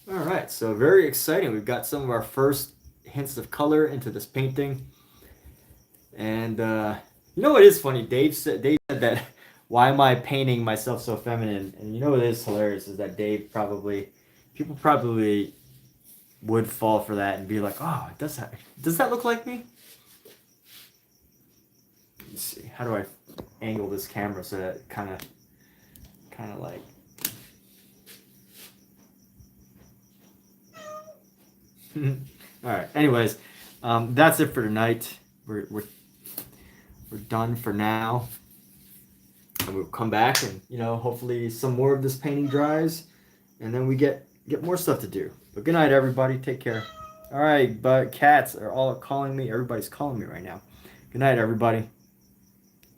All right, so very exciting. We've got some of our first hints of color into this painting. And you know what is funny? Dave said that, why am I painting myself so feminine? And you know what is hilarious is that people probably would fall for that and be like, oh, does that look like me? Let's see, how do I angle this camera so that it kind of like. All right. Anyways, that's it for tonight. We're done for now, and we'll come back and hopefully some more of this painting dries, and then we get more stuff to do. But good night, everybody. Take care. All right, but cats are all calling me. Everybody's calling me right now. Good night, everybody.